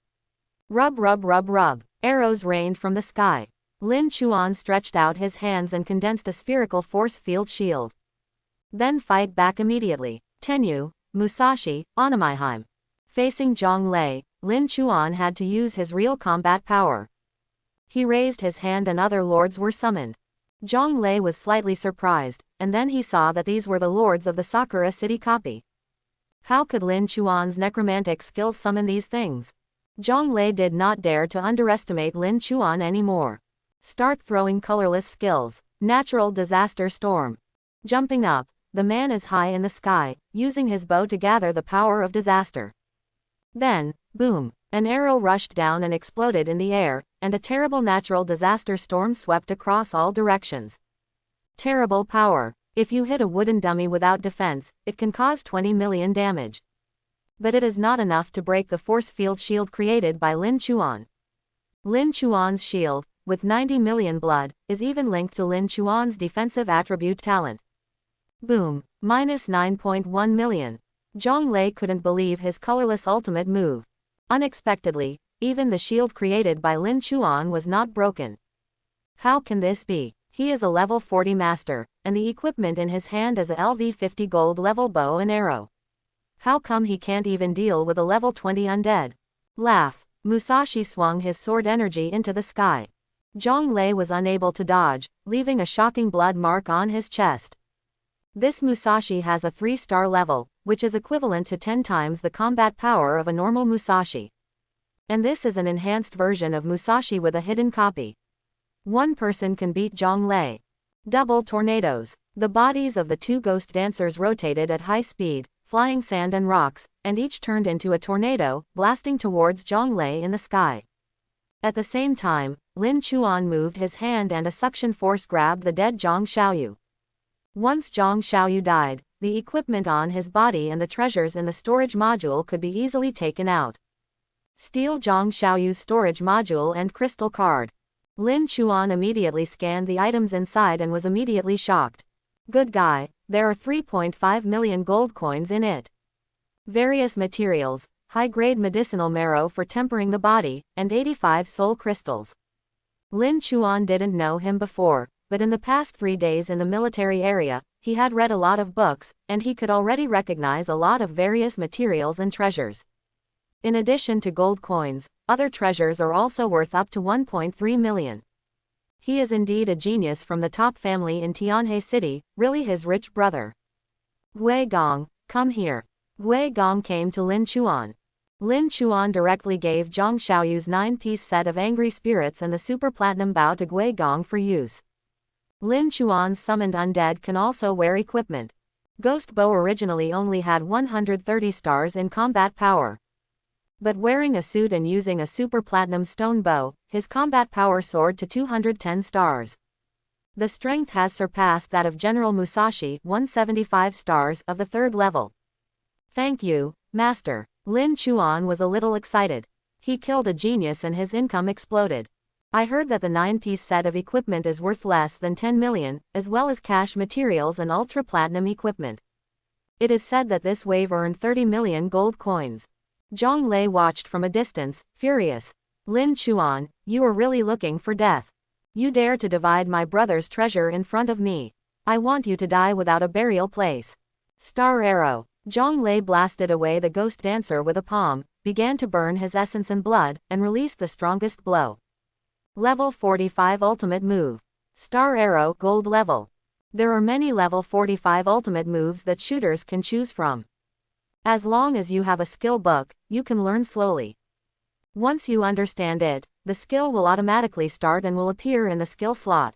Rub rub rub rub. Arrows rained from the sky. Lin Chuan stretched out his hands and condensed a spherical force field shield. Then fight back immediately. Tenyu, Musashi, Onamaiheim. Facing Zhang Lei, Lin Chuan had to use his real combat power. He raised his hand and other lords were summoned. Zhang Lei was slightly surprised, and then he saw that these were the lords of the Sakura City copy. How could Lin Chuan's necromantic skills summon these things? Zhang Lei did not dare to underestimate Lin Chuan anymore. Start throwing colorless skills. Natural disaster storm. Jumping up, the man is high in the sky, using his bow to gather the power of disaster. Then, boom, an arrow rushed down and exploded in the air, and a terrible natural disaster storm swept across all directions. Terrible power. If you hit a wooden dummy without defense, it can cause 20 million damage. But it is not enough to break the force field shield created by Lin Chuan. Lin Chuan's shield, with 90 million blood, is even linked to Lin Chuan's defensive attribute talent. Boom, minus 9.1 million. Zhang Lei couldn't believe his colorless ultimate move. Unexpectedly, even the shield created by Lin Chuan was not broken. How can this be? He is a level 40 master, and the equipment in his hand is a LV50 gold level bow and arrow. How come he can't even deal with a level 20 undead? Laugh. Musashi swung his sword energy into the sky. Zhang Lei was unable to dodge, leaving a shocking blood mark on his chest. This Musashi has a 3-star level, which is equivalent to 10 times the combat power of a normal Musashi. And this is an enhanced version of Musashi with a hidden copy. One person can beat Zhang Lei. Double tornadoes. The bodies of the 2 ghost dancers rotated at high speed, flying sand and rocks, and each turned into a tornado, blasting towards Zhang Lei in the sky. At the same time, Lin Chuan moved his hand and a suction force grabbed the dead Zhang Xiaoyu. Once Zhang Xiaoyu died, the equipment on his body and the treasures in the storage module could be easily taken out. Steal Zhang Xiaoyu's storage module and crystal card. Lin Chuan immediately scanned the items inside and was immediately shocked. Good guy, there are 3.5 million gold coins in it. Various materials, high-grade medicinal marrow for tempering the body, and 85 soul crystals. Lin Chuan didn't know him before, but in the past 3 days in the military area, he had read a lot of books, and he could already recognize a lot of various materials and treasures. In addition to gold coins, other treasures are also worth up to 1.3 million. He is indeed a genius from the top family in Tianhe City, really his rich brother. Wei Gong, come here. Wei Gong came to Lin Chuan. Lin Chuan directly gave Zhang Xiaoyu's 9-piece set of angry spirits and the super platinum bow to Wei Gong for use. Lin Chuan's summoned undead can also wear equipment. Ghost Bow originally only had 130 stars in combat power. But wearing a suit and using a super platinum stone bow, his combat power soared to 210 stars. The strength has surpassed that of General Musashi, 175 stars, of the 3rd level. Thank you, Master. Lin Chuan was a little excited. He killed a genius and his income exploded. I heard that the 9-piece set of equipment is worth less than 10 million, as well as cash materials and ultra-platinum equipment. It is said that this wave earned 30 million gold coins. Zhang Lei watched from a distance, furious. Lin Chuan, you are really looking for death. You dare to divide my brother's treasure in front of me. I want you to die without a burial place. Star Arrow. Zhang Lei blasted away the ghost dancer with a palm, began to burn his essence and blood, and released the strongest blow. Level 45 Ultimate Move. Star Arrow Gold Level. There are many level 45 ultimate moves that shooters can choose from. As long as you have a skill book, you can learn slowly. Once you understand it, the skill will automatically start and will appear in the skill slot.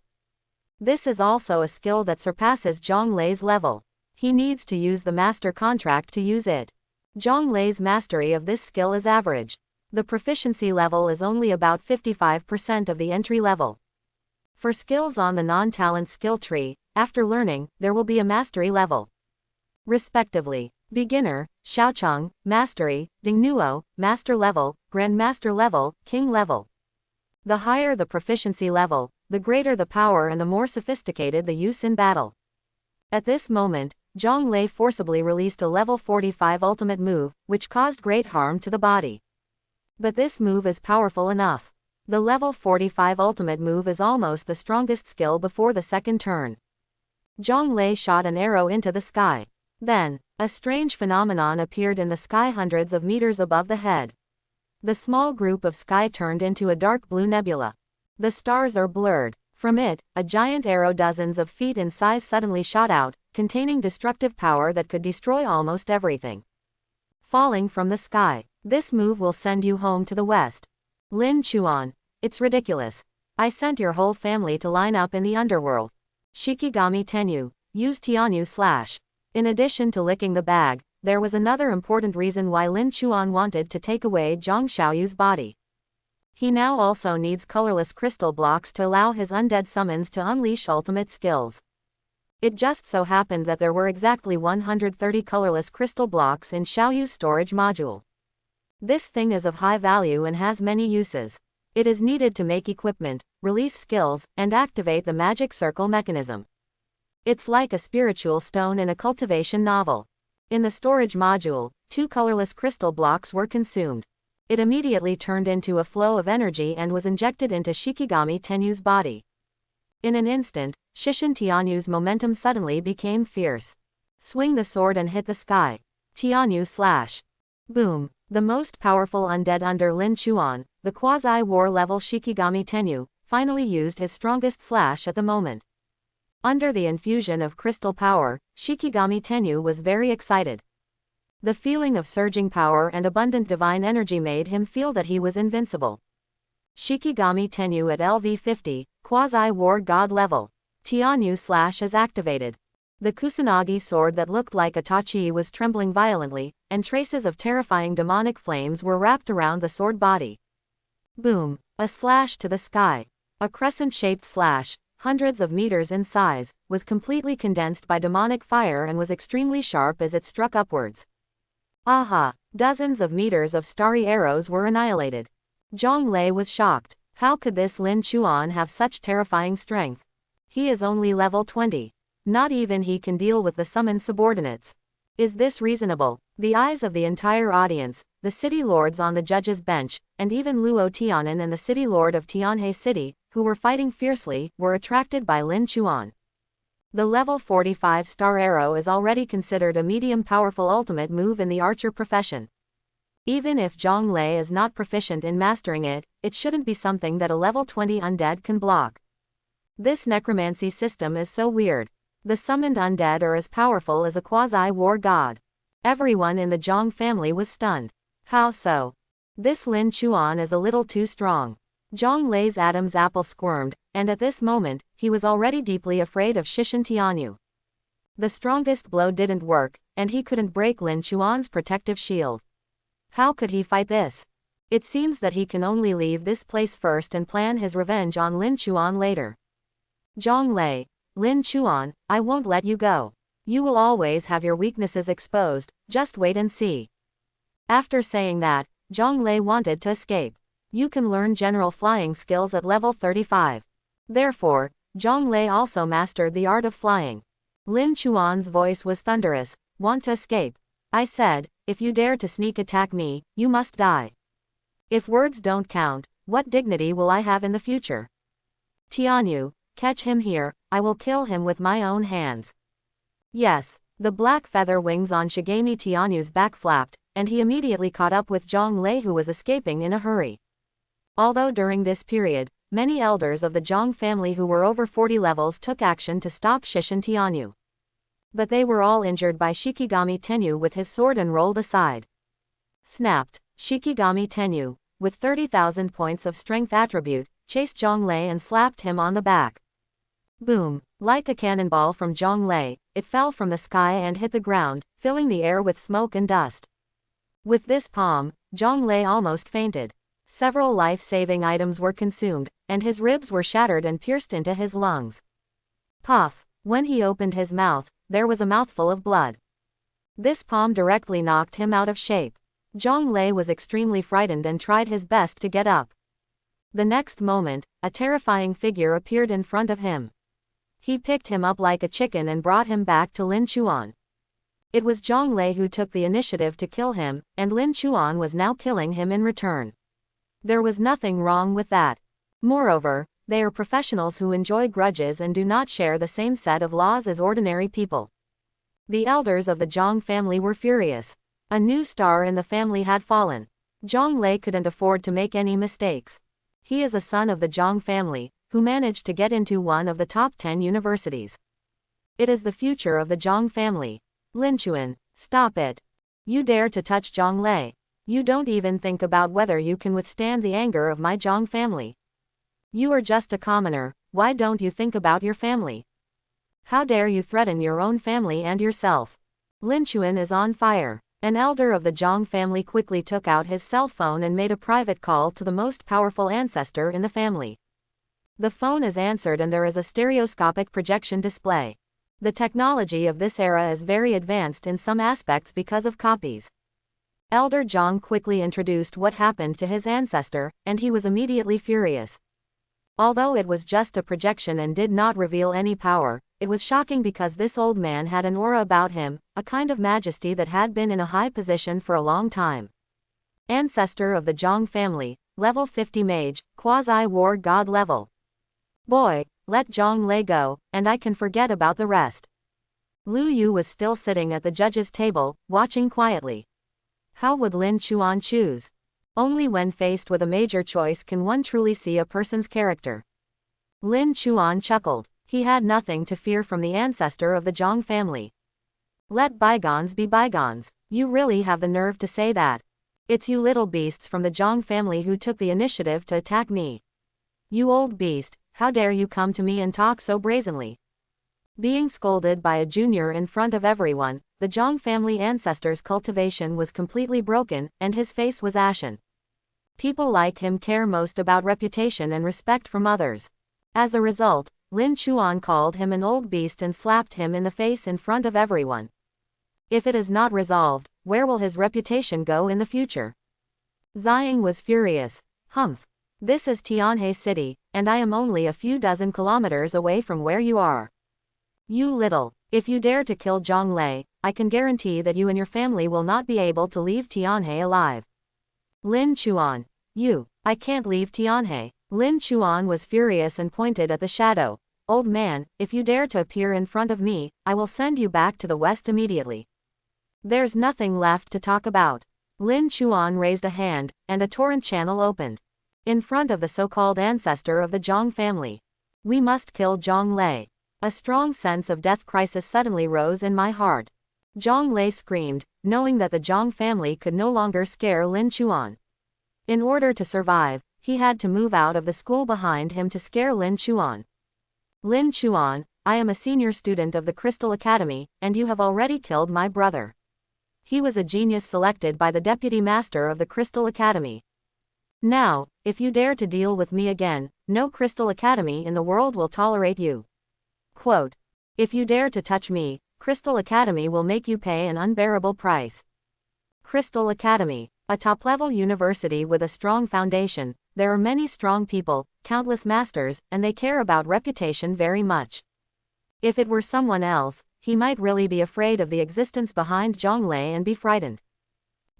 This is also a skill that surpasses Zhang Lei's level. He needs to use the master contract to use it. Zhang Lei's mastery of this skill is average. The proficiency level is only about 55% of the entry level. For skills on the non-talent skill tree, after learning, there will be a mastery level. Respectively, Beginner, Xiaocheng, Mastery, Dingnuo, Master Level, Grandmaster Level, King Level. The higher the proficiency level, the greater the power and the more sophisticated the use in battle. At this moment, Zhang Lei forcibly released a level 45 ultimate move, which caused great harm to the body. But this move is powerful enough. The level 45 ultimate move is almost the strongest skill before the second turn. Zhang Lei shot an arrow into the sky. Then, a strange phenomenon appeared in the sky hundreds of meters above the head. The small group of sky turned into a dark blue nebula. The stars are blurred. From it, a giant arrow dozens of feet in size suddenly shot out, containing destructive power that could destroy almost everything. Falling from the sky. This move will send you home to the west. Lin Chuan. It's ridiculous. I sent your whole family to line up in the underworld. Shikigami Tenyu. Use Tianyu/. In addition to licking the bag, there was another important reason why Lin Chuan wanted to take away Zhang Xiaoyu's body. He now also needs colorless crystal blocks to allow his undead summons to unleash ultimate skills. It just so happened that there were exactly 130 colorless crystal blocks in Xiaoyu's storage module. This thing is of high value and has many uses. It is needed to make equipment, release skills, and activate the magic circle mechanism. It's like a spiritual stone in a cultivation novel. In the storage module, 2 colorless crystal blocks were consumed. It immediately turned into a flow of energy and was injected into Shikigami Tenyu's body. In an instant, Shishin Tianyu's momentum suddenly became fierce. Swing the sword and hit the sky. Tianyu/. Boom. The most powerful undead under Lin Chuan, the quasi-war level Shikigami Tenyu, finally used his strongest slash at the moment. Under the infusion of crystal power, Shikigami Tenyu was very excited. The feeling of surging power and abundant divine energy made him feel that he was invincible. Shikigami Tenyu at LV50, quasi-war god level. Tianyu/ is activated. The Kusanagi sword that looked like a tachi was trembling violently, and traces of terrifying demonic flames were wrapped around the sword body. Boom. A slash to the sky. A crescent-shaped slash, hundreds of meters in size, was completely condensed by demonic fire and was extremely sharp as it struck upwards. Aha! Dozens of meters of starry arrows were annihilated. Zhang Lei was shocked. How could this Lin Chuan have such terrifying strength? He is only level 20. Not even he can deal with the summoned subordinates. Is this reasonable? The eyes of the entire audience, the city lords on the judge's bench, and even Luo Tianan and the city lord of Tianhe City, who were fighting fiercely, were attracted by Lin Chuan. The level 45 star arrow is already considered a medium powerful ultimate move in the archer profession. Even if Zhang Lei is not proficient in mastering it, it shouldn't be something that a level 20 undead can block. This necromancy system is so weird. The summoned undead are as powerful as a quasi-war god. Everyone in the Zhang family was stunned. How so? This Lin Chuan is a little too strong. Zhang Lei's Adam's apple squirmed, and at this moment, he was already deeply afraid of Shishan Tianyu. The strongest blow didn't work, and he couldn't break Lin Chuan's protective shield. How could he fight this? It seems that he can only leave this place first and plan his revenge on Lin Chuan later. Zhang Lei, Lin Chuan, I won't let you go. You will always have your weaknesses exposed, just wait and see. After saying that, Zhang Lei wanted to escape. You can learn general flying skills at level 35. Therefore, Zhang Lei also mastered the art of flying. Lin Chuan's voice was thunderous. Want to escape? I said, if you dare to sneak attack me, you must die. If words don't count, what dignity will I have in the future? Tianyu, catch him here, I will kill him with my own hands. Yes, the black feather wings on Shigami Tianyu's back flapped, and he immediately caught up with Zhang Lei, who was escaping in a hurry. Although during this period, many elders of the Zhang family who were over 40 levels took action to stop Shishan Tianyu. But they were all injured by Shikigami Tenyu with his sword and rolled aside. Snapped, Shikigami Tenyu, with 30,000 points of strength attribute, chased Zhang Lei and slapped him on the back. Boom, like a cannonball from Zhang Lei, it fell from the sky and hit the ground, filling the air with smoke and dust. With this palm, Zhang Lei almost fainted. Several life-saving items were consumed, and his ribs were shattered and pierced into his lungs. Puff, when he opened his mouth, there was a mouthful of blood. This palm directly knocked him out of shape. Zhang Lei was extremely frightened and tried his best to get up. The next moment, a terrifying figure appeared in front of him. He picked him up like a chicken and brought him back to Lin Chuan. It was Zhang Lei who took the initiative to kill him, and Lin Chuan was now killing him in return. There was nothing wrong with that. Moreover, they are professionals who enjoy grudges and do not share the same set of laws as ordinary people. The elders of the Zhang family were furious. A new star in the family had fallen. Zhang Lei couldn't afford to make any mistakes. He is a son of the Zhang family, who managed to get into one of the top 10 universities. It is the future of the Zhang family. Lin Chuan, stop it. You dare to touch Zhang Lei. You don't even think about whether you can withstand the anger of my Zhang family. You are just a commoner, why don't you think about your family? How dare you threaten your own family and yourself? Lin Chuan is on fire. An elder of the Zhang family quickly took out his cell phone and made a private call to the most powerful ancestor in the family. The phone is answered and there is a stereoscopic projection display. The technology of this era is very advanced in some aspects because of copies. Elder Zhang quickly introduced what happened to his ancestor, and he was immediately furious. Although it was just a projection and did not reveal any power, it was shocking because this old man had an aura about him, a kind of majesty that had been in a high position for a long time. Ancestor of the Zhang family, level 50 mage, quasi-war god level. Boy, let Zhang Lei go, and I can forget about the rest. Lu Yu was still sitting at the judge's table, watching quietly. How would Lin Chuan choose? Only when faced with a major choice can one truly see a person's character. Lin Chuan chuckled. He had nothing to fear from the ancestor of the Zhang family. Let bygones be bygones. You really have the nerve to say that. It's you little beasts from the Zhang family who took the initiative to attack me. You old beast, how dare you come to me and talk so brazenly? Being scolded by a junior in front of everyone, the Zhang family ancestor's cultivation was completely broken, and his face was ashen. People like him care most about reputation and respect from others. As a result, Lin Chuan called him an old beast and slapped him in the face in front of everyone. If it is not resolved, where will his reputation go in the future? Ziying was furious. Humph. This is Tianhe City, and I am only a few dozen kilometers away from where you are. You little, if you dare to kill Zhang Lei, I can guarantee that you and your family will not be able to leave Tianhe alive. Lin Chuan. I can't leave Tianhe. Lin Chuan was furious and pointed at the shadow. Old man, if you dare to appear in front of me, I will send you back to the west immediately. There's nothing left to talk about. Lin Chuan raised a hand, and a torrent channel opened. In front of the so-called ancestor of the Zhang family. We must kill Zhang Lei. A strong sense of death crisis suddenly rose in my heart. Zhang Lei screamed, knowing that the Zhang family could no longer scare Lin Chuan. In order to survive, he had to move out of the school behind him to scare Lin Chuan. Lin Chuan, I am a senior student of the Crystal Academy, and you have already killed my brother. He was a genius selected by the deputy master of the Crystal Academy. Now, if you dare to deal with me again, no Crystal Academy in the world will tolerate you. Quote. If you dare to touch me, Crystal Academy will make you pay an unbearable price. Crystal Academy, a top-level university with a strong foundation. There are many strong people, countless masters, and they care about reputation very much. If it were someone else, he might really be afraid of the existence behind Zhang Lei and be frightened.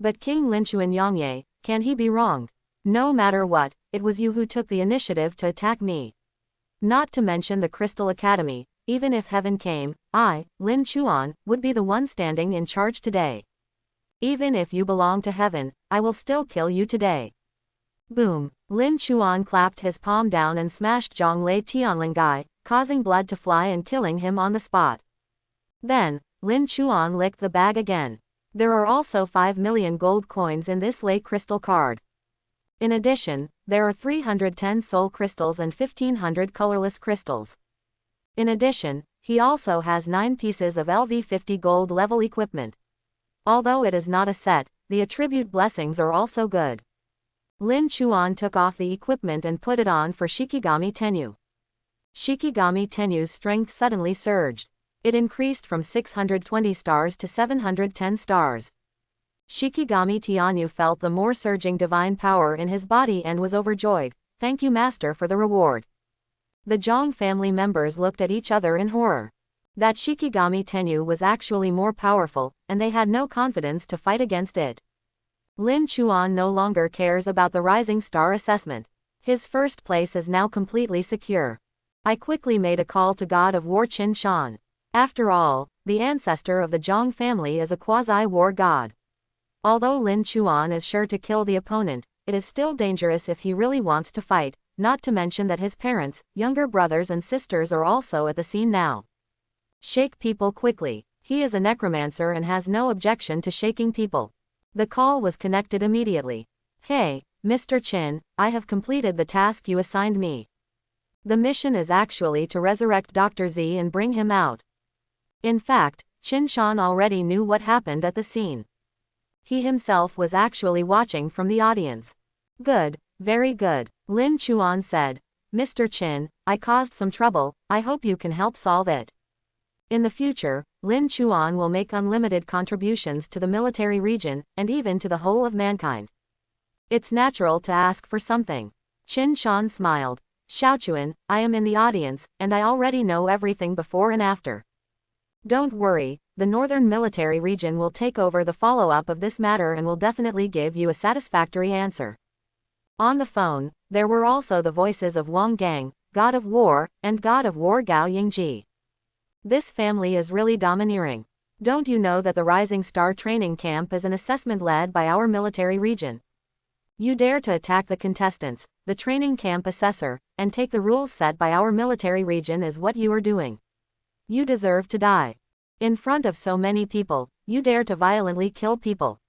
But King Linchuan Yangye, can he be wronged? No matter what, it was you who took the initiative to attack me. Not to mention the Crystal Academy, even if heaven came, I, Lin Chuan, would be the one standing in charge today. Even if you belong to heaven, I will still kill you today. Boom. Lin Chuan clapped his palm down and smashed Zhang Lei Tianlinggai, causing blood to fly and killing him on the spot. Then, Lin Chuan licked the bag again. There are also 5 million gold coins in this Lei crystal card. In addition, there are 310 soul crystals and 1500 colorless crystals. In addition, he also has 9 pieces of LV50 gold level equipment. Although it is not a set, the attribute blessings are also good. Lin Chuan took off the equipment and put it on for Shikigami Tenyu. Shikigami Tenyu's strength suddenly surged. It increased from 620 stars to 710 stars. Shikigami Tianyu felt the more surging divine power in his body and was overjoyed. Thank you, Master, for the reward. The Zhang family members looked at each other in horror. That Shikigami Tenyu was actually more powerful, and they had no confidence to fight against it. Lin Chuan no longer cares about the Rising Star assessment. His first place is now completely secure. I quickly made a call to God of War Qin Shan. After all, the ancestor of the Zhang family is a quasi-war god. Although Lin Chuan is sure to kill the opponent, it is still dangerous if he really wants to fight, not to mention that his parents, younger brothers and sisters are also at the scene now. Shake people quickly. He is a necromancer and has no objection to shaking people. The call was connected immediately. Hey, Mr. Qin, I have completed the task you assigned me. The mission is actually to resurrect Dr. Z and bring him out. In fact, Qin Shan already knew what happened at the scene. He himself was actually watching from the audience. Good, very good, Lin Chuan said. Mr. Qin, I caused some trouble, I hope you can help solve it. In the future, Lin Chuan will make unlimited contributions to the military region, and even to the whole of mankind. It's natural to ask for something. Qin Shan smiled. Xiaochuan, I am in the audience, and I already know everything before and after. Don't worry, the northern military region will take over the follow-up of this matter and will definitely give you a satisfactory answer. On the phone, there were also the voices of Wang Gang, God of War, and God of War Gao Yingji. This family is really domineering. Don't you know that the Rising Star training camp is an assessment led by our military region? You dare to attack the contestants, the training camp assessor, and take the rules set by our military region is what you are doing. You deserve to die. In front of so many people, you dare to violently kill people.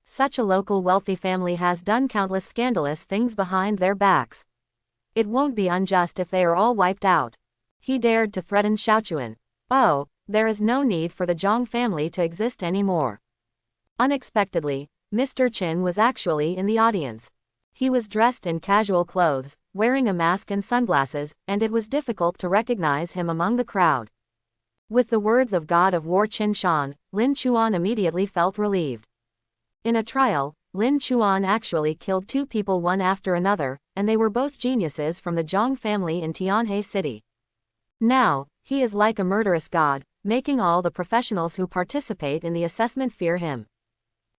Such a local wealthy family has done countless scandalous things behind their backs. It won't be unjust if they are all wiped out. He dared to threaten Xiaochuan. Oh, there is no need for the Zhang family to exist anymore. Unexpectedly, Mr. Qin was actually in the audience. He was dressed in casual clothes, wearing a mask and sunglasses, and it was difficult to recognize him among the crowd. With the words of God of War Qin Shan, Lin Chuan immediately felt relieved. In a trial, Lin Chuan actually killed 2 people one after another, and they were both geniuses from the Zhang family in Tianhe City. Now, he is like a murderous god, making all the professionals who participate in the assessment fear him.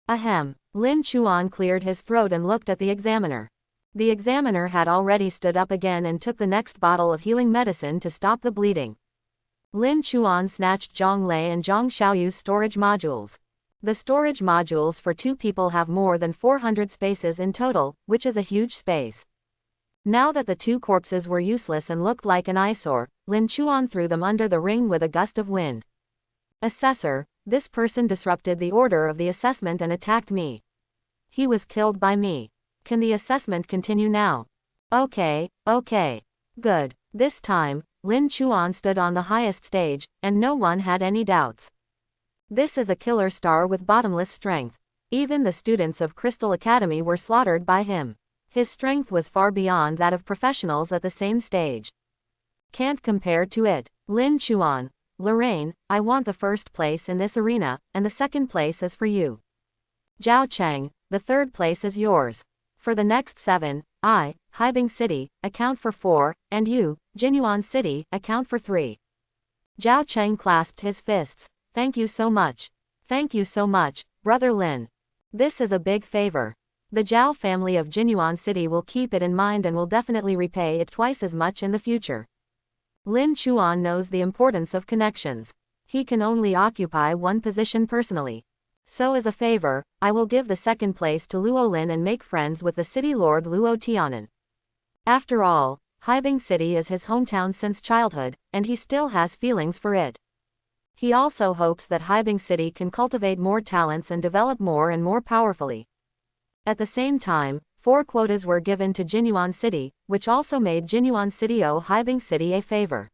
Ahem. Lin Chuan cleared his throat and looked at the examiner. The examiner had already stood up again and took the next bottle of healing medicine to stop the bleeding. Lin Chuan snatched Zhang Lei and Zhang Xiaoyu's storage modules. The storage modules for 2 people have more than 400 spaces in total, which is a huge space. Now that the 2 corpses were useless and looked like an eyesore, Lin Chuan threw them under the ring with a gust of wind. Assessor, this person disrupted the order of the assessment and attacked me. He was killed by me. Can the assessment continue now? Okay. Good. This time, Lin Chuan stood on the highest stage, and no one had any doubts. This is a killer star with bottomless strength. Even the students of Crystal Academy were slaughtered by him. His strength was far beyond that of professionals at the same stage. Can't compare to it. Lin Chuan, Lorraine, I want the first place in this arena, and the second place is for you. Zhao Cheng, the third place is yours. For the next 7, I, Haibing City, account for 4, and you, Jinyuan City, account for 3. Zhao Cheng clasped his fists. Thank you so much. Thank you so much, Brother Lin. This is a big favor. The Zhao family of Jinyuan City will keep it in mind and will definitely repay it twice as much in the future. Lin Chuan knows the importance of connections. He can only occupy one position personally. So as a favor, I will give the second place to Luo Lin and make friends with the city lord Luo Tianan. After all, Haibing City is his hometown since childhood, and he still has feelings for it. He also hopes that Haibing City can cultivate more talents and develop more and more powerfully. At the same time, 4 quotas were given to Jinyuan City, which also made Jinyuan City owe Haibing City a favor.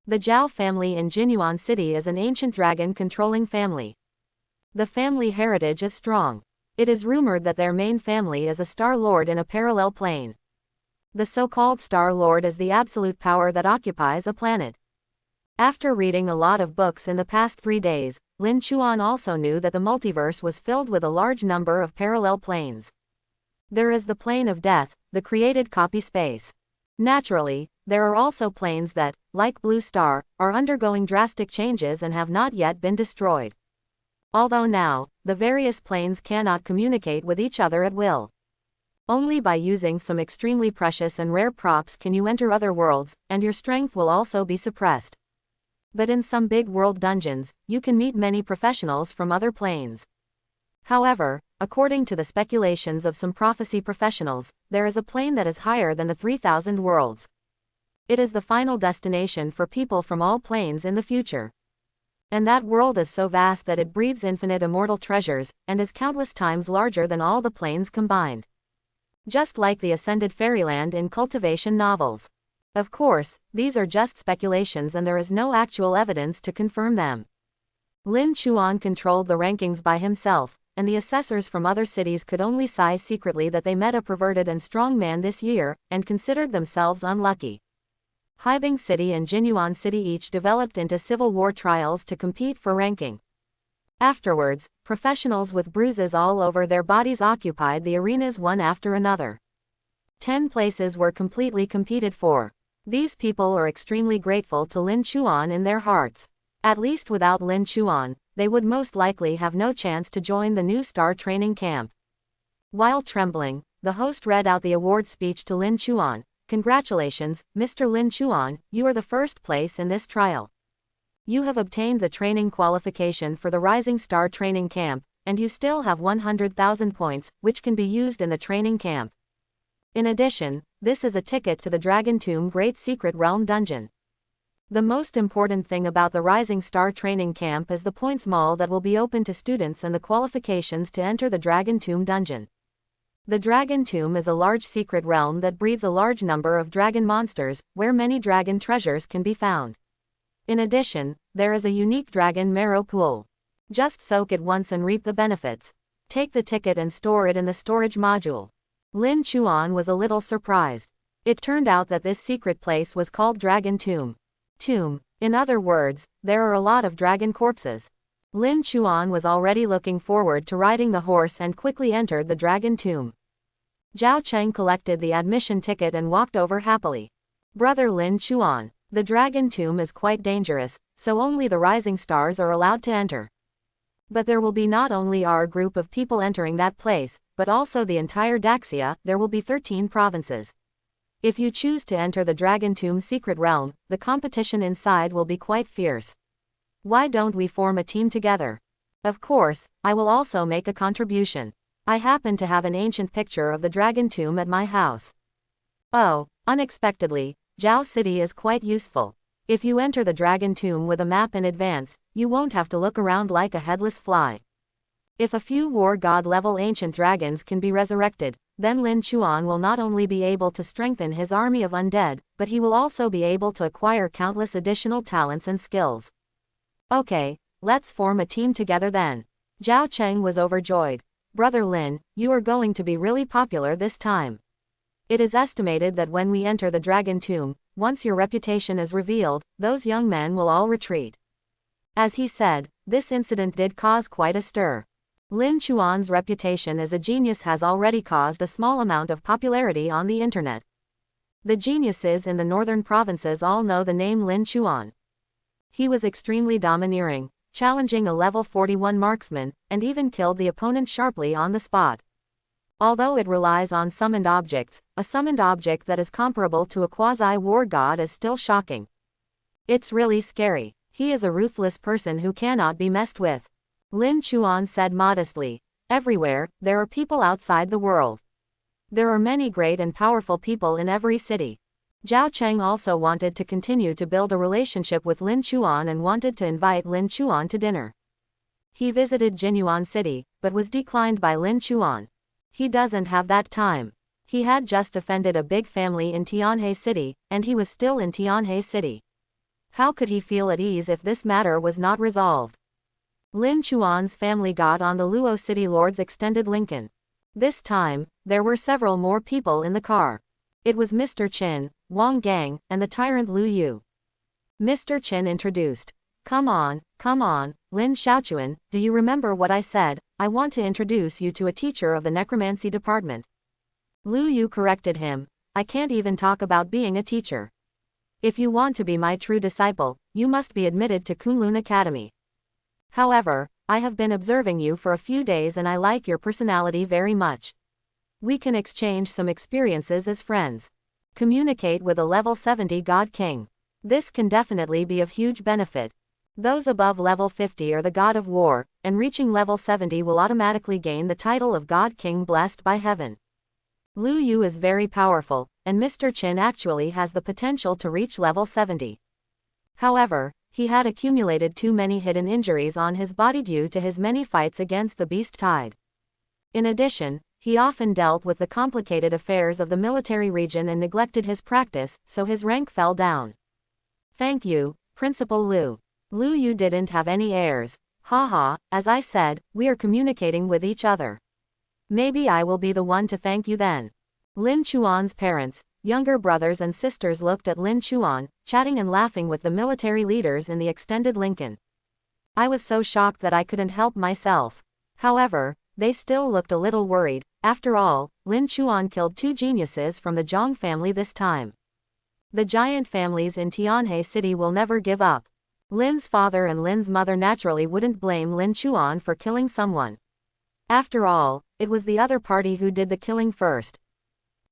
The Zhao family in Jinyuan City is an ancient dragon-controlling family. The family heritage is strong. It is rumored that their main family is a Star Lord in a parallel plane. The so-called Star Lord is the absolute power that occupies a planet. After reading a lot of books in the past 3 days, Lin Chuan also knew that the multiverse was filled with a large number of parallel planes. There is the plane of death, the created copy space. Naturally, there are also planes that, like Blue Star, are undergoing drastic changes and have not yet been destroyed. Although now, the various planes cannot communicate with each other at will. Only by using some extremely precious and rare props can you enter other worlds, and your strength will also be suppressed. But in some big world dungeons, you can meet many professionals from other planes. However, according to the speculations of some prophecy professionals, there is a plane that is higher than the 3000 worlds. It is the final destination for people from all planes in the future. And that world is so vast that it breathes infinite immortal treasures, and is countless times larger than all the planes combined. Just like the Ascended Fairyland in cultivation novels. Of course, these are just speculations and there is no actual evidence to confirm them. Lin Chuan controlled the rankings by himself, and the assessors from other cities could only sigh secretly that they met a perverted and strong man this year, and considered themselves unlucky. Haibing City and Jinyuan City each developed into civil war trials to compete for ranking. Afterwards, professionals with bruises all over their bodies occupied the arenas one after another. 10 places were completely competed for. These people are extremely grateful to Lin Chuan in their hearts. At least without Lin Chuan, they would most likely have no chance to join the new star training camp. While trembling, the host read out the award speech to Lin Chuan. Congratulations, Mr. Lin Chuan, you are the first place in this trial. You have obtained the training qualification for the Rising Star training camp, and you still have 100,000 points, which can be used in the training camp. In addition, this is a ticket to the Dragon Tomb Great Secret Realm dungeon. The most important thing about the Rising Star training camp is the points mall that will be open to students and the qualifications to enter the Dragon Tomb dungeon. The Dragon Tomb is a large secret realm that breeds a large number of dragon monsters, where many dragon treasures can be found. In addition, there is a unique dragon marrow pool. Just soak it once and reap the benefits. Take the ticket and store it in the storage module. Lin Chuan was a little surprised. It turned out that this secret place was called Dragon Tomb. Tomb. In other words, there are a lot of dragon corpses. Lin Chuan was already looking forward to riding the horse and quickly entered the Dragon Tomb. Zhao Cheng collected the admission ticket and walked over happily. Brother Lin Chuan, the Dragon Tomb is quite dangerous, so only the rising stars are allowed to enter. But there will be not only our group of people entering that place, but also the entire Daxia. There will be 13 provinces. If you choose to enter the Dragon Tomb secret realm, the competition inside will be quite fierce. Why don't we form a team together? Of course, I will also make a contribution. I happen to have an ancient picture of the Dragon Tomb at my house. Oh, unexpectedly, Zhao City is quite useful. If you enter the Dragon Tomb with a map in advance, you won't have to look around like a headless fly. If a few war god level ancient dragons can be resurrected, then Lin Chuan will not only be able to strengthen his army of undead, but he will also be able to acquire countless additional talents and skills. Okay, let's form a team together then. Zhao Cheng was overjoyed. Brother Lin, you are going to be really popular this time. It is estimated that when we enter the Dragon Tomb, once your reputation is revealed, those young men will all retreat. As he said, this incident did cause quite a stir. Lin Chuan's reputation as a genius has already caused a small amount of popularity on the internet. The geniuses in the northern provinces all know the name Lin Chuan. He was extremely domineering, challenging a level 41 marksman, and even killed the opponent sharply on the spot. Although it relies on summoned objects, a summoned object that is comparable to a quasi-war god is still shocking. It's really scary. He is a ruthless person who cannot be messed with. Lin Chuan said modestly. Everywhere, there are people outside the world. There are many great and powerful people in every city. Zhao Cheng also wanted to continue to build a relationship with Lin Chuan and wanted to invite Lin Chuan to dinner. He visited Jinyuan City, but was declined by Lin Chuan. He doesn't have that time. He had just offended a big family in Tianhe City, and he was still in Tianhe City. How could he feel at ease if this matter was not resolved? Lin Chuan's family got on the Luo City Lord's extended Lincoln. This time, there were several more people in the car. It was Mr. Qin, Wang Gang, and the tyrant Lu Yu. Mr. Qin introduced. Come on, Lin Xiaochuan, do you remember what I said? I want to introduce you to a teacher of the necromancy department. Lu Yu corrected him. I can't even talk about being a teacher. If you want to be my true disciple, you must be admitted to Kunlun Academy. However, I have been observing you for a few days and I like your personality very much. We can exchange some experiences as friends. Communicate with a level 70 God King. This can definitely be of huge benefit. Those above level 50 are the God of War, and reaching level 70 will automatically gain the title of God King blessed by heaven. Lu Yu is very powerful, and Mr. Qin actually has the potential to reach level 70. However, he had accumulated too many hidden injuries on his body due to his many fights against the Beast Tide. In addition, he often dealt with the complicated affairs of the military region and neglected his practice, so his rank fell down. Thank you, Principal Lu. Lu Yu didn't have any heirs. Haha, as I said, we are communicating with each other. Maybe I will be the one to thank you then. Lin Chuan's parents, younger brothers and sisters looked at Lin Chuan, chatting and laughing with the military leaders in the extended Lincoln. I was so shocked that I couldn't help myself. However, they still looked a little worried. After all, Lin Chuan killed 2 geniuses from the Zhang family this time. The giant families in Tianhe City will never give up. Lin's father and Lin's mother naturally wouldn't blame Lin Chuan for killing someone. After all, it was the other party who did the killing first.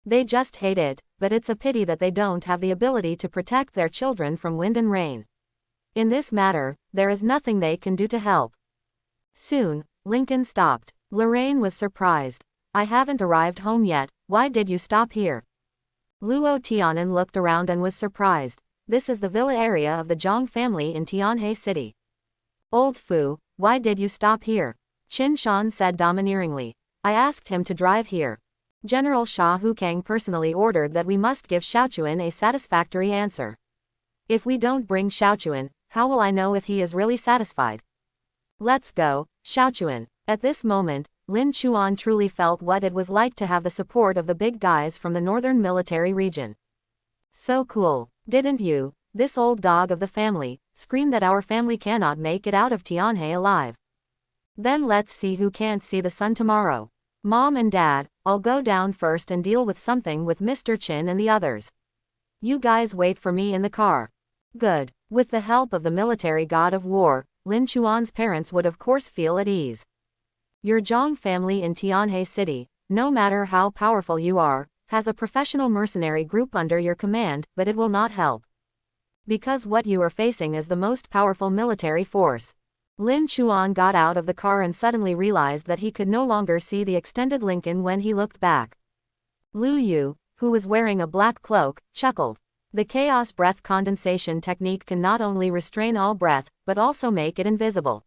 They just hate it, but it's a pity that they don't have the ability to protect their children from wind and rain. In this matter, there is nothing they can do to help. Soon, Lincoln stopped. Lorraine was surprised. I haven't arrived home yet, why did you stop here? Luo Tianan looked around and was surprised. This is the villa area of the Zhang family in Tianhe City. Old Fu, why did you stop here? Qin Shan said domineeringly. I asked him to drive here. General Sha Hukang personally ordered that we must give Xiaochuan a satisfactory answer. If we don't bring Xiaochuan, how will I know if he is really satisfied? Let's go, Xiaochuan. At this moment, Lin Chuan truly felt what it was like to have the support of the big guys from the northern military region. So cool, didn't you, this old dog of the family, scream that our family cannot make it out of Tianhe alive? Then let's see who can't see the sun tomorrow. Mom and Dad, I'll go down first and deal with something with Mr. Qin and the others. You guys wait for me in the car. Good. With the help of the military god of war, Lin Chuan's parents would of course feel at ease. Your Zhang family in Tianhe City, no matter how powerful you are, has a professional mercenary group under your command, but it will not help. Because what you are facing is the most powerful military force. Lin Chuan got out of the car and suddenly realized that he could no longer see the extended Lincoln when he looked back. Lu Yu, who was wearing a black cloak, chuckled. The chaos breath condensation technique can not only restrain all breath, but also make it invisible.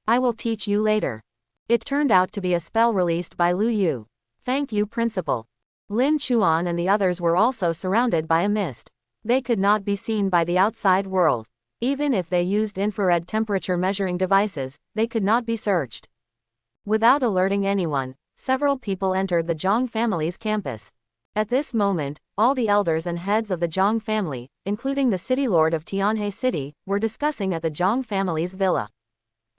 I will teach you later. It turned out to be a spell released by Lu Yu. Thank you, Principal. Lin Chuan and the others were also surrounded by a mist. They could not be seen by the outside world. Even if they used infrared temperature measuring devices, they could not be searched. Without alerting anyone, several people entered the Zhang family's campus. At this moment, all the elders and heads of the Zhang family, including the city lord of Tianhe City, were discussing at the Zhang family's villa.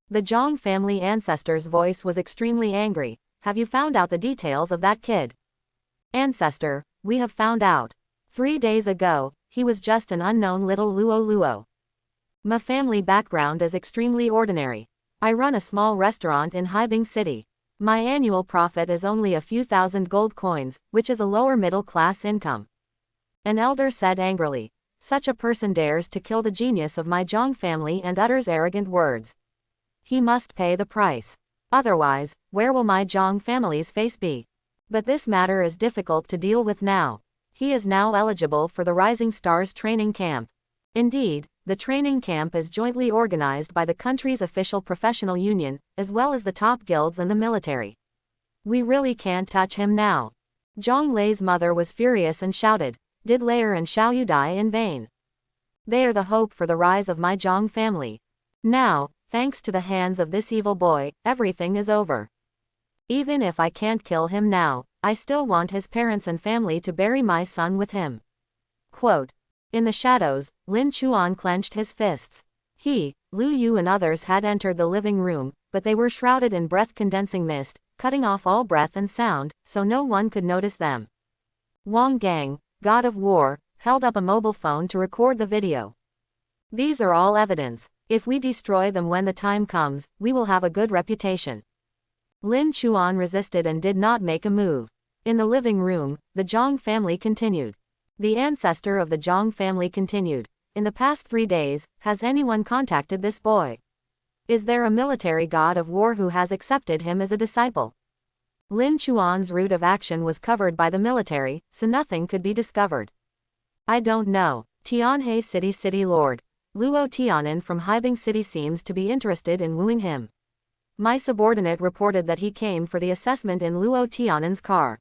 The Zhang family ancestor's voice was extremely angry. Have you found out the details of that kid? Ancestor, we have found out. 3 days ago, he was just an unknown little Luo. My family background is extremely ordinary. I run a small restaurant in Haibing City. My annual profit is only a few thousand gold coins, which is a lower middle class income. An elder said angrily. Such a person dares to kill the genius of my Zhang family and utters arrogant words. He must pay the price. Otherwise, where will my Zhang family's face be? But this matter is difficult to deal with now. He is now eligible for the Rising Stars training camp. Indeed, the training camp is jointly organized by the country's official professional union, as well as the top guilds and the military. We really can't touch him now. Zhang Lei's mother was furious and shouted, did Lair and Xiaoyu die in vain? They are the hope for the rise of my Zhang family. Now, thanks to the hands of this evil boy, everything is over. Even if I can't kill him now, I still want his parents and family to bury my son with him. Quote. In the shadows, Lin Chuan clenched his fists. He, Lu Yu and others had entered the living room, but they were shrouded in breath-condensing mist, cutting off all breath and sound, so no one could notice them. Wang Gang, god of war, held up a mobile phone to record the video. These are all evidence. If we destroy them when the time comes, we will have a good reputation. Lin Chuan resisted and did not make a move. In the living room, the Zhang family continued. The ancestor of the Zhang family continued. In the past 3 days, has anyone contacted this boy? Is there a military god of war who has accepted him as a disciple? Lin Chuan's route of action was covered by the military, so nothing could be discovered. I don't know. Tianhe City Lord. Luo Tianan from Haibing City seems to be interested in wooing him. My subordinate reported that he came for the assessment in Luo Tianan's car.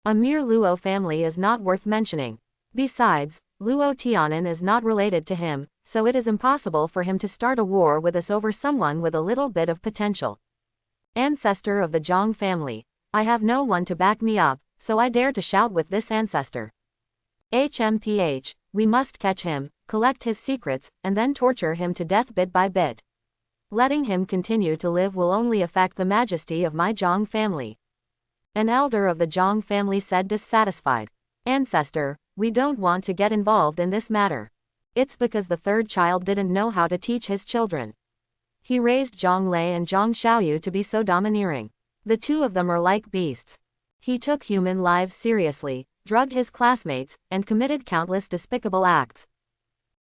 A mere Luo family is not worth mentioning. Besides, Luo Tianan is not related to him, so it is impossible for him to start a war with us over someone with a little bit of potential. Ancestor of the Zhang family. I have no one to back me up, so I dare to shout with this ancestor. HMPH, we must catch him, collect his secrets, and then torture him to death bit by bit. Letting him continue to live will only affect the majesty of my Zhang family. An elder of the Zhang family said dissatisfied. Ancestor, we don't want to get involved in this matter. It's because the third child didn't know how to teach his children. He raised Zhang Lei and Zhang Xiaoyu to be so domineering. The two of them are like beasts. He took human lives seriously, drugged his classmates, and committed countless despicable acts.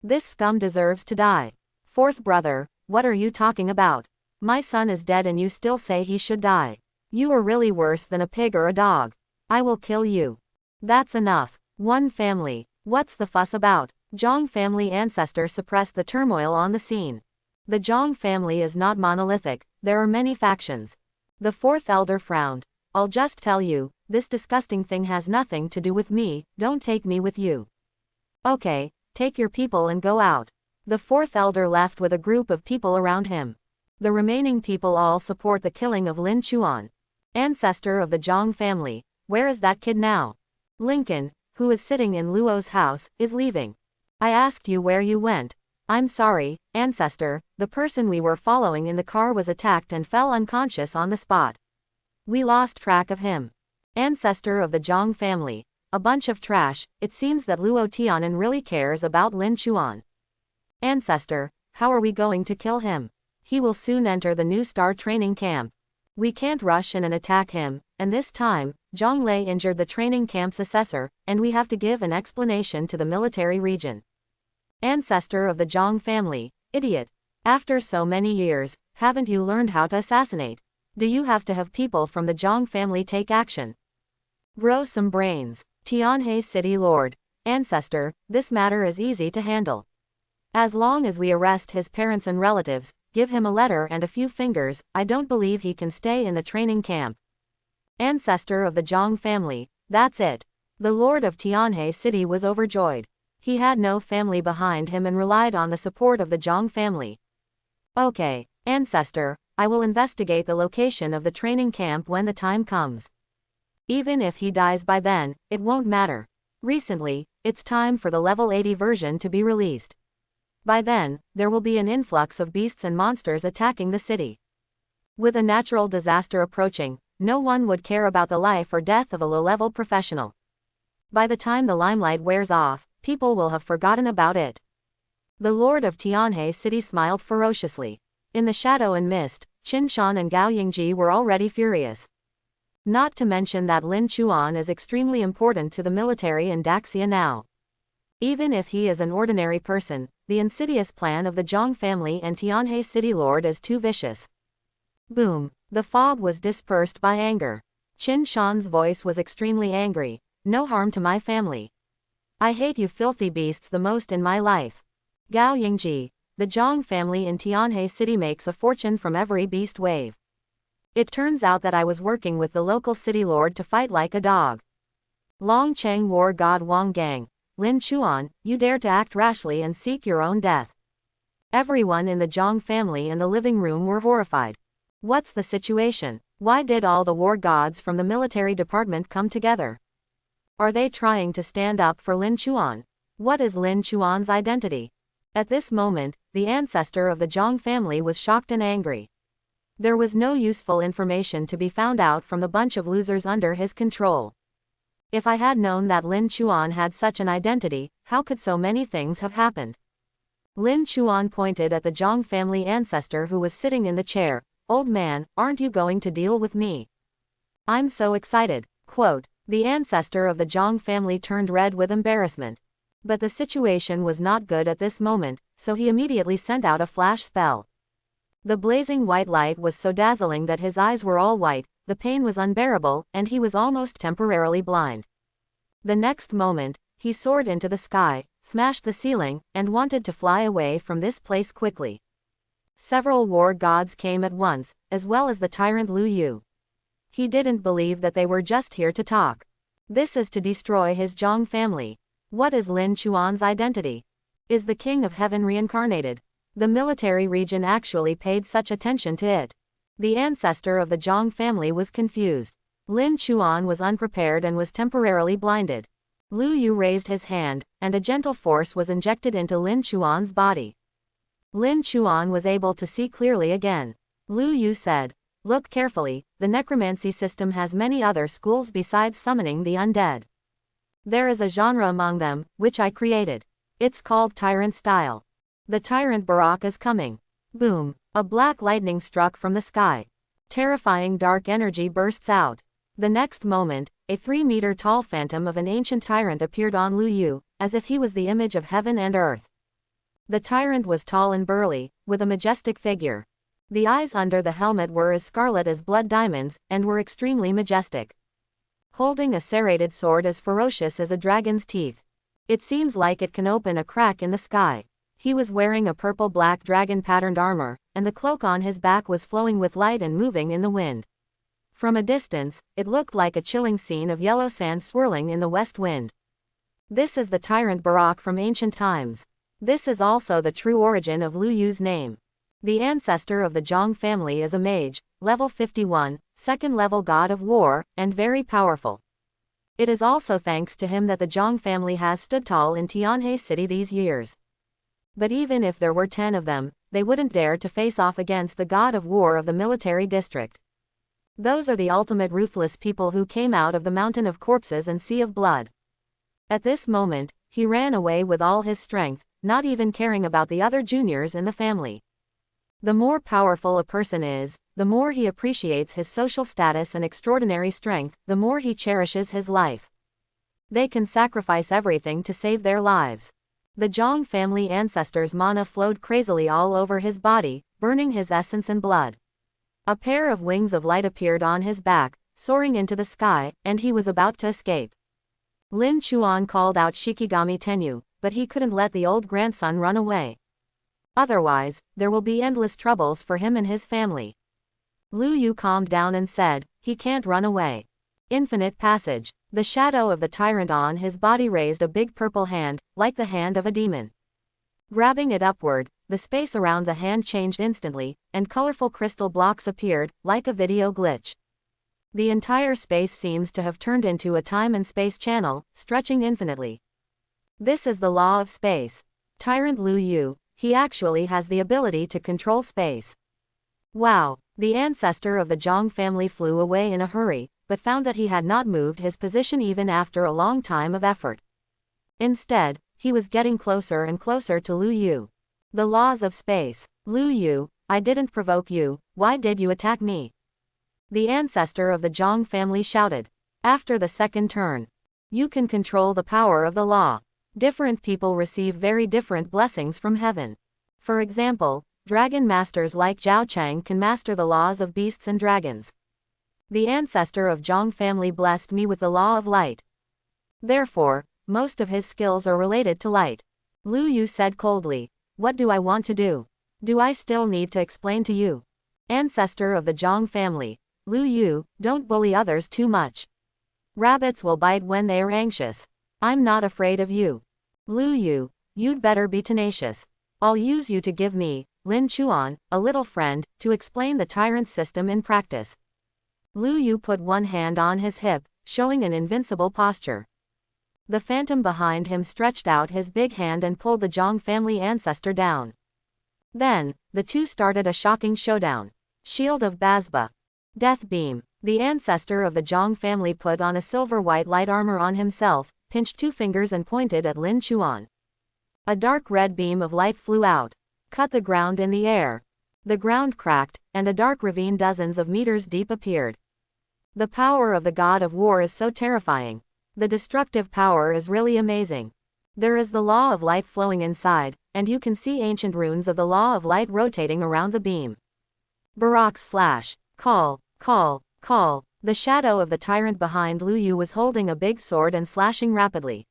This scum deserves to die. Fourth brother, what are you talking about? My son is dead and you still say he should die. You are really worse than a pig or a dog. I will kill you. That's enough. One family. What's the fuss about? Zhang family ancestor suppressed the turmoil on the scene. The Zhang family is not monolithic, there are many factions. The fourth elder frowned. I'll just tell you, this disgusting thing has nothing to do with me, don't take me with you. Okay, take your people and go out. The fourth elder left with a group of people around him. The remaining people all support the killing of Lin Chuan. Ancestor of the Zhang family, where is that kid now? Lincoln, who is sitting in Luo's house, is leaving. I asked you where you went. I'm sorry, ancestor, the person we were following in the car was attacked and fell unconscious on the spot. We lost track of him. Ancestor of the Zhang family, a bunch of trash, it seems that Luo Tianan really cares about Lin Chuan. Ancestor, how are we going to kill him? He will soon enter the new star training camp. We can't rush in and attack him, and this time, Zhonglei injured the training camp's assessor, and we have to give an explanation to the military region. Ancestor of the Zhang family, idiot. After so many years, haven't you learned how to assassinate? Do you have to have people from the Zhang family take action? Grow some brains. Tianhe City Lord. Ancestor, this matter is easy to handle. As long as we arrest his parents and relatives, give him a letter and a few fingers, I don't believe he can stay in the training camp. Ancestor of the Zhang family, that's it. The Lord of Tianhe City was overjoyed. He had no family behind him and relied on the support of the Zhang family. Okay, Ancestor, I will investigate the location of the training camp when the time comes. Even if he dies by then, it won't matter. Recently, it's time for the level 80 version to be released. By then, there will be an influx of beasts and monsters attacking the city. With a natural disaster approaching, no one would care about the life or death of a low-level professional. By the time the limelight wears off, people will have forgotten about it. The Lord of Tianhe City smiled ferociously. In the shadow and mist, Qin Shan and Gao Yingji were already furious. Not to mention that Lin Chuan is extremely important to the military in Daxia now. Even if he is an ordinary person, the insidious plan of the Zhang family and Tianhe City Lord is too vicious. Boom. The fog was dispersed by anger. Qin Shan's voice was extremely angry. No harm to my family. I hate you filthy beasts the most in my life. Gao Yingji. The Zhang family in Tianhe City makes a fortune from every beast wave. It turns out that I was working with the local city lord to fight like a dog. Long Cheng War God Wang Gang. Lin Chuan, you dare to act rashly and seek your own death. Everyone in the Zhang family in the living room were horrified. What's the situation? Why did all the war gods from the military department come together? Are they trying to stand up for Lin Chuan? What is Lin Chuan's identity? At this moment, the ancestor of the Zhang family was shocked and angry. There was no useful information to be found out from the bunch of losers under his control. If I had known that Lin Chuan had such an identity, how could so many things have happened? Lin Chuan pointed at the Zhang family ancestor who was sitting in the chair. Old man, aren't you going to deal with me? I'm so excited. Quote, the ancestor of the Zhang family turned red with embarrassment. But the situation was not good at this moment, so he immediately sent out a flash spell. The blazing white light was so dazzling that his eyes were all white, the pain was unbearable, and he was almost temporarily blind. The next moment, he soared into the sky, smashed the ceiling, and wanted to fly away from this place quickly. Several war gods came at once, as well as the tyrant Lu Yu. He didn't believe that they were just here to talk. This is to destroy his Zhang family. What is Lin Chuan's identity? Is the King of Heaven reincarnated? The military region actually paid such attention to it. The ancestor of the Zhang family was confused. Lin Chuan was unprepared and was temporarily blinded. Lu Yu raised his hand, and a gentle force was injected into Lin Chuan's body. Lin Chuan was able to see clearly again. Lu Yu said, look carefully, the necromancy system has many other schools besides summoning the undead. There is a genre among them, which I created. It's called Tyrant Style. The Tyrant Barak is coming. Boom, a black lightning struck from the sky. Terrifying dark energy bursts out. The next moment, a 3-meter-tall phantom of an ancient tyrant appeared on Lu Yu, as if he was the image of heaven and earth. The tyrant was tall and burly, with a majestic figure. The eyes under the helmet were as scarlet as blood diamonds, and were extremely majestic. Holding a serrated sword as ferocious as a dragon's teeth. It seems like it can open a crack in the sky. He was wearing a purple-black dragon-patterned armor, and the cloak on his back was flowing with light and moving in the wind. From a distance, it looked like a chilling scene of yellow sand swirling in the west wind. This is the Tyrant Barak from ancient times. This is also the true origin of Lu Yu's name. The ancestor of the Zhang family is a mage, level 51, second-level god of war, and very powerful. It is also thanks to him that the Zhang family has stood tall in Tianhe City these years. But even if there were 10 of them, they wouldn't dare to face off against the god of war of the military district. Those are the ultimate ruthless people who came out of the mountain of corpses and sea of blood. At this moment, he ran away with all his strength, not even caring about the other juniors in the family. The more powerful a person is, the more he appreciates his social status and extraordinary strength, the more he cherishes his life. They can sacrifice everything to save their lives. The Zhang family ancestor's mana flowed crazily all over his body, burning his essence and blood. A pair of wings of light appeared on his back, soaring into the sky, and he was about to escape. Lin Chuan called out Shikigami Tenyu, but he couldn't let the old grandson run away. Otherwise, there will be endless troubles for him and his family. Lu Yu calmed down and said, he can't run away. Infinite passage. The shadow of the tyrant on his body raised a big purple hand, like the hand of a demon. Grabbing it upward, the space around the hand changed instantly, and colorful crystal blocks appeared, like a video glitch. The entire space seems to have turned into a time and space channel, stretching infinitely. This is the law of space. Tyrant Lu Yu, he actually has the ability to control space. Wow! The ancestor of the Zhang family flew away in a hurry, but found that he had not moved his position even after a long time of effort. Instead, he was getting closer and closer to Lu Yu. The laws of space. Lu Yu, I didn't provoke you, why did you attack me? The ancestor of the Zhang family shouted. After the second turn. You can control the power of the law. Different people receive very different blessings from heaven. For example, dragon masters like Zhao Chang can master the laws of beasts and dragons. The ancestor of Zhang family blessed me with the law of light. Therefore, most of his skills are related to light. Lu Yu said coldly. What do I want to do? Do I still need to explain to you? Ancestor of the Zhang family. Lu Yu, don't bully others too much. Rabbits will bite when they are anxious. I'm not afraid of you. Lu Yu, you'd better be tenacious. I'll use you to give me, Lin Chuan, a little friend, to explain the tyrant's system in practice. Lu Yu put one hand on his hip, showing an invincible posture. The phantom behind him stretched out his big hand and pulled the Zhang family ancestor down. Then, the two started a shocking showdown. Shield of Bazba. Death Beam. The ancestor of the Zhang family put on a silver-white light armor on himself, pinched two fingers and pointed at Lin Chuan. A dark red beam of light flew out, cut the ground in the air. The ground cracked, and a dark ravine dozens of meters deep appeared. The power of the god of war is so terrifying. The destructive power is really amazing. There is the law of light flowing inside, and you can see ancient runes of the law of light rotating around the beam. Barak's slash. Call, call, call. The shadow of the tyrant behind Lu Yu was holding a big sword and slashing rapidly.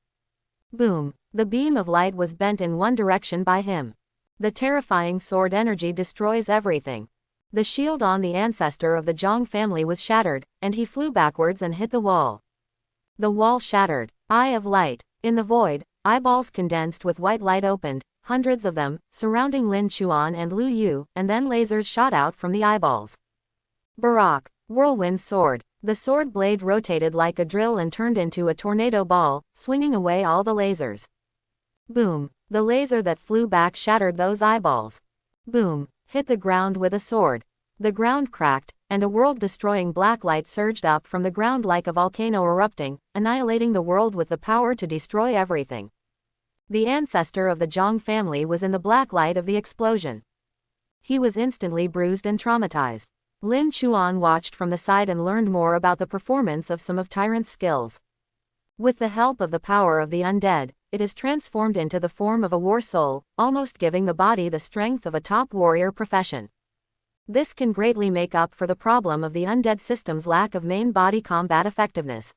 Boom. The beam of light was bent in one direction by him. The terrifying sword energy destroys everything. The shield on the ancestor of the Zhang family was shattered, and he flew backwards and hit the wall. The wall shattered. Eye of light. In the void, eyeballs condensed with white light opened, hundreds of them, surrounding Lin Chuan and Lu Yu, and then lasers shot out from the eyeballs. Barak. Whirlwind sword. The sword blade rotated like a drill and turned into a tornado ball, swinging away all the lasers. Boom. The laser that flew back shattered those eyeballs. Boom. Hit the ground with a sword. The ground cracked, and a world-destroying black light surged up from the ground like a volcano erupting, annihilating the world with the power to destroy everything. The ancestor of the Zhang family was in the black light of the explosion. He was instantly bruised and traumatized. Lin Chuan watched from the side and learned more about the performance of some of Tyrant's skills. With the help of the power of the undead, it is transformed into the form of a war soul, almost giving the body the strength of a top warrior profession. This can greatly make up for the problem of the undead system's lack of main body combat effectiveness.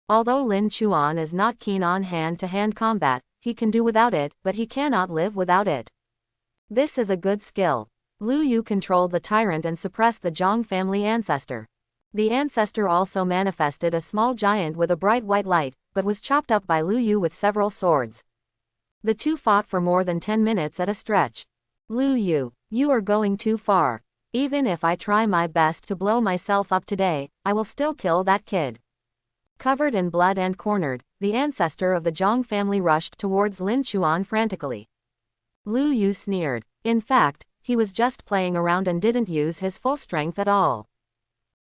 Although Lin Chuan is not keen on hand-to-hand combat, he can do without it, but he cannot live without it. This is a good skill. Lu Yu controlled the tyrant and suppressed the Zhang family ancestor. The ancestor also manifested a small giant with a bright white light, but was chopped up by Lu Yu with several swords. The two fought for more than 10 minutes at a stretch. Lu Yu, you are going too far. Even if I try my best to blow myself up today, I will still kill that kid. Covered in blood and cornered, the ancestor of the Zhang family rushed towards Lin Chuan frantically. Lu Yu sneered. In fact, he was just playing around and didn't use his full strength at all.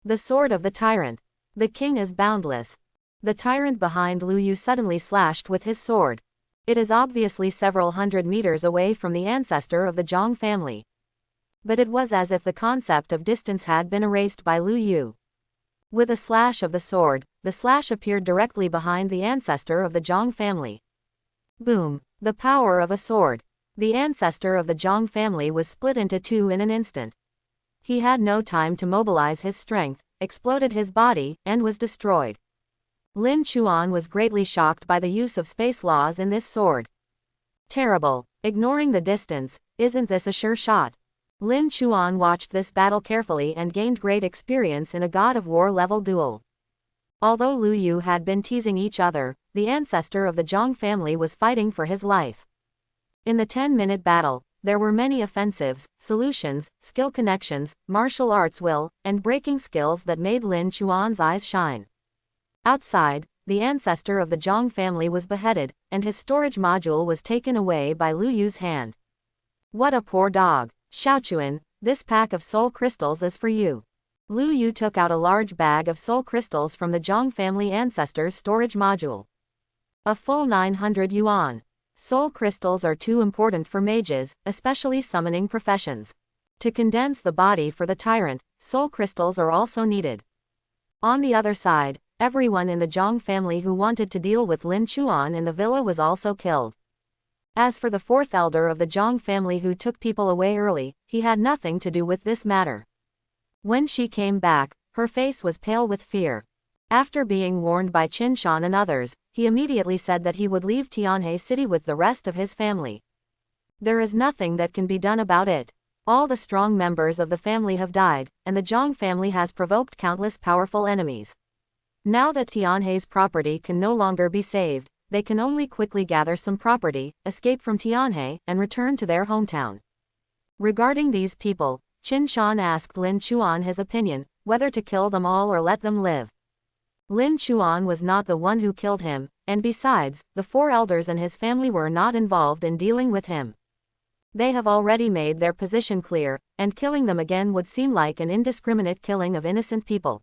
The sword of the tyrant. The king is boundless. The tyrant behind Lu Yu suddenly slashed with his sword. It is obviously several hundred meters away from the ancestor of the Zhang family. But it was as if the concept of distance had been erased by Lu Yu. With a slash of the sword, the slash appeared directly behind the ancestor of the Zhang family. Boom! The power of a sword. The ancestor of the Zhang family was split into two in an instant. He had no time to mobilize his strength, exploded his body, and was destroyed. Lin Chuan was greatly shocked by the use of space laws in this sword. Terrible. Ignoring the distance, isn't this a sure shot? Lin Chuan watched this battle carefully and gained great experience in a God of War level duel. Although Lu Yu had been teasing each other, the ancestor of the Zhang family was fighting for his life. In the 10-minute battle, there were many offensives, solutions, skill connections, martial arts will, and breaking skills that made Lin Chuan's eyes shine. Outside, the ancestor of the Zhang family was beheaded, and his storage module was taken away by Lu Yu's hand. What a poor dog. Xiaochuan, this pack of soul crystals is for you. Lu Yu took out a large bag of soul crystals from the Zhang family ancestor's storage module. A full 900 yuan. Soul crystals are too important for mages, especially summoning professions. To condense the body for the tyrant, soul crystals are also needed. On the other side, everyone in the Zhang family who wanted to deal with Lin Chuan in the villa was also killed. As for the fourth elder of the Zhang family who took people away early, he had nothing to do with this matter. When she came back, her face was pale with fear. After being warned by Qin Shan and others, he immediately said that he would leave Tianhe City with the rest of his family. There is nothing that can be done about it. All the strong members of the family have died, and the Zhang family has provoked countless powerful enemies. Now that Tianhe's property can no longer be saved, they can only quickly gather some property, escape from Tianhe, and return to their hometown. Regarding these people, Qin Shan asked Lin Chuan his opinion, whether to kill them all or let them live. Lin Chuan was not the one who killed him, and besides, the four elders and his family were not involved in dealing with him. They have already made their position clear, and killing them again would seem like an indiscriminate killing of innocent people.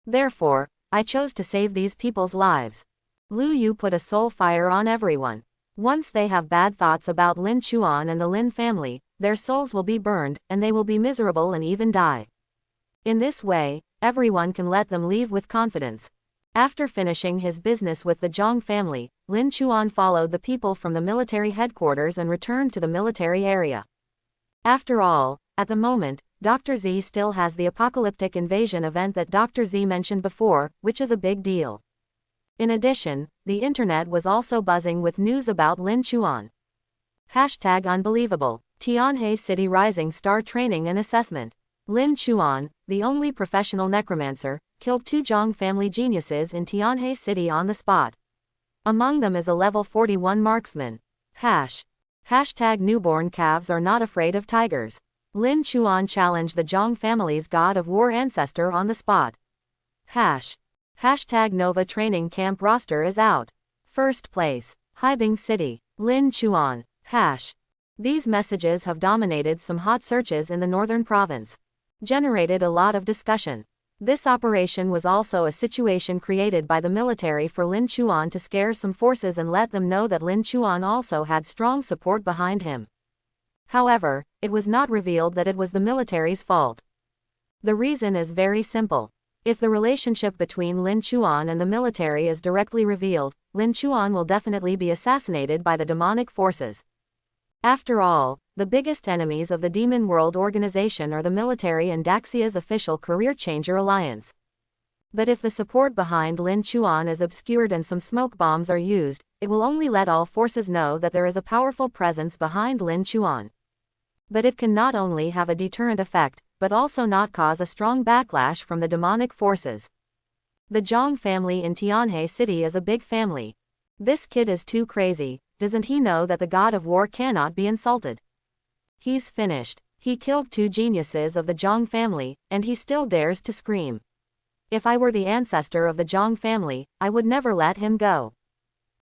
Therefore, I chose to save these people's lives. Lu Yu put a soul fire on everyone. Once they have bad thoughts about Lin Chuan and the Lin family, their souls will be burned, and they will be miserable and even die. In this way, everyone can let them leave with confidence. After finishing his business with the Zhang family, Lin Chuan followed the people from the military headquarters and returned to the military area. After all, at the moment, Dr. Z still has the apocalyptic invasion event that Dr. Z mentioned before, which is a big deal. In addition, the internet was also buzzing with news about Lin Chuan. #Unbelievable. Tianhe City Rising Star Training and Assessment. Lin Chuan, the only professional necromancer, killed 2 Zhang family geniuses in Tianhe City on the spot. Among them is a level 41 marksman. #Newborn calves are not afraid of tigers. Lin Chuan challenged the Zhang family's God of War ancestor on the spot. #Nova training camp roster is out. First place, Haibing City, Lin Chuan. These messages have dominated some hot searches in the northern province. Generated a lot of discussion. This operation was also a situation created by the military for Lin Chuan to scare some forces and let them know that Lin Chuan also had strong support behind him. However, it was not revealed that it was the military's fault. The reason is very simple. If the relationship between Lin Chuan and the military is directly revealed, Lin Chuan will definitely be assassinated by the demonic forces. After all, the biggest enemies of the Demon World Organization are the military and Daxia's official career changer alliance. But if the support behind Lin Chuan is obscured and some smoke bombs are used, it will only let all forces know that there is a powerful presence behind Lin Chuan. But it can not only have a deterrent effect, but also not cause a strong backlash from the demonic forces. The Zhang family in Tianhe City is a big family. This kid is too crazy. Doesn't he know that the God of War cannot be insulted? He's finished. He killed 2 geniuses of the Zhang family, and he still dares to scream. If I were the ancestor of the Zhang family, I would never let him go.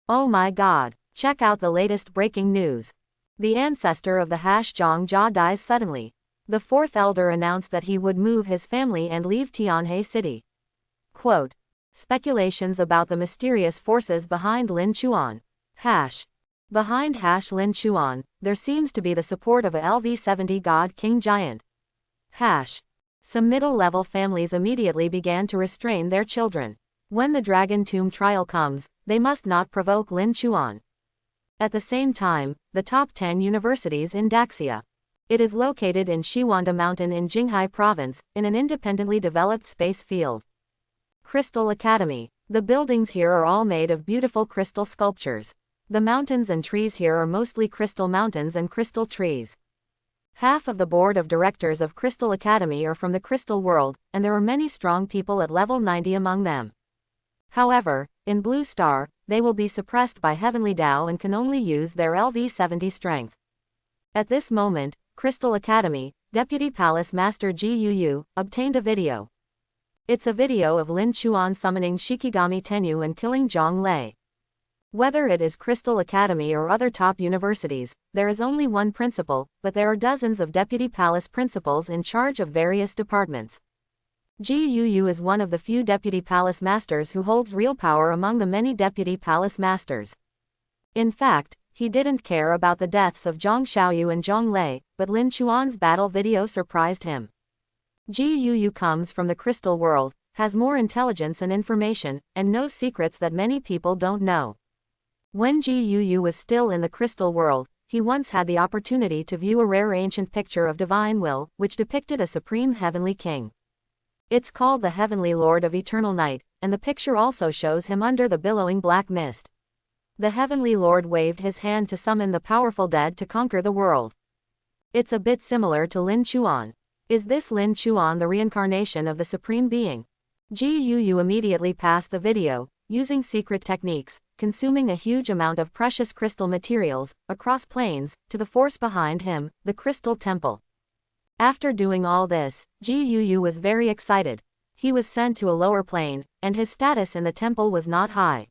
Oh my god, check out the latest breaking news. The ancestor of the Zhang Jia dies suddenly. The 4th elder announced that he would move his family and leave Tianhe City. Quote. Speculations about the mysterious forces behind Lin Chuan. Behind Lin Chuan, there seems to be the support of a LV-70 God King Giant. Some middle-level families immediately began to restrain their children. When the Dragon Tomb trial comes, they must not provoke Lin Chuan. At the same time, the top 10 universities in Daxia. It is located in Shiwanda Mountain in Jinghai Province, in an independently developed space field. Crystal Academy. The buildings here are all made of beautiful crystal sculptures. The mountains and trees here are mostly crystal mountains and crystal trees. Half of the board of directors of Crystal Academy are from the crystal world, and there are many strong people at level 90 among them. However, in Blue Star, they will be suppressed by Heavenly Tao and can only use their LV-70 strength. At this moment, Crystal Academy, Deputy Palace Master Gu obtained a video. It's a video of Lin Chuan summoning Shikigami Tenyu and killing Zhang Lei. Whether it is Crystal Academy or other top universities, there is only one principal, but there are dozens of deputy palace principals in charge of various departments. Gu is one of the few deputy palace masters who holds real power among the many deputy palace masters. In fact, he didn't care about the deaths of Zhang Xiaoyu and Zhang Lei, but Lin Chuan's battle video surprised him. Gu comes from the crystal world, has more intelligence and information, and knows secrets that many people don't know. When Gu was still in the crystal world, he once had the opportunity to view a rare ancient picture of divine will, which depicted a supreme heavenly king. It's called the Heavenly Lord of Eternal Night, and the picture also shows him under the billowing black mist. The Heavenly Lord waved his hand to summon the powerful dead to conquer the world. It's a bit similar to Lin Chuan. Is this Lin Chuan the reincarnation of the Supreme Being? Gu immediately passed the video, using secret techniques, consuming a huge amount of precious crystal materials, across planes, to the force behind him, the Crystal Temple. After doing all this, Gu was very excited. He was sent to a lower plane, and his status in the temple was not high.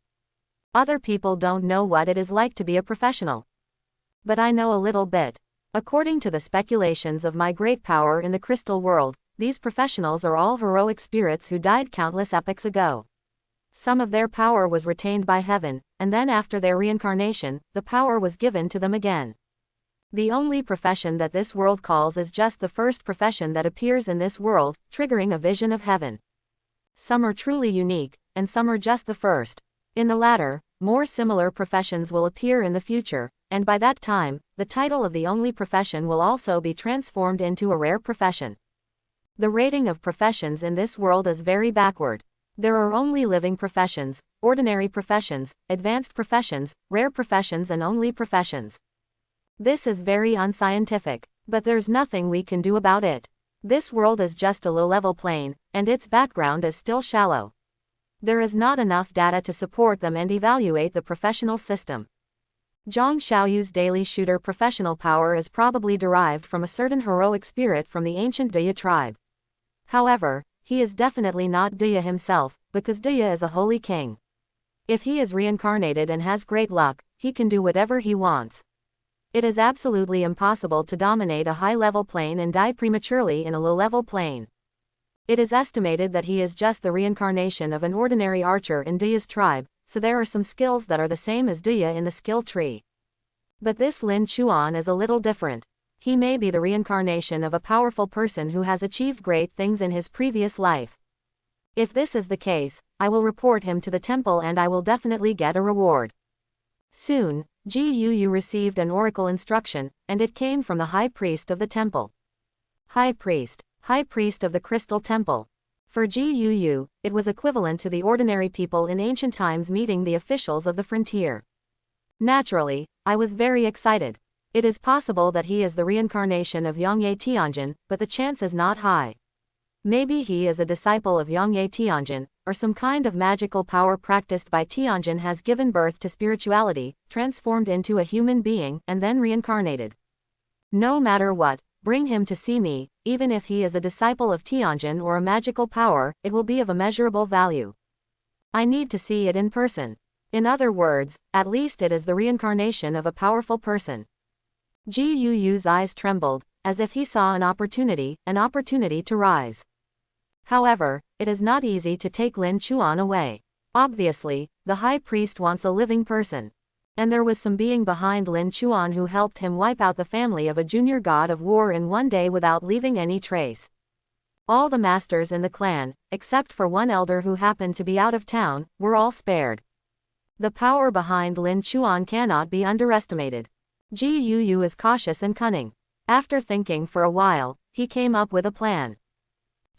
Other people don't know what it is like to be a professional. But I know a little bit. According to the speculations of my great power in the crystal world, these professionals are all heroic spirits who died countless epochs ago. Some of their power was retained by heaven, and then after their reincarnation, the power was given to them again. The only profession that this world calls is just the first profession that appears in this world, triggering a vision of heaven. Some are truly unique, and some are just the first. In the latter, more similar professions will appear in the future, and by that time, the title of the only profession will also be transformed into a rare profession. The rating of professions in this world is very backward. There are only living professions, ordinary professions, advanced professions, rare professions and only professions. This is very unscientific, but there's nothing we can do about it. This world is just a low-level plane, and its background is still shallow. There is not enough data to support them and evaluate the professional system. Zhang Xiaoyu's daily shooter professional power is probably derived from a certain heroic spirit from the ancient Daya tribe. However, he is definitely not Daya himself, because Daya is a holy king. If he is reincarnated and has great luck, he can do whatever he wants. It is absolutely impossible to dominate a high-level plane and die prematurely in a low-level plane. It is estimated that he is just the reincarnation of an ordinary archer in Daya's tribe, so there are some skills that are the same as Daya in the skill tree. But this Lin Chuan is a little different. He may be the reincarnation of a powerful person who has achieved great things in his previous life. If this is the case, I will report him to the temple and I will definitely get a reward. Soon, Gu received an oracle instruction, and it came from the high priest of the temple. High priest of the Crystal Temple. For Gu, it was equivalent to the ordinary people in ancient times meeting the officials of the frontier. Naturally, I was very excited. It is possible that he is the reincarnation of Yangye Tianjin, but the chance is not high. Maybe he is a disciple of Yangye Tianjin, or some kind of magical power practiced by Tianjin has given birth to spirituality, transformed into a human being, and then reincarnated. No matter what, bring him to see me, even if he is a disciple of Tianjin or a magical power, it will be of immeasurable value. I need to see it in person. In other words, at least it is the reincarnation of a powerful person. Gu's eyes trembled, as if he saw an opportunity to rise. However, it is not easy to take Lin Chuan away. Obviously, the high priest wants a living person. And there was some being behind Lin Chuan who helped him wipe out the family of a junior god of war in one day without leaving any trace. All the masters in the clan, except for one elder who happened to be out of town, were all spared. The power behind Lin Chuan cannot be underestimated. Gu is cautious and cunning. After thinking for a while, he came up with a plan.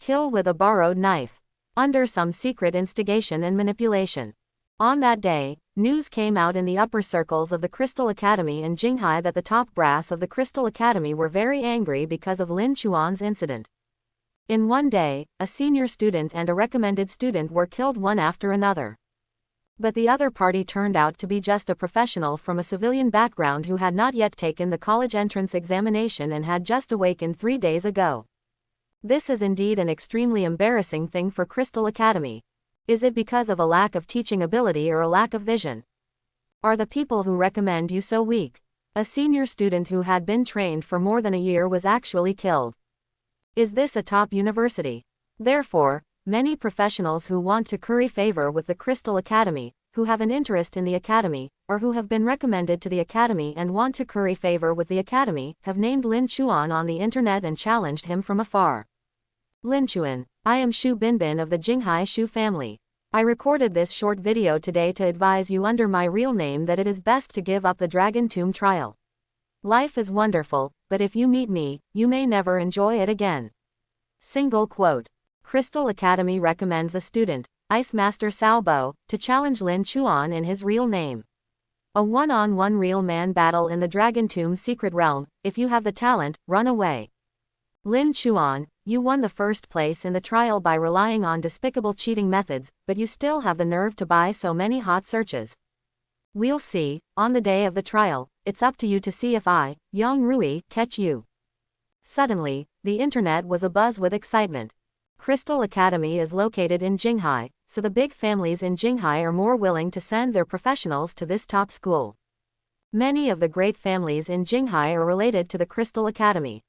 Kill with a borrowed knife. Under some secret instigation and manipulation. On that day, news came out in the upper circles of the Crystal Academy in Jinghai that the top brass of the Crystal Academy were very angry because of Lin Chuan's incident. In one day, a senior student and a recommended student were killed one after another. But the other party turned out to be just a professional from a civilian background who had not yet taken the college entrance examination and had just awakened 3 days ago. This is indeed an extremely embarrassing thing for Crystal Academy. Is it because of a lack of teaching ability or a lack of vision? Are the people who recommend you so weak? A senior student who had been trained for more than a year was actually killed. Is this a top university? Therefore, many professionals who want to curry favor with the Crystal Academy, who have an interest in the academy, or who have been recommended to the academy and want to curry favor with the academy, have named Lin Chuan on the internet and challenged him from afar. Lin Chuan, I am Shu Binbin of the Jinghai Shu family. I recorded this short video today to advise you under my real name that it is best to give up the Dragon Tomb trial. Life is wonderful, but if you meet me, you may never enjoy it again. Single quote. Crystal Academy recommends a student, Ice Master Sao Bo, to challenge Lin Chuan in his real name. A one-on-one real man battle in the Dragon Tomb secret realm. If you have the talent, run away. Lin Chuan, you won the first place in the trial by relying on despicable cheating methods, but you still have the nerve to buy so many hot searches. We'll see, on the day of the trial, it's up to you to see if I, Yang Rui, catch you. Suddenly, the internet was abuzz with excitement. Crystal Academy is located in Jinghai, so the big families in Jinghai are more willing to send their professionals to this top school. Many of the great families in Jinghai are related to the Crystal Academy.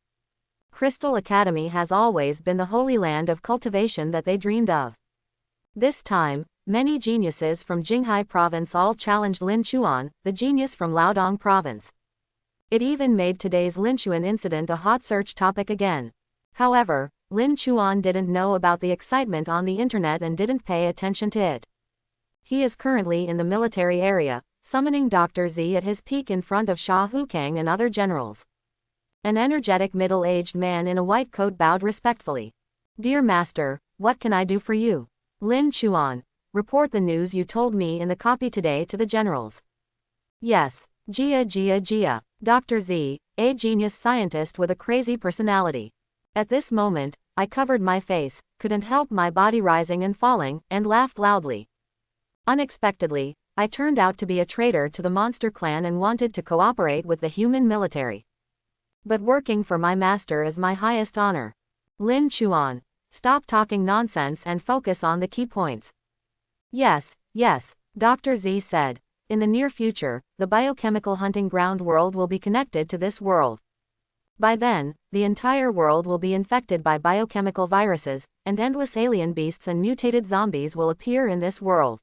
Crystal Academy has always been the holy land of cultivation that they dreamed of. This time, many geniuses from Jinghai province all challenged Lin Chuan, the genius from Liaodong province. It even made today's Lin Chuan incident a hot search topic again. However, Lin Chuan didn't know about the excitement on the internet and didn't pay attention to it. He is currently in the military area, summoning Dr. Z at his peak in front of Shah Hukang and other generals. An energetic middle-aged man in a white coat bowed respectfully. Dear Master, what can I do for you? Lin Chuan, report the news you told me in the copy today to the generals. Yes, Jia. Dr. Z, a genius scientist with a crazy personality. At this moment, I covered my face, couldn't help my body rising and falling, and laughed loudly. Unexpectedly, I turned out to be a traitor to the monster clan and wanted to cooperate with the human military. But working for my master is my highest honor. Lin Chuan, stop talking nonsense and focus on the key points. Yes, Dr. Z said. In the near future, the biochemical hunting ground world will be connected to this world. By then, the entire world will be infected by biochemical viruses, and endless alien beasts and mutated zombies will appear in this world.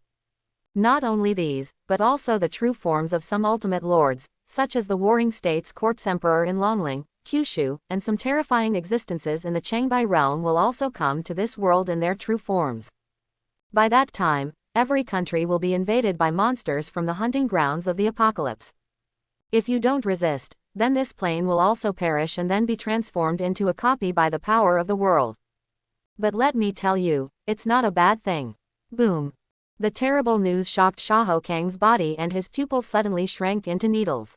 Not only these, but also the true forms of some ultimate lords, such as the Warring States Corpse Emperor in Longling, Kyushu, and some terrifying existences in the Changbai realm will also come to this world in their true forms. By that time, every country will be invaded by monsters from the hunting grounds of the apocalypse. If you don't resist, then this plane will also perish and then be transformed into a copy by the power of the world. But let me tell you, it's not a bad thing. Boom. The terrible news shocked Shah Kang's body and his pupils suddenly shrank into needles.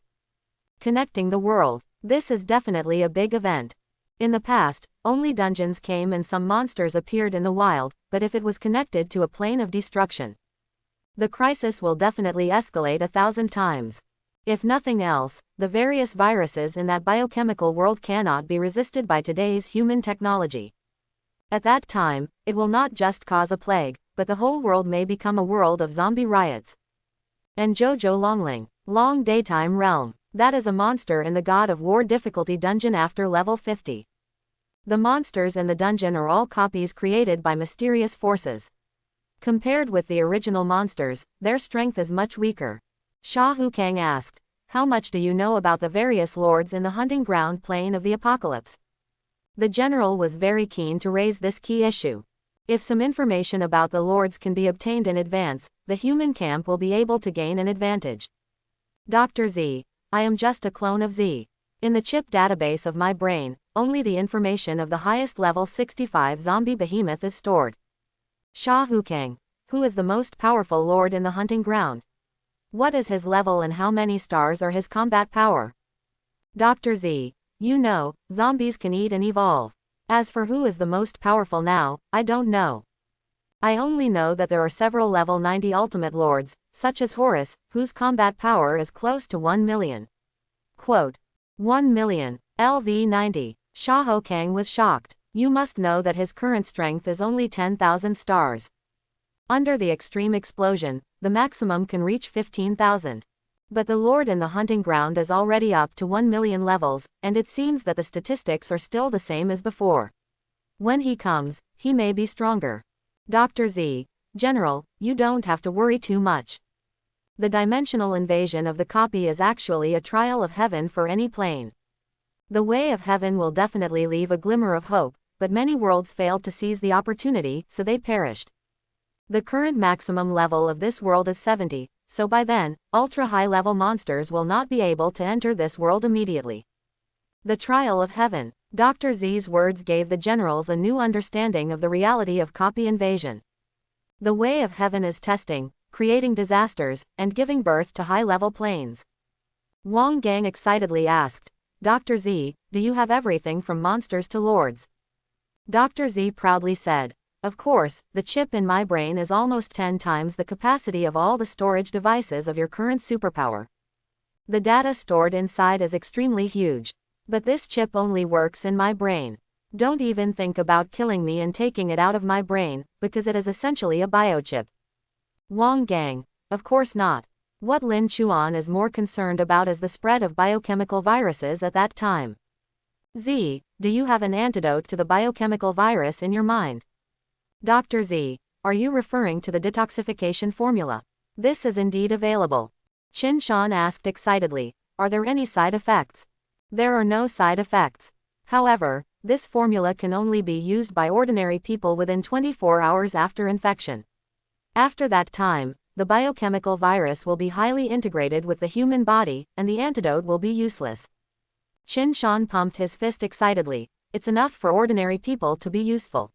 Connecting the world. This is definitely a big event. In the past, only dungeons came and some monsters appeared in the wild, but if it was connected to a plane of destruction, the crisis will definitely escalate 1,000 times. If nothing else, the various viruses in that biochemical world cannot be resisted by today's human technology. At that time, it will not just cause a plague, but the whole world may become a world of zombie riots. And Jojo Longling, Long Daytime Realm, that is a monster in the God of War difficulty dungeon after level 50. The monsters in the dungeon are all copies created by mysterious forces. Compared with the original monsters, their strength is much weaker. Sha Hukang asked. How much do you know about the various lords in the hunting ground plane of the apocalypse? The general was very keen to raise this key issue. If some information about the lords can be obtained in advance, the human camp will be able to gain an advantage. Dr. Z. I am just a clone of Z. In the chip database of my brain, only the information of the highest level 65 zombie behemoth is stored. Sha Hukang. Who is the most powerful lord in the hunting ground? What is his level and how many stars are his combat power? Dr. Z. You know, zombies can eat and evolve. As for who is the most powerful now, I don't know. I only know that there are several level 90 ultimate lords, such as Horus, whose combat power is close to 1 million. Quote. 1 million. LV90. Sha Hukang was shocked. You must know that his current strength is only 10,000 stars. Under the extreme explosion, the maximum can reach 15,000. But the lord in the hunting ground is already up to 1 million levels, and it seems that the statistics are still the same as before. When he comes, he may be stronger. Dr. Z. General, you don't have to worry too much. The dimensional invasion of the copy is actually a trial of heaven for any plane. The way of heaven will definitely leave a glimmer of hope, but many worlds failed to seize the opportunity, so they perished. The current maximum level of this world is 70. So by then, ultra-high-level monsters will not be able to enter this world immediately. The trial of heaven. Dr. Z's words gave the generals a new understanding of the reality of copy invasion. The way of heaven is testing, creating disasters, and giving birth to high-level planes. Wang Gang excitedly asked, Dr. Z, do you have everything from monsters to lords? Dr. Z proudly said, of course, the chip in my brain is almost 10 times the capacity of all the storage devices of your current superpower. The data stored inside is extremely huge. But this chip only works in my brain. Don't even think about killing me and taking it out of my brain, because it is essentially a biochip. Wang Gang. Of course not. What Lin Chuan is more concerned about is the spread of biochemical viruses at that time. Z, do you have an antidote to the biochemical virus in your mind? Dr. Z, are you referring to the detoxification formula? This is indeed available. Qin Shan asked excitedly, are there any side effects? There are no side effects. However, this formula can only be used by ordinary people within 24 hours after infection. After that time, the biochemical virus will be highly integrated with the human body, and the antidote will be useless. Qin Shan pumped his fist excitedly. It's enough for ordinary people to be useful.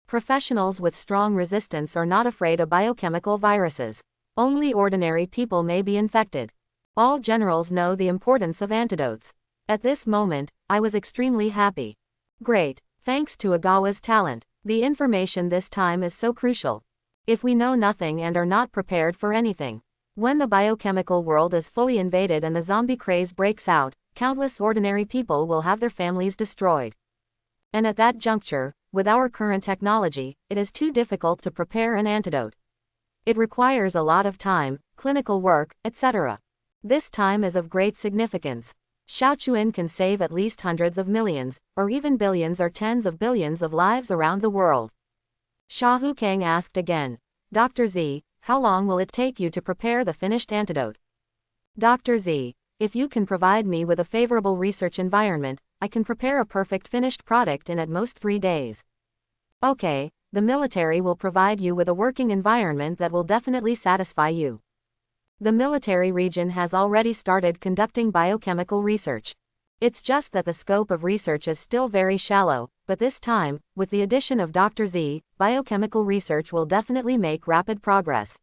Professionals with strong resistance are not afraid of biochemical viruses. Only ordinary people may be infected. All generals know the importance of antidotes. At this moment, I was extremely happy. Great. Thanks to Agawa's talent. The information this time is so crucial. If we know nothing and are not prepared for anything, when the biochemical world is fully invaded and the zombie craze breaks out, countless ordinary people will have their families destroyed. And at that juncture, with our current technology, it is too difficult to prepare an antidote. It requires a lot of time, clinical work, etc. This time is of great significance. Xiaochuan can save at least hundreds of millions, or even billions or tens of billions of lives around the world. Sha Hukang asked again, Dr. Z, how long will it take you to prepare the finished antidote? Dr. Z, if you can provide me with a favorable research environment, I can prepare a perfect finished product in at most 3 days. Okay, the military will provide you with a working environment that will definitely satisfy you. The military region has already started conducting biochemical research. It's just that the scope of research is still very shallow, but this time, with the addition of Dr. Z, biochemical research will definitely make rapid progress.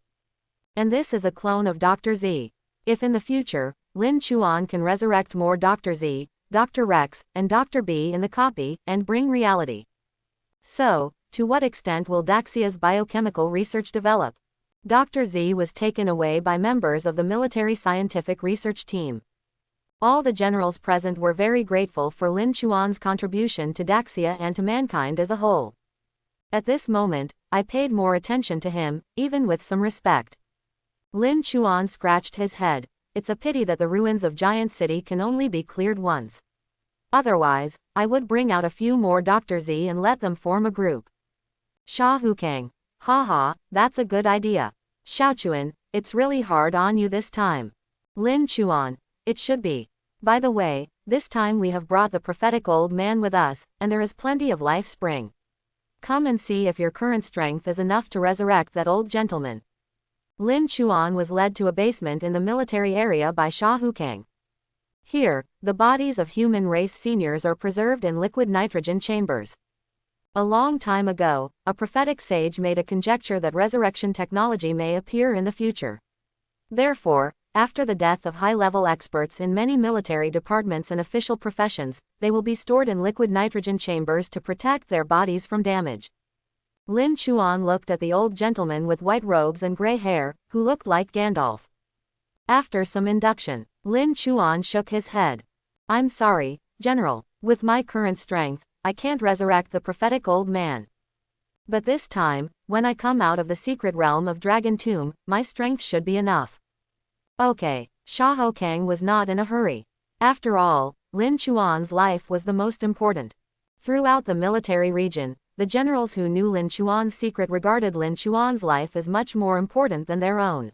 And this is a clone of Dr. Z. If in the future, Lin Chuan can resurrect more Dr. Z, Dr. Rex, and Dr. B in the copy, and bring reality. So, to what extent will Daxia's biochemical research develop? Dr. Z was taken away by members of the military scientific research team. All the generals present were very grateful for Lin Chuan's contribution to Daxia and to mankind as a whole. At this moment, I paid more attention to him, even with some respect. Lin Chuan scratched his head. It's a pity that the ruins of Giant City can only be cleared once. Otherwise, I would bring out a few more Dr. Z and let them form a group. Sha Hukang. Haha, that's a good idea. Xiaochuan, It's really hard on you this time. Lin Chuan. It should be. By the way, this time we have brought the prophetic old man with us, and there is plenty of life spring. Come and see if your current strength is enough to resurrect that old gentleman. Lin Chuan was led to a basement in the military area by Sha Hukang. Here, the bodies of human race seniors are preserved in liquid nitrogen chambers. A long time ago, a prophetic sage made a conjecture that resurrection technology may appear in the future. Therefore, after the death of high-level experts in many military departments and official professions, they will be stored in liquid nitrogen chambers to protect their bodies from damage. Lin Chuan looked at the old gentleman with white robes and gray hair, who looked like Gandalf. After some induction, Lin Chuan shook his head. I'm sorry, General, with my current strength, I can't resurrect the prophetic old man. But this time, when I come out of the secret realm of Dragon Tomb, my strength should be enough. Okay, Sha Hokang was not in a hurry. After all, Lin Chuan's life was the most important. Throughout the military region, the generals who knew Lin Chuan's secret regarded Lin Chuan's life as much more important than their own.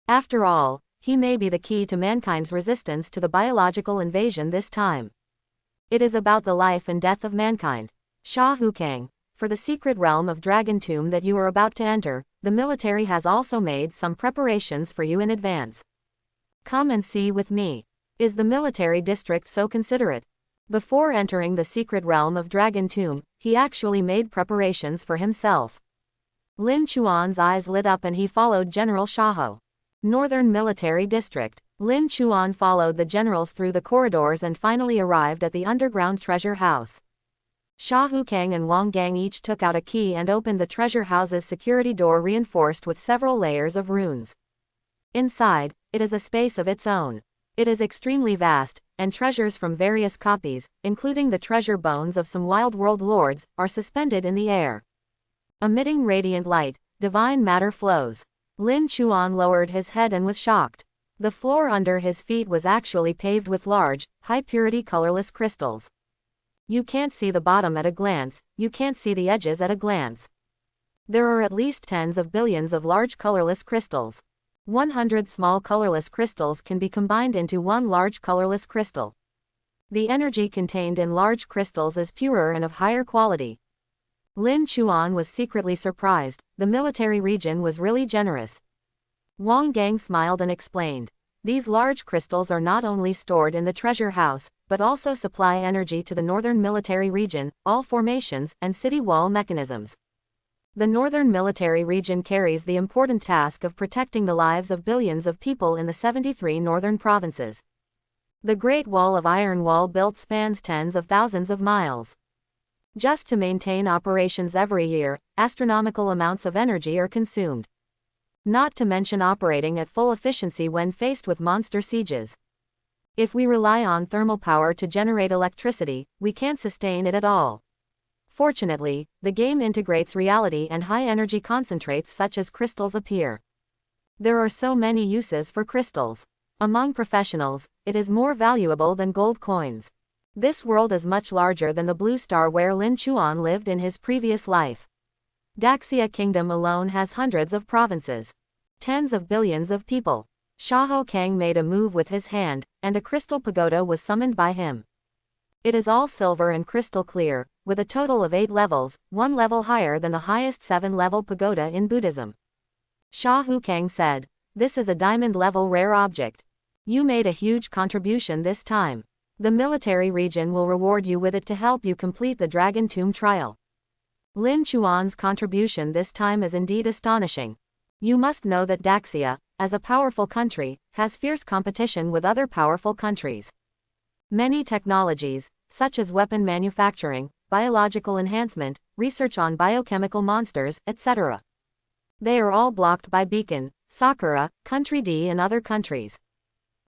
After all, he may be the key to mankind's resistance to the biological invasion this time. It is about the life and death of mankind. Sha Hukang, for the secret realm of Dragon Tomb that you are about to enter, the military has also made some preparations for you in advance. Come and see with me. Is the military district so considerate? Before entering the secret realm of Dragon Tomb, he actually made preparations for himself. Lin Chuan's eyes lit up and he followed General Shaho. Northern Military District. Lin Chuan followed the generals through the corridors and finally arrived at the underground treasure house. Sha Hukang and Wang Gang each took out a key and opened the treasure house's security door reinforced with several layers of runes. Inside, it is a space of its own. It is extremely vast, and treasures from various copies, including the treasure bones of some wild world lords, are suspended in the air. Emitting radiant light, divine matter flows. Lin Chuan lowered his head and was shocked. The floor under his feet was actually paved with large, high-purity colorless crystals. You can't see the bottom at a glance, you can't see the edges at a glance. There are at least tens of billions of large colorless crystals. 100 small colorless crystals can be combined into one large colorless crystal. The energy contained in large crystals is purer and of higher quality. Lin Chuan was secretly surprised. The military region was really generous. Wang Gang smiled and explained. These large crystals are not only stored in the treasure house, but also supply energy to the northern military region, all formations, and city wall mechanisms. The northern military region carries the important task of protecting the lives of billions of people in the 73 northern provinces. The Great Wall of Iron Wall built spans tens of thousands of miles. Just to maintain operations every year, astronomical amounts of energy are consumed. Not to mention operating at full efficiency when faced with monster sieges. If we rely on thermal power to generate electricity, we can't sustain it at all. Fortunately, the game integrates reality and high-energy concentrates such as crystals appear. There are so many uses for crystals. Among professionals, it is more valuable than gold coins. This world is much larger than the blue star where Lin Chuan lived in his previous life. Daxia Kingdom alone has hundreds of provinces. Tens of billions of people. Sha Hokang made a move with his hand, and a crystal pagoda was summoned by him. It is all silver and crystal clear, with a total of 8 levels, 1 level higher than the highest 7-level pagoda in Buddhism. Sha Hukang said, "This is a diamond-level rare object. You made a huge contribution this time. The military region will reward you with it to help you complete the Dragon Tomb trial." Lin Chuan's contribution this time is indeed astonishing. You must know that Daxia, as a powerful country, has fierce competition with other powerful countries. Many technologies, such as weapon manufacturing, biological enhancement, research on biochemical monsters, etc. They are all blocked by Beacon, Sakura, Country D and other countries.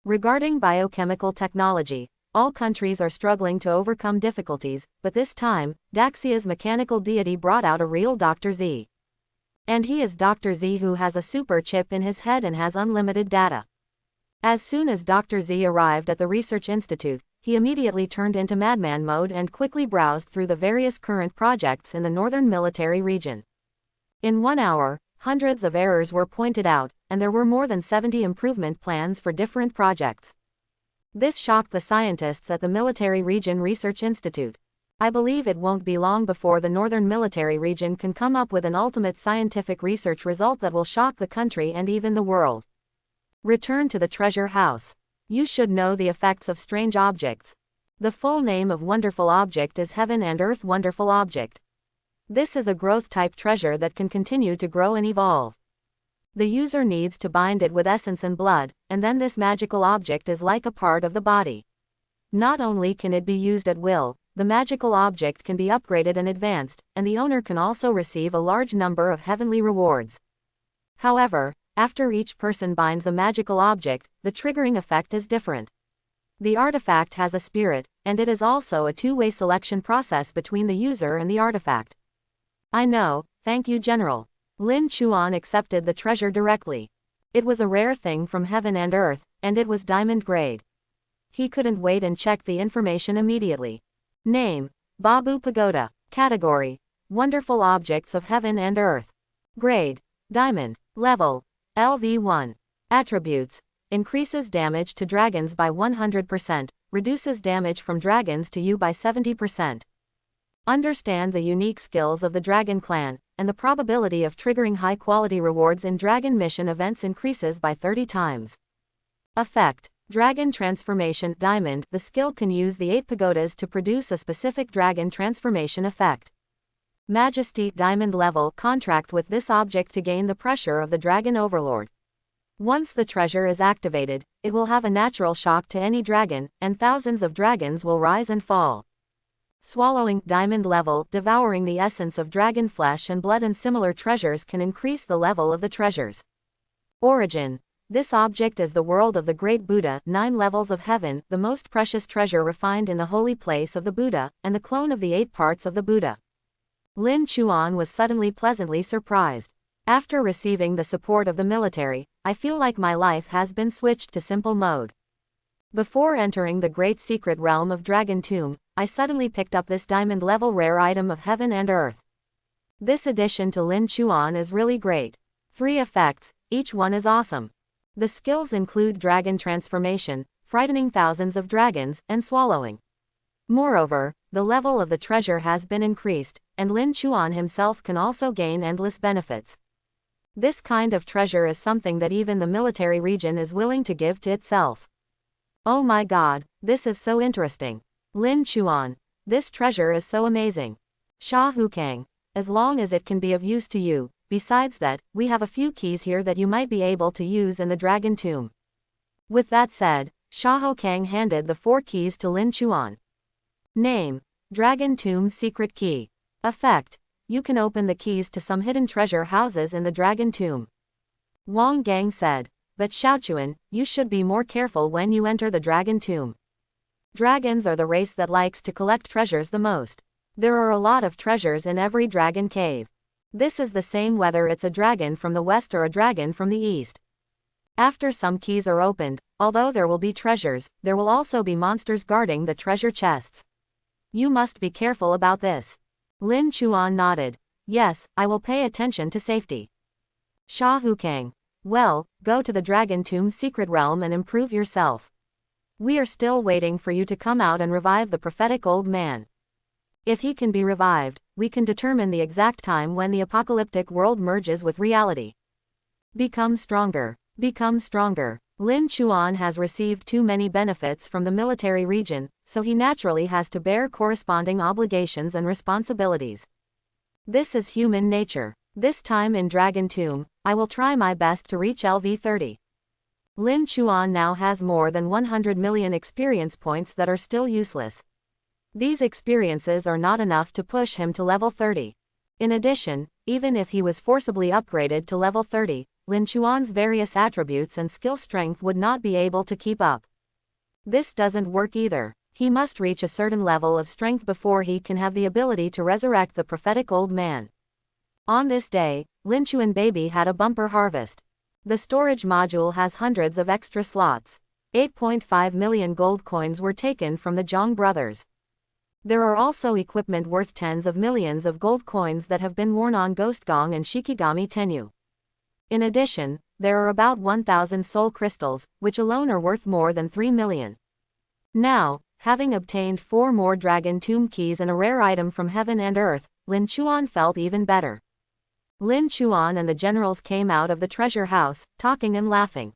Regarding biochemical technology, all countries are struggling to overcome difficulties, but this time, Daxia's mechanical deity brought out a real Dr. Z. And he is Dr. Z who has a super chip in his head and has unlimited data. As soon as Dr. Z arrived at the research institute, he immediately turned into madman mode and quickly browsed through the various current projects in the northern military region. In 1 hour, hundreds of errors were pointed out, and there were more than 70 improvement plans for different projects. This shocked the scientists at the Military Region Research Institute. I believe it won't be long before the Northern Military Region can come up with an ultimate scientific research result that will shock the country and even the world. Return to the treasure house. You should know the effects of strange objects. The full name of wonderful object is Heaven and Earth Wonderful Object. This is a growth-type treasure that can continue to grow and evolve. The user needs to bind it with essence and blood, and then this magical object is like a part of the body. Not only can it be used at will, the magical object can be upgraded and advanced, and the owner can also receive a large number of heavenly rewards. However, after each person binds a magical object, the triggering effect is different. The artifact has a spirit, and it is also a two-way selection process between the user and the artifact. I know, thank you General. Lin Chuan accepted the treasure directly. It was a rare thing from heaven and earth, and it was diamond grade. He couldn't wait and checked the information immediately. Name: Babu Pagoda. Category: Wonderful Objects of Heaven and Earth. Grade: Diamond. Level: LV1. Attributes: Increases damage to dragons by 100%, reduces damage from dragons to you by 70%. Understand the unique skills of the Dragon Clan, and the probability of triggering high-quality rewards in Dragon Mission events increases by 30 times. Effect: Dragon Transformation Diamond. The skill can use the 8 pagodas to produce a specific dragon transformation effect. Majesty Diamond Level. Contract with this object to gain the pressure of the Dragon Overlord. Once the treasure is activated, it will have a natural shock to any dragon, and thousands of dragons will rise and fall. Swallowing Diamond Level. Devouring the essence of dragon flesh and blood and similar treasures can increase the level of the treasures. Origin: This object is the world of the Great Buddha, 9 levels of heaven, the most precious treasure refined in the holy place of the Buddha, and the clone of the 8 parts of the Buddha. Lin Chuan was suddenly pleasantly surprised. After receiving the support of the military, I feel like my life has been switched to simple mode. Before entering the great secret realm of Dragon Tomb, I suddenly picked up this diamond level rare item of heaven and earth. This addition to Lin Chuan is really great. 3 effects, each one is awesome. The skills include Dragon Transformation, frightening thousands of dragons, and swallowing. Moreover, the level of the treasure has been increased, and Lin Chuan himself can also gain endless benefits. This kind of treasure is something that even the military region is willing to give to itself. Oh my god, this is so interesting. Lin Chuan, this treasure is so amazing. Sha Hukang, as long as it can be of use to you. Besides that, we have a few keys here that you might be able to use in the Dragon Tomb. With that said, Sha Hukang handed the 4 keys to Lin Chuan. Name: Dragon Tomb Secret Key. Effect: You can open the keys to some hidden treasure houses in the Dragon Tomb. Wang Gang said, but Xiaochuan, you should be more careful when you enter the Dragon Tomb. Dragons are the race that likes to collect treasures the most. There are a lot of treasures in every dragon cave. This is the same whether it's a dragon from the west or a dragon from the east. After some keys are opened, although there will be treasures, there will also be monsters guarding the treasure chests. You must be careful about this. Lin Chuan nodded. Yes, I will pay attention to safety. Sha Hukang. Well, go to the Dragon Tomb Secret Realm and improve yourself. We are still waiting for you to come out and revive the prophetic old man. If he can be revived, we can determine the exact time when the apocalyptic world merges with reality. Become stronger. Become stronger. Lin Chuan has received too many benefits from the military region, so he naturally has to bear corresponding obligations and responsibilities. This is human nature. This time in Dragon Tomb, I will try my best to reach LV30. Lin Chuan now has more than 100 million experience points that are still useless. These experiences are not enough to push him to level 30. In addition, even if he was forcibly upgraded to level 30, Lin Chuan's various attributes and skill strength would not be able to keep up. This doesn't work either. He must reach a certain level of strength before he can have the ability to resurrect the prophetic old man. On this day, Lin Chuan baby had a bumper harvest. The storage module has hundreds of extra slots. 8.5 million gold coins were taken from the Zhang brothers. There are also equipment worth tens of millions of gold coins that have been worn on Ghost Gong and Shikigami Tenyu. In addition, there are about 1,000 soul crystals, which alone are worth more than 3 million. Now, having obtained 4 more dragon tomb keys and a rare item from heaven and earth, Lin Chuan felt even better. Lin Chuan and the generals came out of the treasure house, talking and laughing.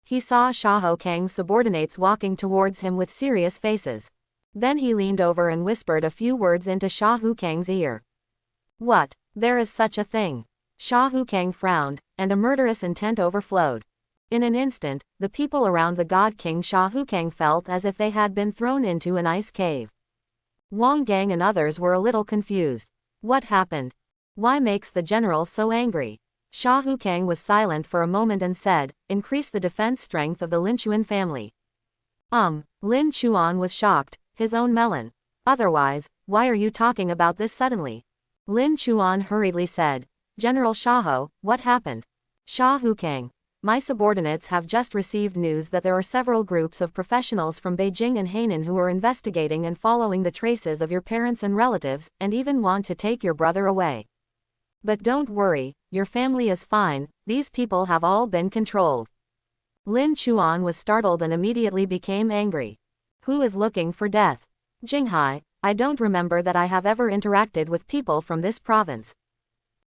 He saw Xiahou Kang's subordinates walking towards him with serious faces. Then he leaned over and whispered a few words into Xiahou Kang's ear. What? There is such a thing. Xiahou Kang frowned, and a murderous intent overflowed. In an instant, the people around the God King Xiahou Kang felt as if they had been thrown into an ice cave. Wang Gang and others were a little confused. What happened? Why makes the general so angry? Xiahou Kang was silent for a moment and said, increase the defense strength of the Lin Chuan family. Lin Chuan was shocked, his own melon. Otherwise, why are you talking about this suddenly? Lin Chuan hurriedly said, General Xiahou, what happened? Xiahou Kang, my subordinates have just received news that there are several groups of professionals from Beijing and Hainan who are investigating and following the traces of your parents and relatives, and even want to take your brother away. But don't worry, your family is fine, these people have all been controlled. Lin Chuan was startled and immediately became angry. Who is looking for death? Jinghai, I don't remember that I have ever interacted with people from this province.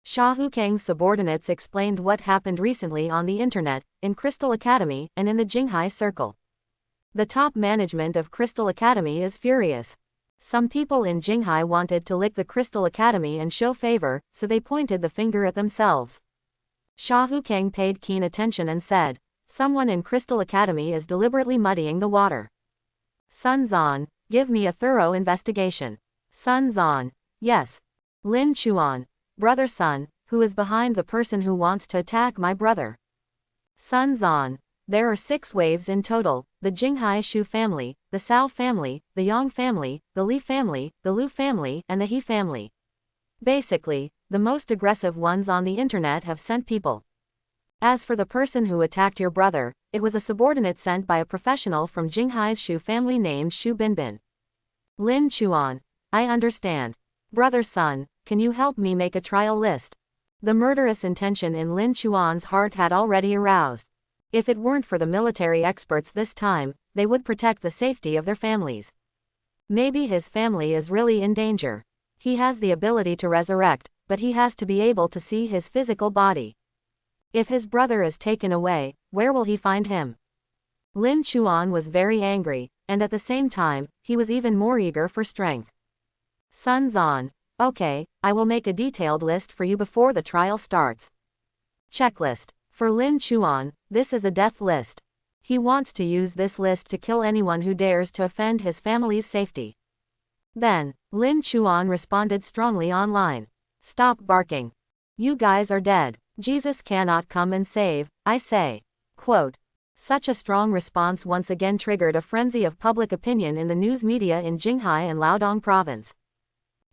Xiahou Kang's subordinates explained what happened recently on the internet, in Crystal Academy, and in the Jinghai Circle. The top management of Crystal Academy is furious. Some people in Jinghai wanted to lick the Crystal Academy and show favor, so they pointed the finger at themselves. Xiahou Kang paid keen attention and said, someone in Crystal Academy is deliberately muddying the water. Sun Zan, give me a thorough investigation. Sun Zan, yes. Lin Chuan, brother Sun, who is behind the person who wants to attack my brother? Sun Zan, there are 6 waves in total, the Jinghai Shu family, the Cao family, the Yang family, the Li family, the Lu family, and the He family. Basically, the most aggressive ones on the internet have sent people. As for the person who attacked your brother, it was a subordinate sent by a professional from Jinghai's Shu family named Shu Binbin. Lin Chuan, I understand. Brother Sun, can you help me make a trial list? The murderous intention in Lin Chuan's heart had already aroused. If it weren't for the military experts this time, they would protect the safety of their families. Maybe his family is really in danger. He has the ability to resurrect, but he has to be able to see his physical body. If his brother is taken away, where will he find him? Lin Chuan was very angry, and at the same time, he was even more eager for strength. Sun Zan, okay, I will make a detailed list for you before the trial starts. Checklist. For Lin Chuan, this is a death list. He wants to use this list to kill anyone who dares to offend his family's safety. Then, Lin Chuan responded strongly online. Stop barking. You guys are dead. Jesus cannot come and save, I say. Quote. Such a strong response once again triggered a frenzy of public opinion in the news media in Jinghai and Liaodong province.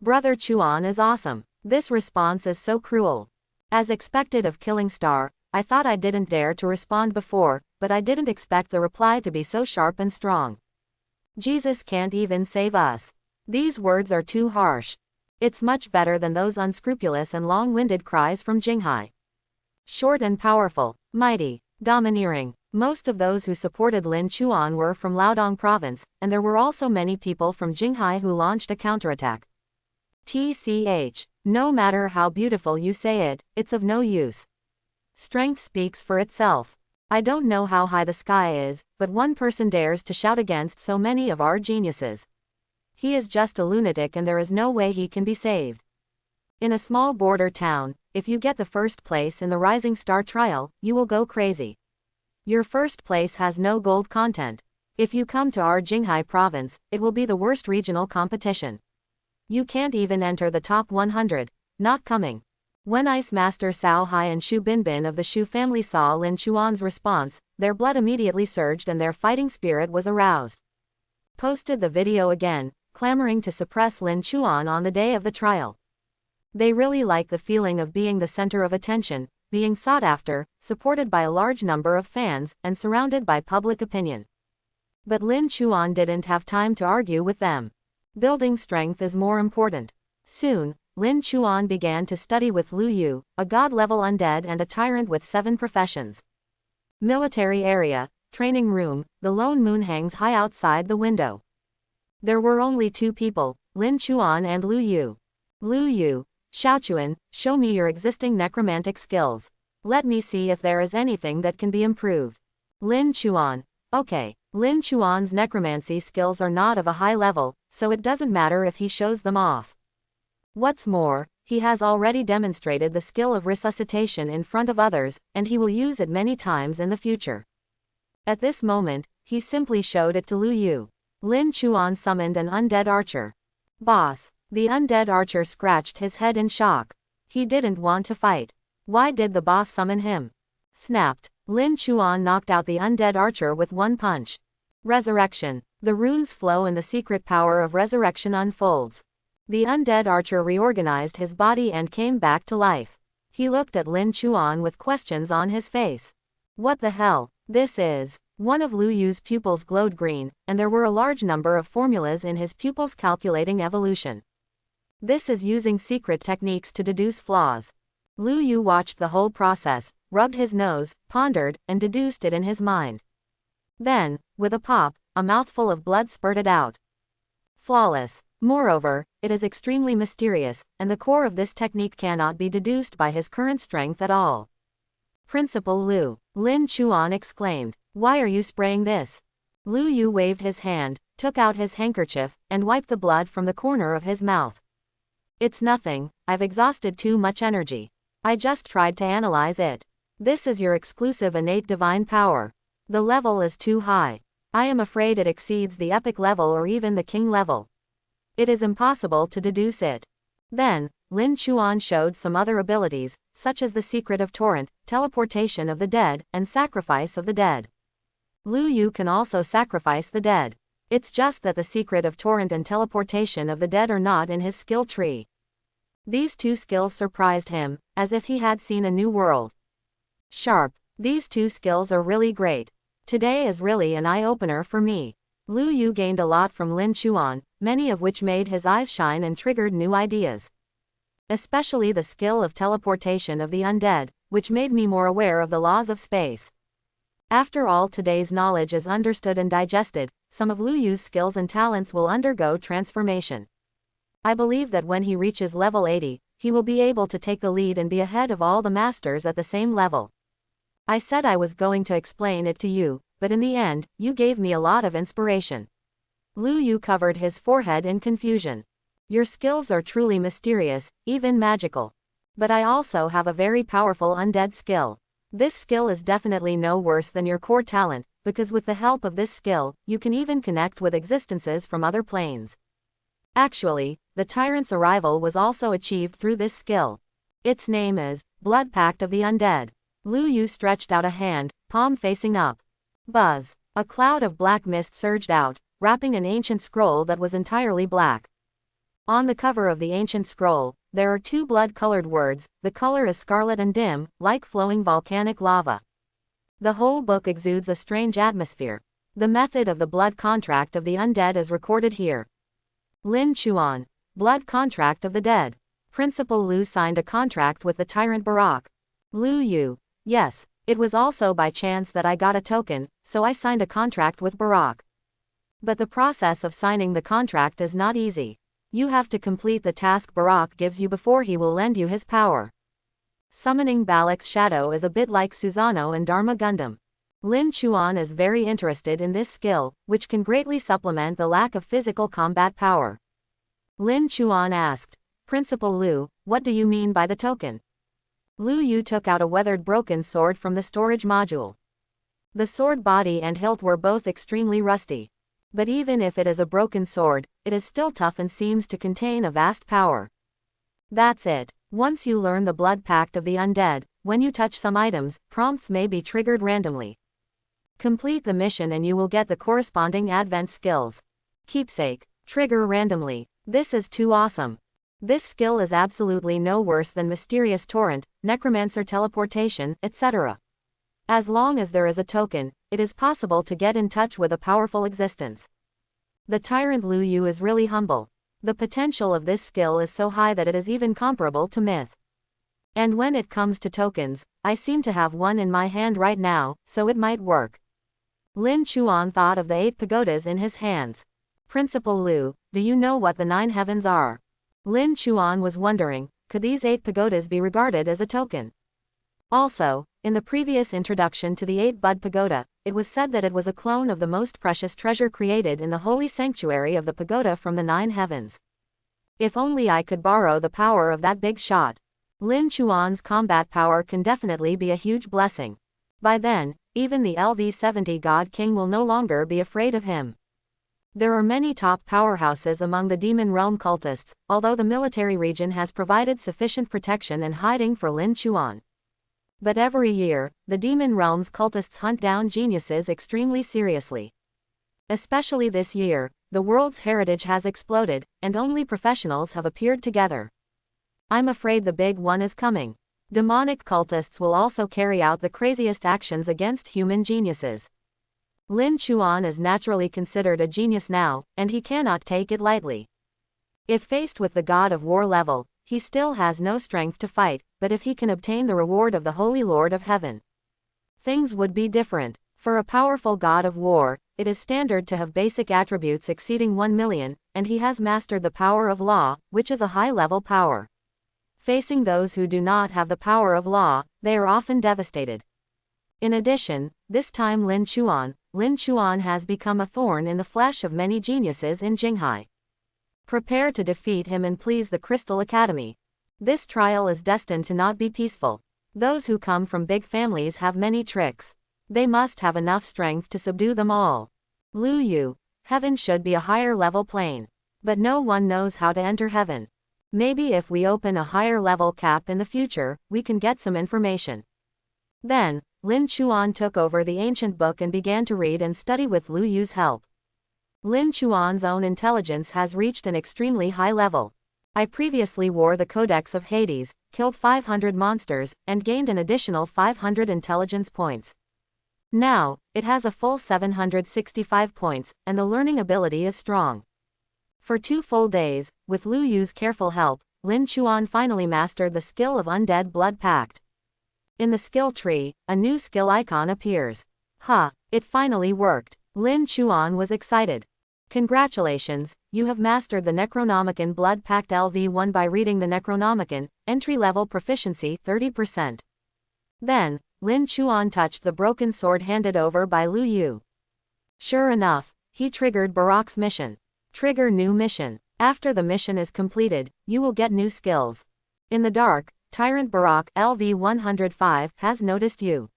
Brother Chuan is awesome. This response is so cruel. As expected of Killing Star, I thought I didn't dare to respond before, but I didn't expect the reply to be so sharp and strong. Jesus can't even save us. These words are too harsh. It's much better than those unscrupulous and long-winded cries from Jinghai. Short and powerful, mighty, domineering. Most of those who supported Lin Chuan were from Liaodong province, and there were also many people from Jinghai who launched a counterattack. TCH. No matter how beautiful you say it, it's of no use. Strength speaks for itself. I don't know how high the sky is, but one person dares to shout against so many of our geniuses. He is just a lunatic and there is no way he can be saved. In a small border town, if you get the first place in the Rising Star trial, you will go crazy. Your first place has no gold content. If you come to our Jinghai province, it will be the worst regional competition. You can't even enter the top 100. Not coming. When Ice Master Cao Hai and Shu Binbin of the Shu family saw Lin Chuan's response, their blood immediately surged and their fighting spirit was aroused. Posted the video again, clamoring to suppress Lin Chuan on the day of the trial. They really like the feeling of being the center of attention, being sought after, supported by a large number of fans, and surrounded by public opinion. But Lin Chuan didn't have time to argue with them. Building strength is more important. Soon, Lin Chuan began to study with Lu Yu, a god-level undead and a tyrant with 7 professions. Military area, training room, the lone moon hangs high outside the window. There were only 2 people, Lin Chuan and Lu Yu. Lu Yu, Xiaochuan, show me your existing necromantic skills. Let me see if there is anything that can be improved. Lin Chuan. Okay. Lin Chuan's necromancy skills are not of a high level, so it doesn't matter if he shows them off. What's more, he has already demonstrated the skill of resuscitation in front of others, and he will use it many times in the future. At this moment, he simply showed it to Lu Yu. Lin Chuan summoned an undead archer. Boss. The undead archer scratched his head in shock. He didn't want to fight. Why did the boss summon him? Snapped. Lin Chuan knocked out the undead archer with one punch. Resurrection. The runes flow and the secret power of resurrection unfolds. The undead archer reorganized his body and came back to life. He looked at Lin Chuan with questions on his face. What the hell? This is. One of Lu Yu's pupils glowed green, and there were a large number of formulas in his pupils calculating evolution. This is using secret techniques to deduce flaws. Lu Yu watched the whole process, rubbed his nose, pondered, and deduced it in his mind. Then, with a pop, a mouthful of blood spurted out. Flawless. Moreover, it is extremely mysterious, and the core of this technique cannot be deduced by his current strength at all. Principal Lu. Lin Chuan exclaimed. Why are you spraying this? Lu Yu waved his hand, took out his handkerchief, and wiped the blood from the corner of his mouth. It's nothing, I've exhausted too much energy. I just tried to analyze it. This is your exclusive innate divine power. The level is too high. I am afraid it exceeds the epic level or even the king level. It is impossible to deduce it. Then, Lin Chuan showed some other abilities, such as the secret of torrent, teleportation of the dead, and sacrifice of the dead. Lu Yu can also sacrifice the dead. It's just that the secret of torrent and teleportation of the dead are not in his skill tree. These 2 skills surprised him, as if he had seen a new world. Sharp. These 2 skills are really great. Today is really an eye-opener for me. Lu Yu gained a lot from Lin Chuan, many of which made his eyes shine and triggered new ideas. Especially the skill of teleportation of the undead, which made me more aware of the laws of space. After all today's knowledge is understood and digested, some of Lu Yu's skills and talents will undergo transformation. I believe that when he reaches level 80, he will be able to take the lead and be ahead of all the masters at the same level. I said I was going to explain it to you, but in the end, you gave me a lot of inspiration. Lu Yu covered his forehead in confusion. Your skills are truly mysterious, even magical. But I also have a very powerful undead skill. This skill is definitely no worse than your core talent, because with the help of this skill, you can even connect with existences from other planes. Actually, the tyrant's arrival was also achieved through this skill. Its name is Blood Pact of the Undead. Lu Yu stretched out a hand, palm facing up. Buzz. A cloud of black mist surged out, wrapping an ancient scroll that was entirely black. On the cover of the ancient scroll, there are 2 blood-colored words. The color is scarlet and dim, like flowing volcanic lava. The whole book exudes a strange atmosphere. The method of the blood contract of the undead is recorded here. Lin Chuan. Blood contract of the dead. Principal Lu signed a contract with the tyrant Barak. Lu Yu. Yes, it was also by chance that I got a token, so I signed a contract with Barak. But the process of signing the contract is not easy. You have to complete the task Barak gives you before he will lend you his power. Summoning Balak's shadow is a bit like Susanoo and Dharma Gundam. Lin Chuan is very interested in this skill, which can greatly supplement the lack of physical combat power. Lin Chuan asked, Principal Lu, what do you mean by the token? Lu Yu took out a weathered broken sword from the storage module. The sword body and hilt were both extremely rusty. But even if it is a broken sword, it is still tough and seems to contain a vast power. That's it. Once you learn the blood pact of the undead, when you touch some items, prompts may be triggered randomly. Complete the mission and you will get the corresponding advent skills. Keepsake. Trigger randomly. This is too awesome. This skill is absolutely no worse than Mysterious Torrent, Necromancer Teleportation, etc. As long as there is a token, it is possible to get in touch with a powerful existence. The tyrant Lu Yu is really humble. The potential of this skill is so high that it is even comparable to myth. And when it comes to tokens, I seem to have one in my hand right now, so it might work. Lin Chuan thought of the 8 pagodas in his hands. Principal Liu, do you know what the 9 heavens are? Lin Chuan was wondering, could these 8 pagodas be regarded as a token? Also, in the previous introduction to the 8-bud pagoda, it was said that it was a clone of the most precious treasure created in the holy sanctuary of the pagoda from the 9 heavens. If only I could borrow the power of that big shot. Lin Chuan's combat power can definitely be a huge blessing. By then, even the LV-70 God King will no longer be afraid of him. There are many top powerhouses among the Demon Realm cultists, although the military region has provided sufficient protection and hiding for Lin Chuan. But every year, the Demon Realm's cultists hunt down geniuses extremely seriously. Especially this year, the world's heritage has exploded, and only professionals have appeared together. I'm afraid the big one is coming. Demonic cultists will also carry out the craziest actions against human geniuses. Lin Chuan is naturally considered a genius now, and he cannot take it lightly. If faced with the God of War level, he still has no strength to fight, but if he can obtain the reward of the Holy Lord of Heaven, things would be different. For a powerful God of War, it is standard to have basic attributes exceeding 1 million, and he has mastered the power of law, which is a high-level power. Facing those who do not have the power of law, they are often devastated. In addition, this time Lin Chuan has become a thorn in the flesh of many geniuses in Jinghai. Prepare to defeat him and please the Crystal Academy. This trial is destined to not be peaceful. Those who come from big families have many tricks. They must have enough strength to subdue them all. Lu Yu, heaven should be a higher level plane. But no one knows how to enter heaven. Maybe if we open a higher level cap in the future, we can get some information. Then, Lin Chuan took over the ancient book and began to read and study with Lu Yu's help. Lin Chuan's own intelligence has reached an extremely high level. I previously wore the Codex of Hades, killed 500 monsters, and gained an additional 500 intelligence points. Now, it has a full 765 points, and the learning ability is strong. For 2 full days, with Lu Yu's careful help, Lin Chuan finally mastered the skill of Undead Blood Pact. In the skill tree, a new skill icon appears. It finally worked. Lin Chuan was excited. Congratulations, you have mastered the Necronomicon Blood Pact LV1 by reading the Necronomicon, entry-level proficiency 30%. Then, Lin Chuan touched the broken sword handed over by Lu Yu. Sure enough, he triggered Barak's mission. Trigger new mission. After the mission is completed, you will get new skills. In the dark, Tyrant Barak LV105 has noticed you.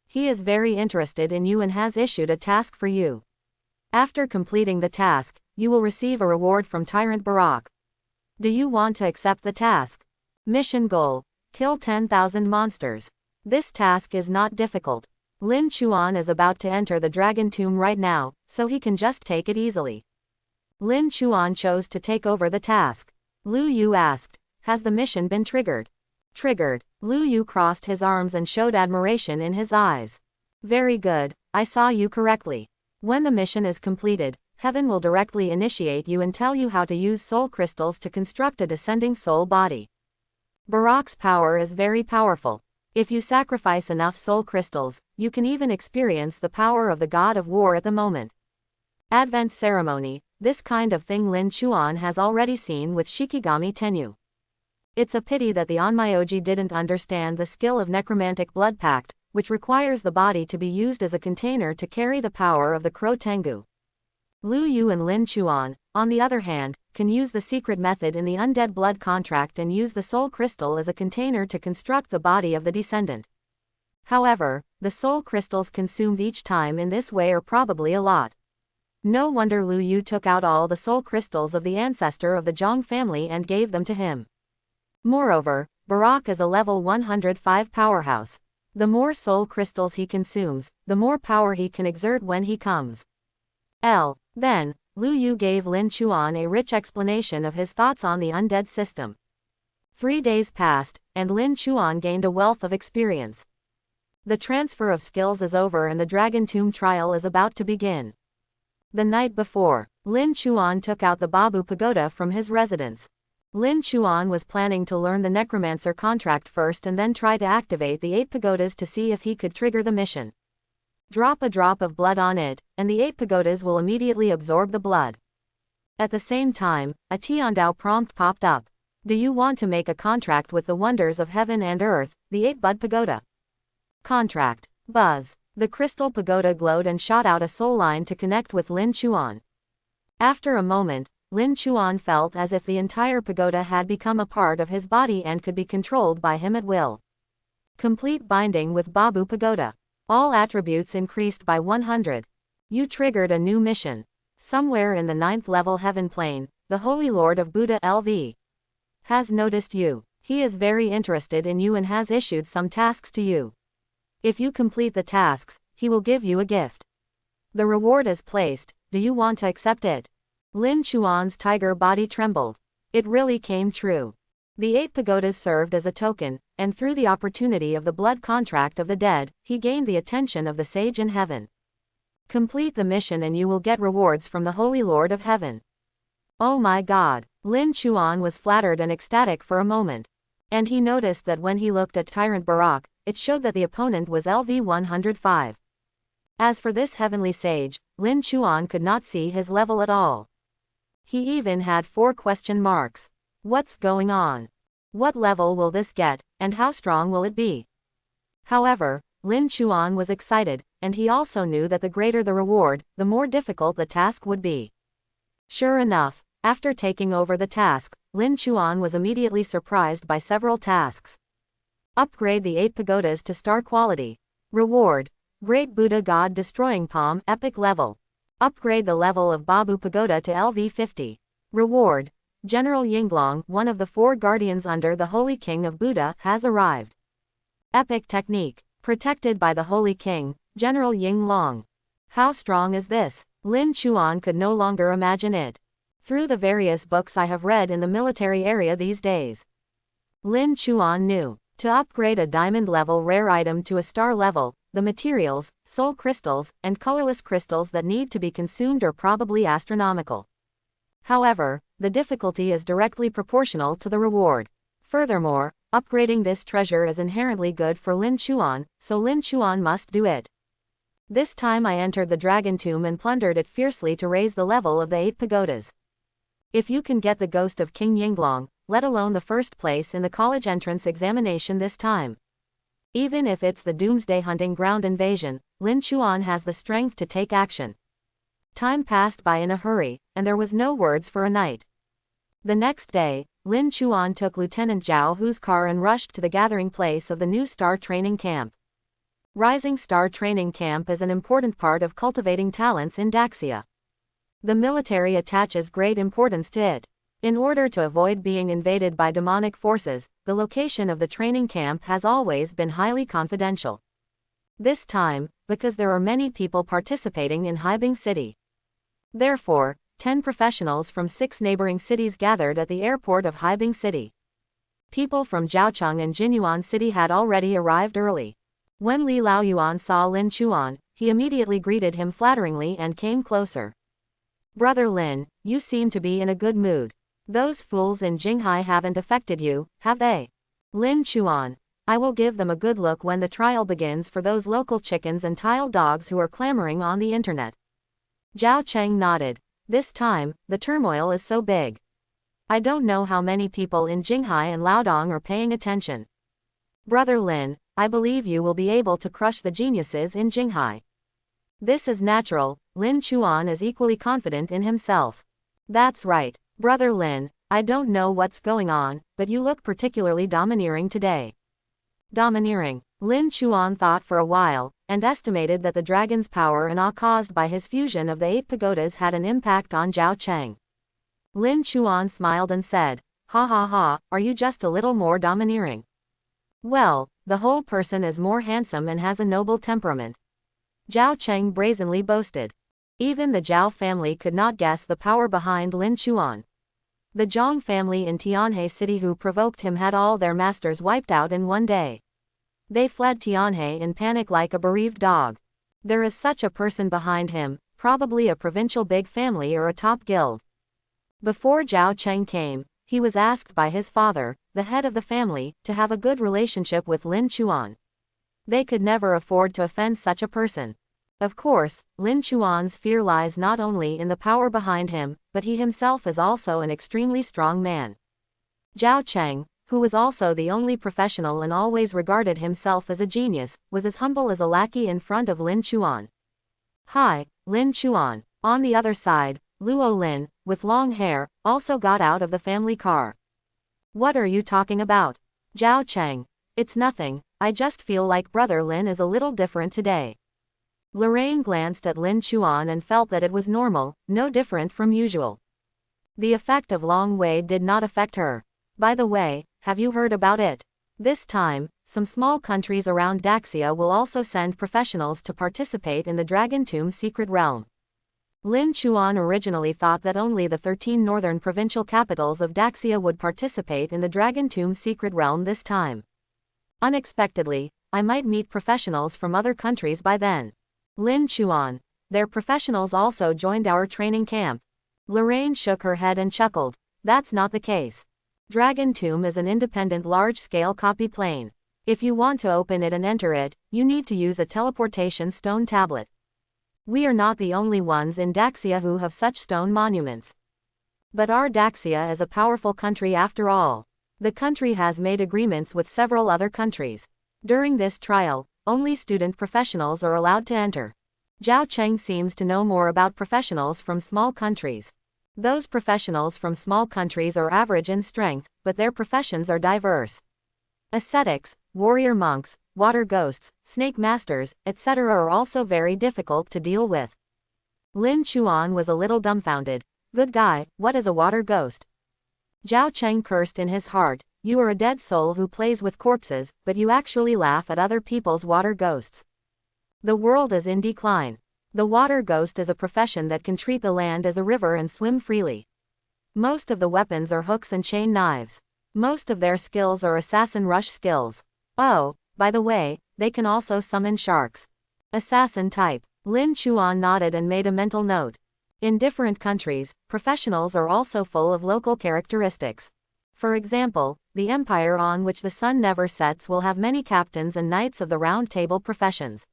He is very interested in you and has issued a task for you. After completing the task, you will receive a reward from Tyrant Barak. Do you want to accept the task? Mission goal: kill 10,000 monsters. This task is not difficult. Lin Chuan is about to enter the Dragon Tomb right now, so he can just take it easily. Lin Chuan chose to take over the task. Lu Yu asked, has the mission been triggered? Triggered. Lu Yu crossed his arms and showed admiration in his eyes. Very good, I saw you correctly. When the mission is completed, heaven will directly initiate you and tell you how to use soul crystals to construct a descending soul body. Barak's power is very powerful. If you sacrifice enough soul crystals, you can even experience the power of the God of War at the moment. Advent ceremony, this kind of thing Lin Chuan has already seen with Shikigami Tenyu. It's a pity that the Onmyoji didn't understand the skill of Necromantic Blood Pact, which requires the body to be used as a container to carry the power of the Crow Tengu. Lu Yu and Lin Chuan, on the other hand, can use the secret method in the Undead Blood Contract and use the soul crystal as a container to construct the body of the descendant. However, the soul crystals consumed each time in this way are probably a lot. No wonder Lu Yu took out all the soul crystals of the ancestor of the Zhang family and gave them to him. Moreover, Barak is a level 105 powerhouse. The more soul crystals he consumes, the more power he can exert when he comes. Then, Lu Yu gave Lin Chuan a rich explanation of his thoughts on the undead system. 3 days passed, and Lin Chuan gained a wealth of experience. The transfer of skills is over and the Dragon Tomb trial is about to begin. The night before, Lin Chuan took out the Babu Pagoda from his residence. Lin Chuan was planning to learn the necromancer contract first and then try to activate the 8 pagodas to see if he could trigger the mission. Drop a drop of blood on it, and the 8 pagodas will immediately absorb the blood. At the same time, a Tiandao prompt popped up. Do you want to make a contract with the wonders of heaven and earth, the 8-bud pagoda? Contract. Buzz. The crystal pagoda glowed and shot out a soul line to connect with Lin Chuan. After a moment, Lin Chuan felt as if the entire pagoda had become a part of his body and could be controlled by him at will. Complete binding with Babu Pagoda. All attributes increased by 100. You triggered a new mission. Somewhere in the 9th level heaven plane, the Holy Lord of Buddha LV has noticed you. He is very interested in you and has issued some tasks to you. If you complete the tasks, he will give you a gift. The reward is placed. Do you want to accept it? Lin Chuan's tiger body trembled. It really came true. The 8 pagodas served as a token, and through the opportunity of the blood contract of the dead, he gained the attention of the sage in heaven. Complete the mission and you will get rewards from the Holy Lord of Heaven. Oh my God! Lin Chuan was flattered and ecstatic for a moment. And he noticed that when he looked at Tyrant Barak, it showed that the opponent was LV 105. As for this heavenly sage, Lin Chuan could not see his level at all. He even had 4 question marks. What's going on? What level will this get, and how strong will it be? However, Lin Chuan was excited, and he also knew that the greater the reward, the more difficult the task would be. Sure enough, after taking over the task, Lin Chuan was immediately surprised by several tasks. Upgrade the 8 pagodas to star quality. Reward. Great Buddha God Destroying Palm Epic Level. Upgrade the level of Babu Pagoda to LV 50. Reward. General Yinglong, one of the 4 guardians under the Holy King of Buddha, has arrived. Epic Technique. Protected by the Holy King, General Yinglong. How strong is this? Lin Chuan could no longer imagine it. Through the various books I have read in the military area these days, Lin Chuan knew. To upgrade a diamond level rare item to a star level, the materials, soul crystals, and colorless crystals that need to be consumed are probably astronomical. However, the difficulty is directly proportional to the reward. Furthermore, upgrading this treasure is inherently good for Lin Chuan, so Lin Chuan must do it. This time I entered the dragon tomb and plundered it fiercely to raise the level of the 8 pagodas. If you can get the ghost of King Yinglong, let alone the first place in the college entrance examination this time. Even if it's the doomsday hunting ground invasion, Lin Chuan has the strength to take action. Time passed by in a hurry, and there was no words for a night. The next day, Lin Chuan took Lieutenant Zhao Hu's car and rushed to the gathering place of the new Star Training Camp. Rising Star Training Camp is an important part of cultivating talents in Daxia. The military attaches great importance to it. In order to avoid being invaded by demonic forces, the location of the training camp has always been highly confidential. This time, because there are many people participating in Haibing City. Therefore, 10 professionals from 6 neighboring cities gathered at the airport of Haibing City. People from Jiaocheng and Jinyuan City had already arrived early. When Li Laoyuan saw Lin Chuan, he immediately greeted him flatteringly and came closer. Brother Lin, you seem to be in a good mood. Those fools in Jinghai haven't affected you, have they? Lin Chuan. I will give them a good look when the trial begins for those local chickens and tile dogs who are clamoring on the internet. Zhao Cheng nodded. This time, the turmoil is so big. I don't know how many people in Jinghai and Liaodong are paying attention. Brother Lin, I believe you will be able to crush the geniuses in Jinghai. This is natural. Lin Chuan is equally confident in himself. That's right. Brother Lin, I don't know what's going on, but you look particularly domineering today. Domineering. Lin Chuan thought for a while, and estimated that the dragon's power and awe caused by his fusion of the 8 pagodas had an impact on Zhao Cheng. Lin Chuan smiled and said, ha ha ha, are you just a little more domineering? Well, the whole person is more handsome and has a noble temperament. Zhao Cheng brazenly boasted. Even the Zhao family could not guess the power behind Lin Chuan. The Zhang family in Tianhe City who provoked him had all their masters wiped out in one day. They fled Tianhe in panic like a bereaved dog. There is such a person behind him, probably a provincial big family or a top guild. Before Zhao Cheng came, he was asked by his father, the head of the family, to have a good relationship with Lin Chuan. They could never afford to offend such a person. Of course, Lin Chuan's fear lies not only in the power behind him, but he himself is also an extremely strong man. Zhao Cheng, who was also the only professional and always regarded himself as a genius, was as humble as a lackey in front of Lin Chuan. Hi, Lin Chuan. On the other side, Luo Lin, with long hair, also got out of the family car. What are you talking about? Zhao Cheng. It's nothing, I just feel like brother Lin is a little different today. Lorraine glanced at Lin Chuan and felt that it was normal, no different from usual. The effect of Long Wei did not affect her. By the way, have you heard about it? This time, some small countries around Daxia will also send professionals to participate in the Dragon Tomb Secret Realm. Lin Chuan originally thought that only the 13 northern provincial capitals of Daxia would participate in the Dragon Tomb Secret Realm this time. Unexpectedly, I might meet professionals from other countries by then. Lin Chuan. Their professionals also joined our training camp. Lorraine shook her head and chuckled. That's not the case. Dragon Tomb is an independent large-scale copy plane. If you want to open it and enter it, you need to use a teleportation stone tablet. We are not the only ones in Daxia who have such stone monuments. But our Daxia is a powerful country after all. The country has made agreements with several other countries. During this trial, only student professionals are allowed to enter. Zhao Cheng seems to know more about professionals from small countries. Those professionals from small countries are average in strength, but their professions are diverse. Ascetics, warrior monks, water ghosts, snake masters, etc. are also very difficult to deal with. Lin Chuan was a little dumbfounded. Good guy, what is a water ghost? Zhao Cheng cursed in his heart. You are a dead soul who plays with corpses, but you actually laugh at other people's water ghosts. The world is in decline. The water ghost is a profession that can treat the land as a river and swim freely. Most of the weapons are hooks and chain knives. Most of their skills are assassin rush skills. Oh, by the way, they can also summon sharks. Assassin type. Lin Chuan nodded and made a mental note. In different countries, professionals are also full of local characteristics. For example, the empire on which the sun never sets will have many captains and knights of the Round Table professions.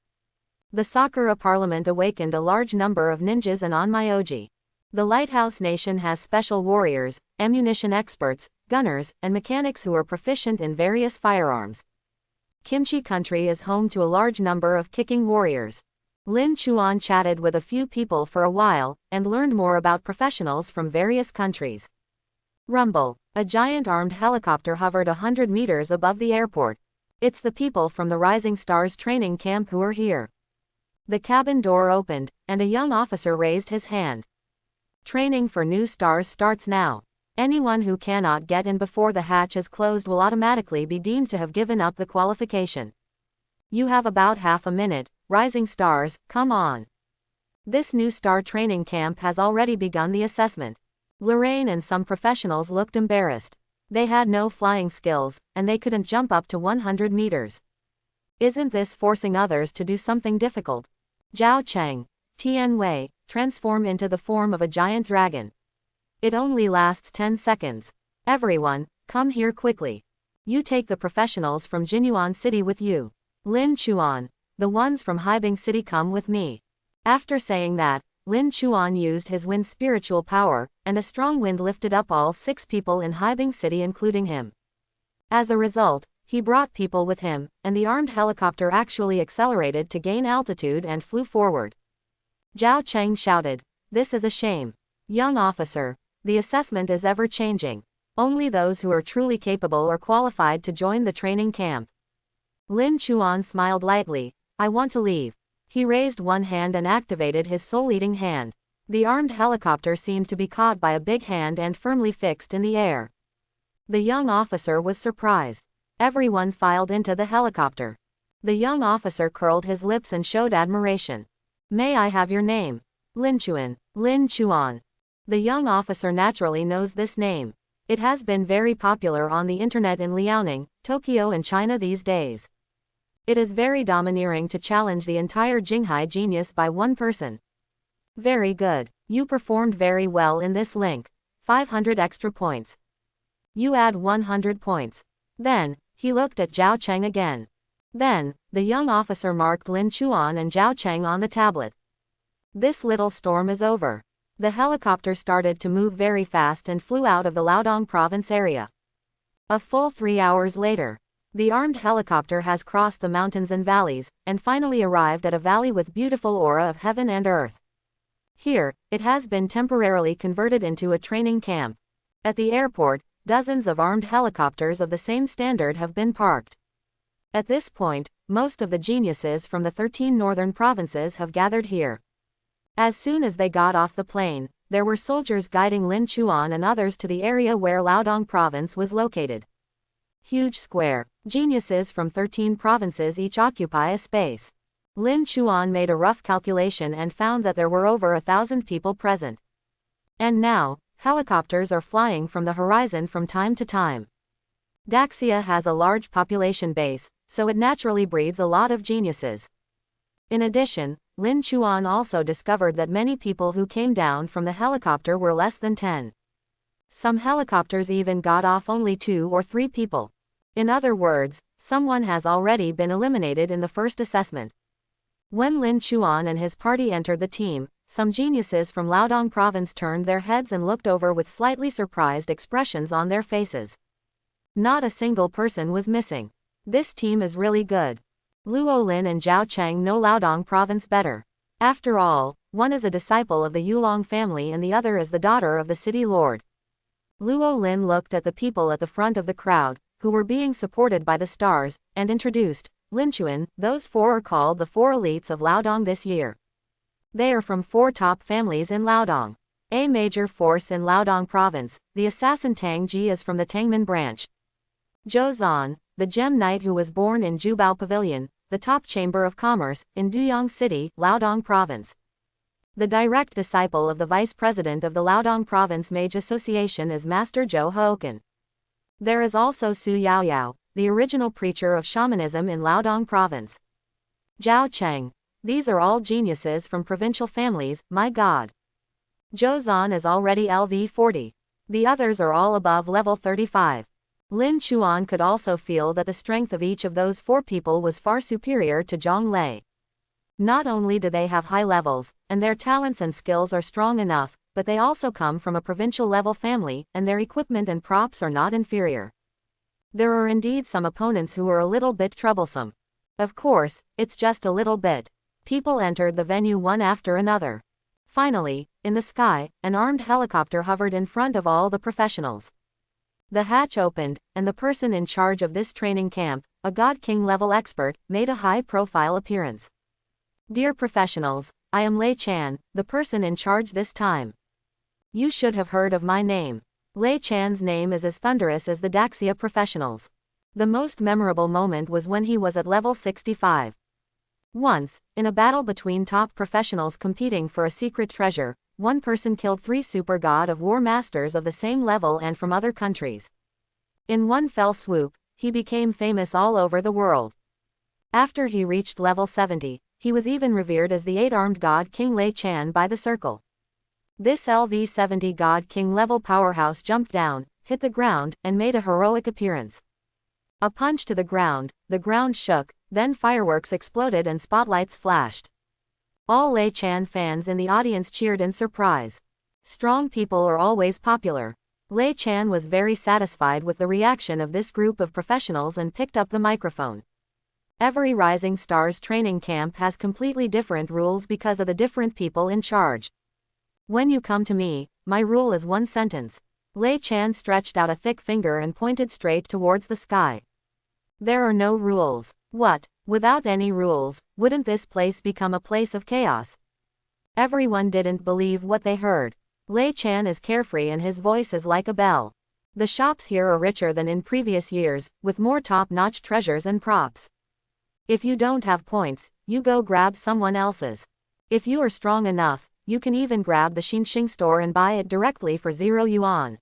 The Sakura Parliament awakened a large number of ninjas and Onmyoji. The Lighthouse Nation has special warriors, ammunition experts, gunners, and mechanics who are proficient in various firearms. Kimchi Country is home to a large number of kicking warriors. Lin Chuan chatted with a few people for a while, and learned more about professionals from various countries. Rumble. A giant armed helicopter hovered 100 meters above the airport. It's the people from the Rising Stars training camp who are here. The cabin door opened, and a young officer raised his hand. Training for new stars starts now. Anyone who cannot get in before the hatch is closed will automatically be deemed to have given up the qualification. You have about half a minute. Rising Stars, come on. This new star training camp has already begun the assessment. Lorraine and some professionals looked embarrassed. They had no flying skills, and they couldn't jump up to 100 meters. Isn't this forcing others to do something difficult? Zhao Cheng. Tian Wei, transform into the form of a giant dragon. It only lasts 10 seconds. Everyone, come here quickly. You take the professionals from Jinyuan City with you. Lin Chuan. The ones from Haibing City come with me. After saying that, Lin Chuan used his wind's spiritual power, and a strong wind lifted up all 6 people in Haibing City including him. As a result, he brought people with him, and the armed helicopter actually accelerated to gain altitude and flew forward. Zhao Cheng shouted, "This is a shame. Young officer, the assessment is ever-changing. Only those who are truly capable are qualified to join the training camp." Lin Chuan smiled lightly. "I want to leave." He raised one hand and activated his soul-eating hand. The armed helicopter seemed to be caught by a big hand and firmly fixed in the air. The young officer was surprised. Everyone filed into the helicopter. The young officer curled his lips and showed admiration. "May I have your name?" Lin Chuan. Lin Chuan. The young officer naturally knows this name. It has been very popular on the internet in Liaoning, Tokyo and China these days. It is very domineering to challenge the entire Jinghai genius by one person. Very good. You performed very well in this link. 500 extra points. You add 100 points. Then, he looked at Zhao Cheng again. Then, the young officer marked Lin Chuan and Zhao Cheng on the tablet. This little storm is over. The helicopter started to move very fast and flew out of the Liaodong province area. A full 3 hours later, the armed helicopter has crossed the mountains and valleys, and finally arrived at a valley with beautiful aura of heaven and earth. Here, it has been temporarily converted into a training camp. At the airport, dozens of armed helicopters of the same standard have been parked. At this point, most of the geniuses from the 13 northern provinces have gathered here. As soon as they got off the plane, there were soldiers guiding Lin Chuan and others to the area where Liaodong province was located. Huge square. Geniuses from 13 provinces each occupy a space. Lin Chuan made a rough calculation and found that there were over 1,000 people present. And now, helicopters are flying from the horizon from time to time. Daxia has a large population base, so it naturally breeds a lot of geniuses. In addition, Lin Chuan also discovered that many people who came down from the helicopter were less than 10. Some helicopters even got off only 2 or 3 people. In other words, someone has already been eliminated in the first assessment. When Lin Chuan and his party entered the team, some geniuses from Liaodong province turned their heads and looked over with slightly surprised expressions on their faces. Not a single person was missing. This team is really good. Luo Lin and Zhao Cheng know Liaodong province better. After all, one is a disciple of the Yulong family and the other is the daughter of the city lord. Luo Lin looked at the people at the front of the crowd, who were being supported by the stars, and introduced, Lin Chuan, those 4 are called the 4 elites of Liaodong this year. They are from 4 top families in Liaodong. A major force in Liaodong province, the assassin Tang Ji is from the Tangmen branch. Zhou Zan, the gem knight who was born in Jubao Pavilion, the top chamber of commerce, in Duyang City, Liaodong province. The direct disciple of the vice president of the Liaodong province mage association is Master Zhou Houken. There is also Su Yaoyao, the original preacher of shamanism in Liaodong province. Zhao Cheng. These are all geniuses from provincial families, my god. Zhou Zan is already LV 40. The others are all above level 35. Lin Chuan could also feel that the strength of each of those 4 people was far superior to Zhang Lei. Not only do they have high levels, and their talents and skills are strong enough, but they also come from a provincial level family, and their equipment and props are not inferior. There are indeed some opponents who are a little bit troublesome. Of course, it's just a little bit. People entered the venue one after another. Finally, in the sky, an armed helicopter hovered in front of all the professionals. The hatch opened, and the person in charge of this training camp, a God King level expert, made a high-profile appearance. Dear professionals, I am Lei Chan, the person in charge this time. You should have heard of my name. Lei Chan's name is as thunderous as the Daxia professionals. The most memorable moment was when he was at level 65. Once, in a battle between top professionals competing for a secret treasure, one person killed 3 super god of war masters of the same level and from other countries. In one fell swoop, he became famous all over the world. After he reached level 70, he was even revered as the 8-armed god King Lei Chan by the circle. This LV 70 god King level powerhouse jumped down, hit the ground, and made a heroic appearance. A punch to the ground shook, then fireworks exploded and spotlights flashed. All Lei Chan fans in the audience cheered in surprise. Strong people are always popular. Lei Chan was very satisfied with the reaction of this group of professionals and picked up the microphone. Every Rising Stars training camp has completely different rules because of the different people in charge. When you come to me, my rule is 1 sentence. Lei Chan stretched out a thick finger and pointed straight towards the sky. There are no rules. What? Without any rules, wouldn't this place become a place of chaos? Everyone didn't believe what they heard. Lei Chan is carefree and his voice is like a bell. The shops here are richer than in previous years, with more top-notch treasures and props. If you don't have points, you go grab someone else's. If you are strong enough, you can even grab the Xingxing store and buy it directly for 0 yuan.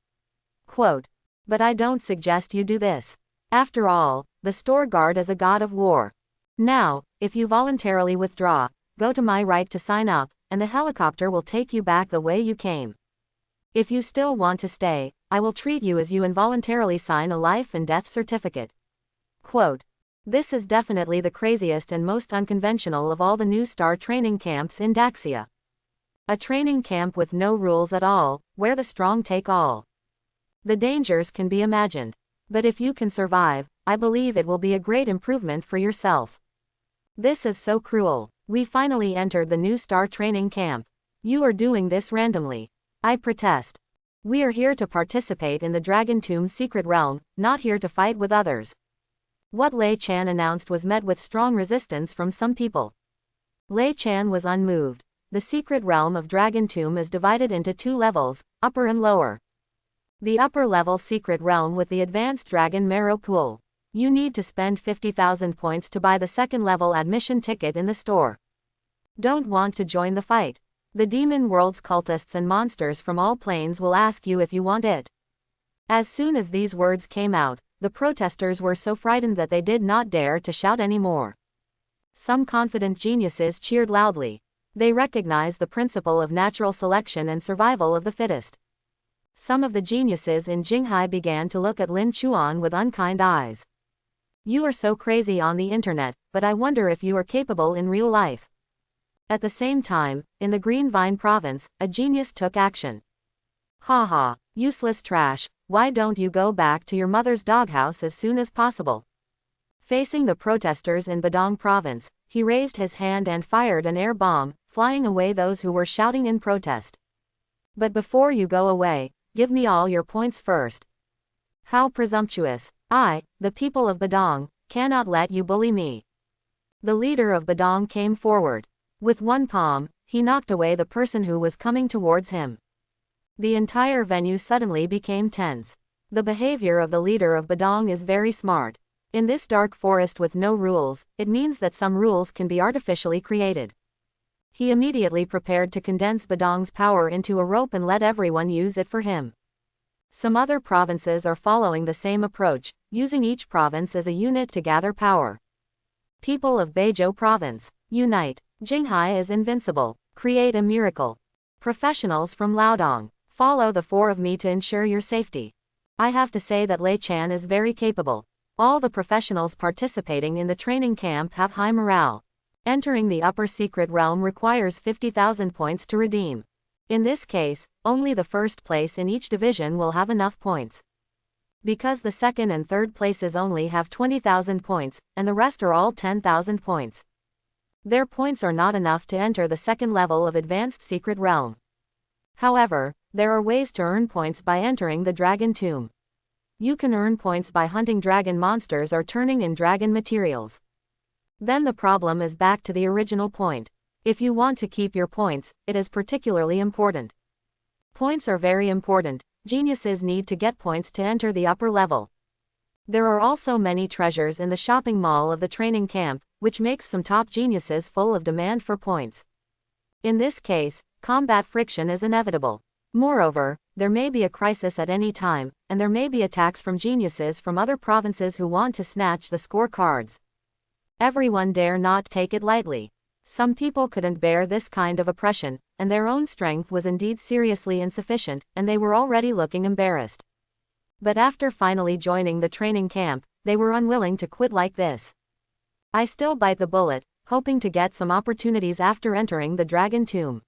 Quote. But I don't suggest you do this. After all, the store guard is a god of war. Now, if you voluntarily withdraw, go to my right to sign up, and the helicopter will take you back the way you came. If you still want to stay, I will treat you as you involuntarily sign a life and death certificate. Quote. This is definitely the craziest and most unconventional of all the new star training camps in Daxia. A training camp with no rules at all, where the strong take all. The dangers can be imagined. But if you can survive, I believe it will be a great improvement for yourself. This is so cruel. We finally entered the new star training camp. You are doing this randomly. I protest. We are here to participate in the Dragon Tomb secret realm, not here to fight with others. What Lei Chan announced was met with strong resistance from some people. Lei Chan was unmoved. The secret realm of Dragon Tomb is divided into 2 levels, upper and lower. The upper level secret realm with the advanced dragon marrow pool. You need to spend 50,000 points to buy the second level admission ticket in the store. Don't want to join the fight. The demon world's cultists and monsters from all planes will ask you if you want it. As soon as these words came out, the protesters were so frightened that they did not dare to shout anymore. Some confident geniuses cheered loudly. They recognized the principle of natural selection and survival of the fittest. Some of the geniuses in Jinghai began to look at Lin Chuan with unkind eyes. You are so crazy on the internet, but I wonder if you are capable in real life. At the same time, in the Green Vine province, a genius took action. Haha, useless trash, why don't you go back to your mother's doghouse as soon as possible? Facing the protesters in Badong province, he raised his hand and fired an air bomb, flying away those who were shouting in protest. But before you go away, give me all your points first. How presumptuous. I, the people of Badong, cannot let you bully me. The leader of Badong came forward. With one palm, he knocked away the person who was coming towards him. The entire venue suddenly became tense. The behavior of the leader of Badong is very smart. In this dark forest with no rules, it means that some rules can be artificially created. He immediately prepared to condense Badong's power into a rope and let everyone use it for him. Some other provinces are following the same approach, using each province as a unit to gather power. People of Beizhou province, unite. Jinghai is invincible. Create a miracle. Professionals from Liaodong, follow the 4 of me to ensure your safety. I have to say that Lei Chan is very capable. All the professionals participating in the training camp have high morale. Entering the upper secret realm requires 50,000 points to redeem. In this case, only the first place in each division will have enough points. Because the second and third places only have 20,000 points, and the rest are all 10,000 points. Their points are not enough to enter the second level of advanced secret realm. However, there are ways to earn points by entering the Dragon Tomb. You can earn points by hunting dragon monsters or turning in dragon materials. Then the problem is back to the original point. If you want to keep your points, it is particularly important. Points are very important. Geniuses need to get points to enter the upper level. There are also many treasures in the shopping mall of the training camp, which makes some top geniuses full of demand for points. In this case, combat friction is inevitable. Moreover, there may be a crisis at any time, and there may be attacks from geniuses from other provinces who want to snatch the scorecards. Everyone dare not take it lightly. Some people couldn't bear this kind of oppression, and their own strength was indeed seriously insufficient, and they were already looking embarrassed. But after finally joining the training camp, they were unwilling to quit like this. I still bite the bullet, hoping to get some opportunities after entering the Dragon Tomb.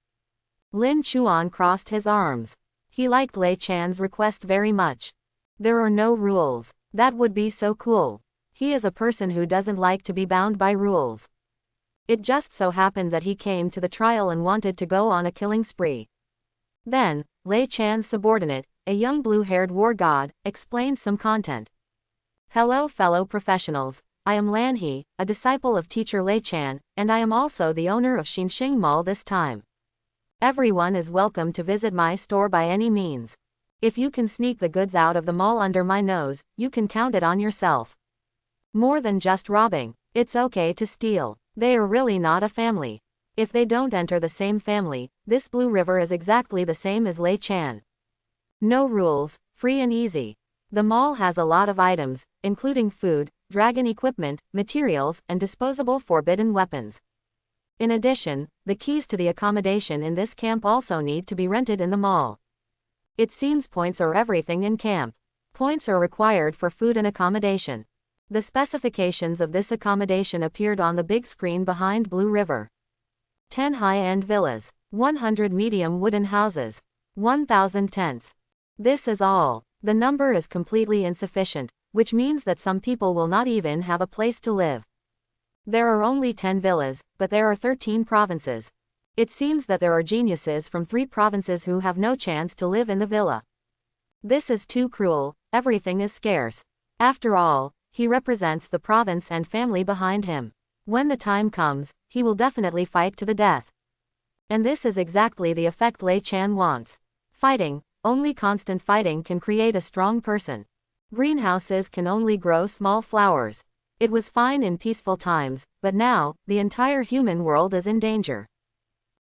Lin Chuan crossed his arms. He liked Lei Chan's request very much. There are no rules. That would be so cool. He is a person who doesn't like to be bound by rules. It just so happened that he came to the trial and wanted to go on a killing spree. Then, Lei Chan's subordinate, a young blue-haired war god, explained some content. Hello fellow professionals, I am Lan He, a disciple of teacher Lei Chan, and I am also the owner of Xinxing Mall this time. Everyone is welcome to visit my store by any means. If you can sneak the goods out of the mall under my nose, you can count it on yourself. More than just robbing, it's okay to steal. They are really not a family. If they don't enter the same family, this Blue River is exactly the same as Lei Chan. No rules, free and easy. The mall has a lot of items, including food, dragon equipment, materials, and disposable forbidden weapons. In addition, the keys to the accommodation in this camp also need to be rented in the mall. It seems points are everything in camp. Points are required for food and accommodation. The specifications of this accommodation appeared on the big screen behind Blue River. 10 high-end villas, 100 medium wooden houses, 1,000 tents. This is all. The number is completely insufficient, which means that some people will not even have a place to live. There are only 10 villas, but there are 13 provinces. It seems that there are geniuses from 3 provinces who have no chance to live in the villa. This is too cruel, everything is scarce. After all, he represents the province and family behind him. When the time comes, he will definitely fight to the death. And this is exactly the effect Lei Chan wants. Fighting, only constant fighting can create a strong person. Greenhouses can only grow small flowers. It was fine in peaceful times, but now, the entire human world is in danger.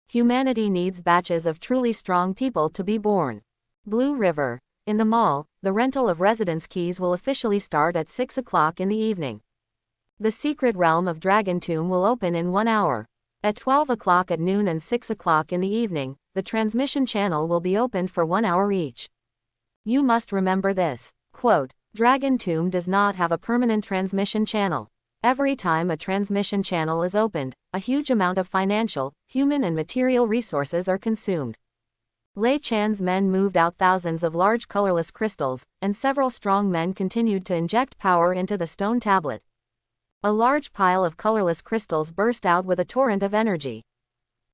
Humanity needs batches of truly strong people to be born. Blue River. In the mall, the rental of residence keys will officially start at 6 o'clock in the evening. The secret realm of Dragon Tomb will open in 1 hour. At 12 o'clock at noon and 6 o'clock in the evening, the transmission channel will be opened for 1 hour each. You must remember this. Quote, Dragon Tomb does not have a permanent transmission channel. Every time a transmission channel is opened, a huge amount of financial, human and material resources are consumed. Lei Chan's men moved out thousands of large colorless crystals, and several strong men continued to inject power into the stone tablet. A large pile of colorless crystals burst out with a torrent of energy.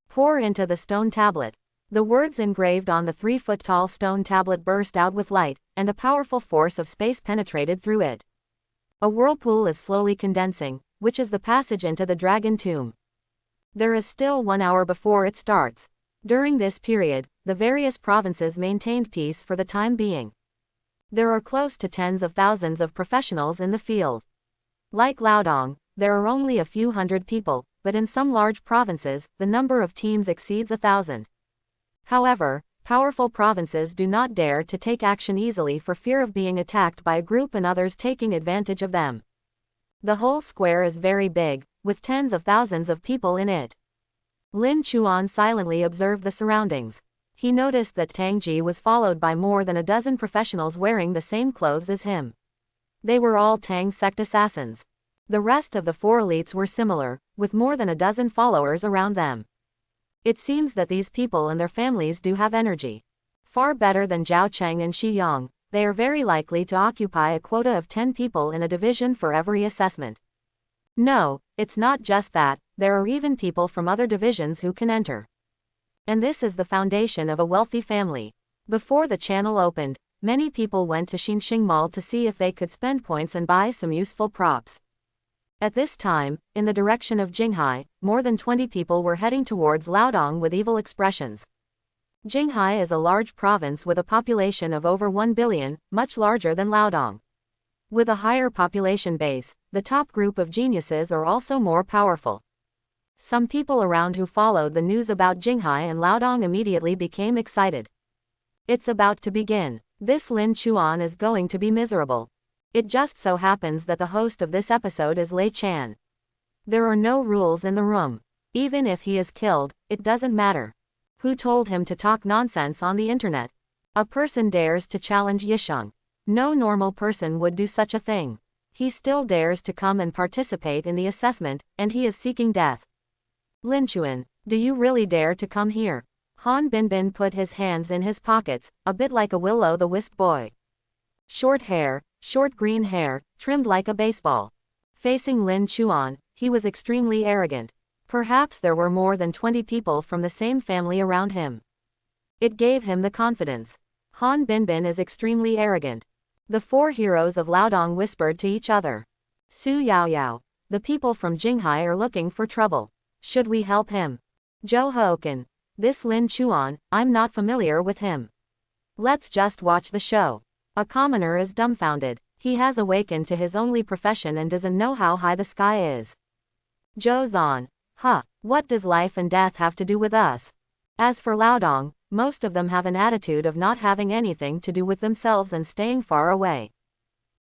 Pour into the stone tablet. The words engraved on the 3-foot-tall stone tablet burst out with light, and a powerful force of space penetrated through it. A whirlpool is slowly condensing, which is the passage into the Dragon Tomb. There is still 1 hour before it starts. During this period, the various provinces maintained peace for the time being. There are close to tens of thousands of professionals in the field. Like Liaodong, there are only a few hundred people, but in some large provinces, the number of teams exceeds 1,000. However, powerful provinces do not dare to take action easily for fear of being attacked by a group and others taking advantage of them. The whole square is very big, with tens of thousands of people in it. Lin Chuan silently observed the surroundings. He noticed that Tang Ji was followed by more than a dozen professionals wearing the same clothes as him. They were all Tang sect assassins. The rest of the 4 elites were similar, with more than a dozen followers around them. It seems that these people and their families do have energy. Far better than Zhao Cheng and Shi Yang, they are very likely to occupy a quota of 10 people in a division for every assessment. No, it's not just that, there are even people from other divisions who can enter. And this is the foundation of a wealthy family. Before the channel opened, many people went to Xinxing Mall to see if they could spend points and buy some useful props. At this time, in the direction of Jinghai, more than 20 people were heading towards Liaodong with evil expressions. Jinghai is a large province with a population of over 1 billion, much larger than Liaodong. With a higher population base, the top group of geniuses are also more powerful. Some people around who followed the news about Jinghai and Liaodong immediately became excited. It's about to begin. This Lin Chuan is going to be miserable. It just so happens that the host of this episode is Lei Chan. There are no rules in the room. Even if he is killed, it doesn't matter. Who told him to talk nonsense on the internet? A person dares to challenge Yisheng. No normal person would do such a thing. He still dares to come and participate in the assessment, and he is seeking death. Lin Chuan, do you really dare to come here? Han Binbin put his hands in his pockets, a bit like a will-o'-the-wisp boy. Short hair, short green hair, trimmed like a baseball. Facing Lin Chuan, he was extremely arrogant. Perhaps there were more than 20 people from the same family around him. It gave him the confidence. Han Binbin is extremely arrogant. The 4 heroes of Liaodong whispered to each other. Su Yaoyao. The people from Jinghai are looking for trouble. Should we help him? Zhou Houken. This Lin Chuan, I'm not familiar with him. Let's just watch the show. A commoner is dumbfounded. He has awakened to his only profession and doesn't know how high the sky is. Zhou Zan. What does life and death have to do with us? As for Liaodong, most of them have an attitude of not having anything to do with themselves and staying far away.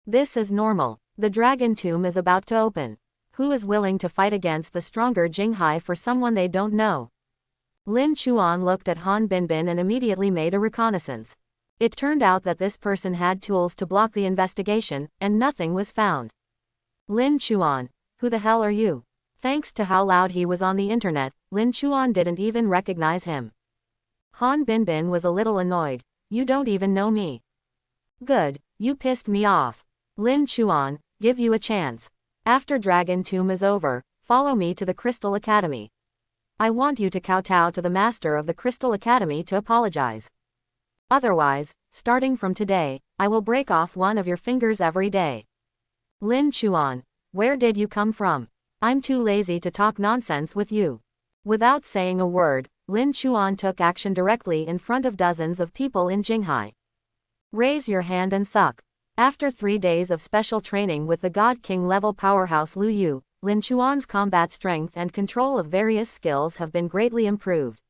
This is normal. The Dragon Tomb is about to open. Who is willing to fight against the stronger Jinghai for someone they don't know? Lin Chuan looked at Han Binbin and immediately made a reconnaissance. It turned out that this person had tools to block the investigation, and nothing was found. Lin Chuan, who the hell are you? Thanks to how loud he was on the internet, Lin Chuan didn't even recognize him. Han Binbin was a little annoyed. You don't even know me. Good, you pissed me off. Lin Chuan, give you a chance. After Dragon Tomb is over, follow me to the Crystal Academy. I want you to kowtow to the master of the Crystal Academy to apologize. Otherwise, starting from today, I will break off one of your fingers every day. Lin Chuan, where did you come from? I'm too lazy to talk nonsense with you. Without saying a word, Lin Chuan took action directly in front of dozens of people in Jinghai. Raise your hand and suck. After 3 days of special training with the God King level powerhouse Lu Yu, Lin Chuan's combat strength and control of various skills have been greatly improved.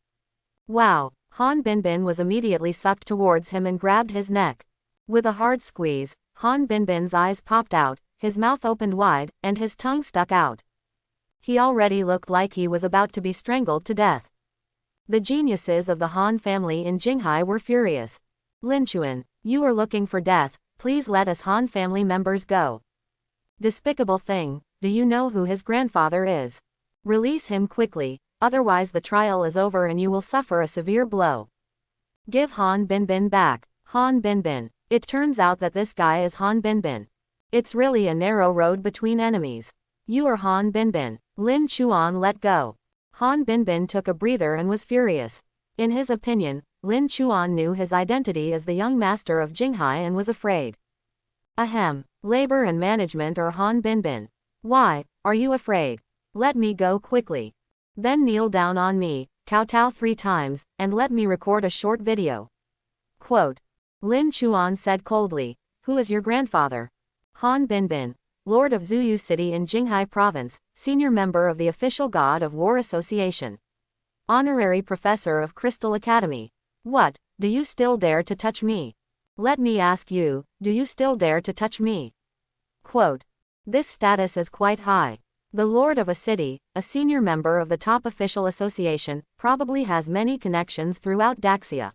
Wow, Han Binbin was immediately sucked towards him and grabbed his neck. With a hard squeeze, Han Binbin's eyes popped out, his mouth opened wide, and his tongue stuck out. He already looked like he was about to be strangled to death. The geniuses of the Han family in Jinghai were furious. Lin Chuan, you are looking for death. Please let us Han family members go. Despicable thing, do you know who his grandfather is? Release him quickly, otherwise the trial is over and you will suffer a severe blow. Give Han Binbin back. Han Binbin. It turns out that this guy is Han Binbin. It's really a narrow road between enemies. You are Han Binbin. Lin Chuan let go. Han Binbin took a breather and was furious. In his opinion, Lin Chuan knew his identity as the young master of Jinghai and was afraid. Ahem. Labor and management or Han Binbin. Why, are you afraid? Let me go quickly. Then kneel down on me, kowtow 3 times, and let me record a short video. Quote. Lin Chuan said coldly, who is your grandfather? Han Binbin, Lord of Zuyu City in Jinghai Province, senior member of the Official God of War Association. Honorary Professor of Crystal Academy. What, do you still dare to touch me? Let me ask you, do you still dare to touch me? Quote. This status is quite high. The Lord of a city, a senior member of the top official association, probably has many connections throughout Daxia.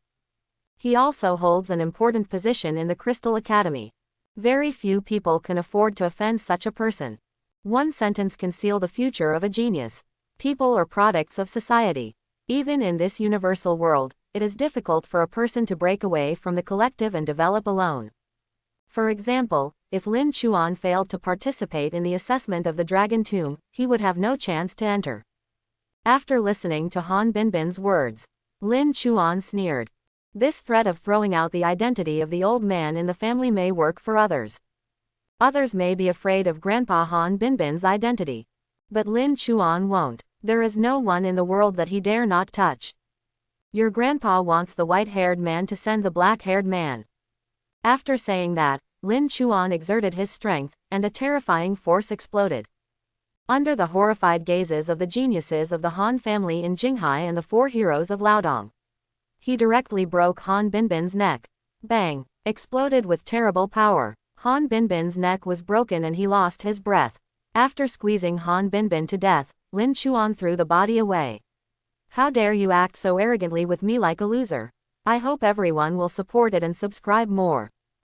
He also holds an important position in the Crystal Academy. Very few people can afford to offend such a person. One sentence can seal the future of a genius. People are products of society. Even in this universal world, it is difficult for a person to break away from the collective and develop alone. For example, if Lin Chuan failed to participate in the assessment of the Dragon Tomb, he would have no chance to enter. After listening to Han Binbin's words, Lin Chuan sneered. This threat of throwing out the identity of the old man in the family may work for others. Others may be afraid of Grandpa Han Binbin's identity. But Lin Chuan won't. There is no one in the world that he dare not touch. Your grandpa wants the white-haired man to send the black-haired man. After saying that, Lin Chuan exerted his strength, and a terrifying force exploded. Under the horrified gazes of the geniuses of the Han family in Jinghai and the 4 heroes of Liaodong, he directly broke Han Binbin's neck. Bang! Exploded with terrible power. Han Binbin's neck was broken and he lost his breath. After squeezing Han Binbin to death, Lin Chuan threw the body away. How dare you act so arrogantly with me like a loser? I hope everyone will support it and subscribe more.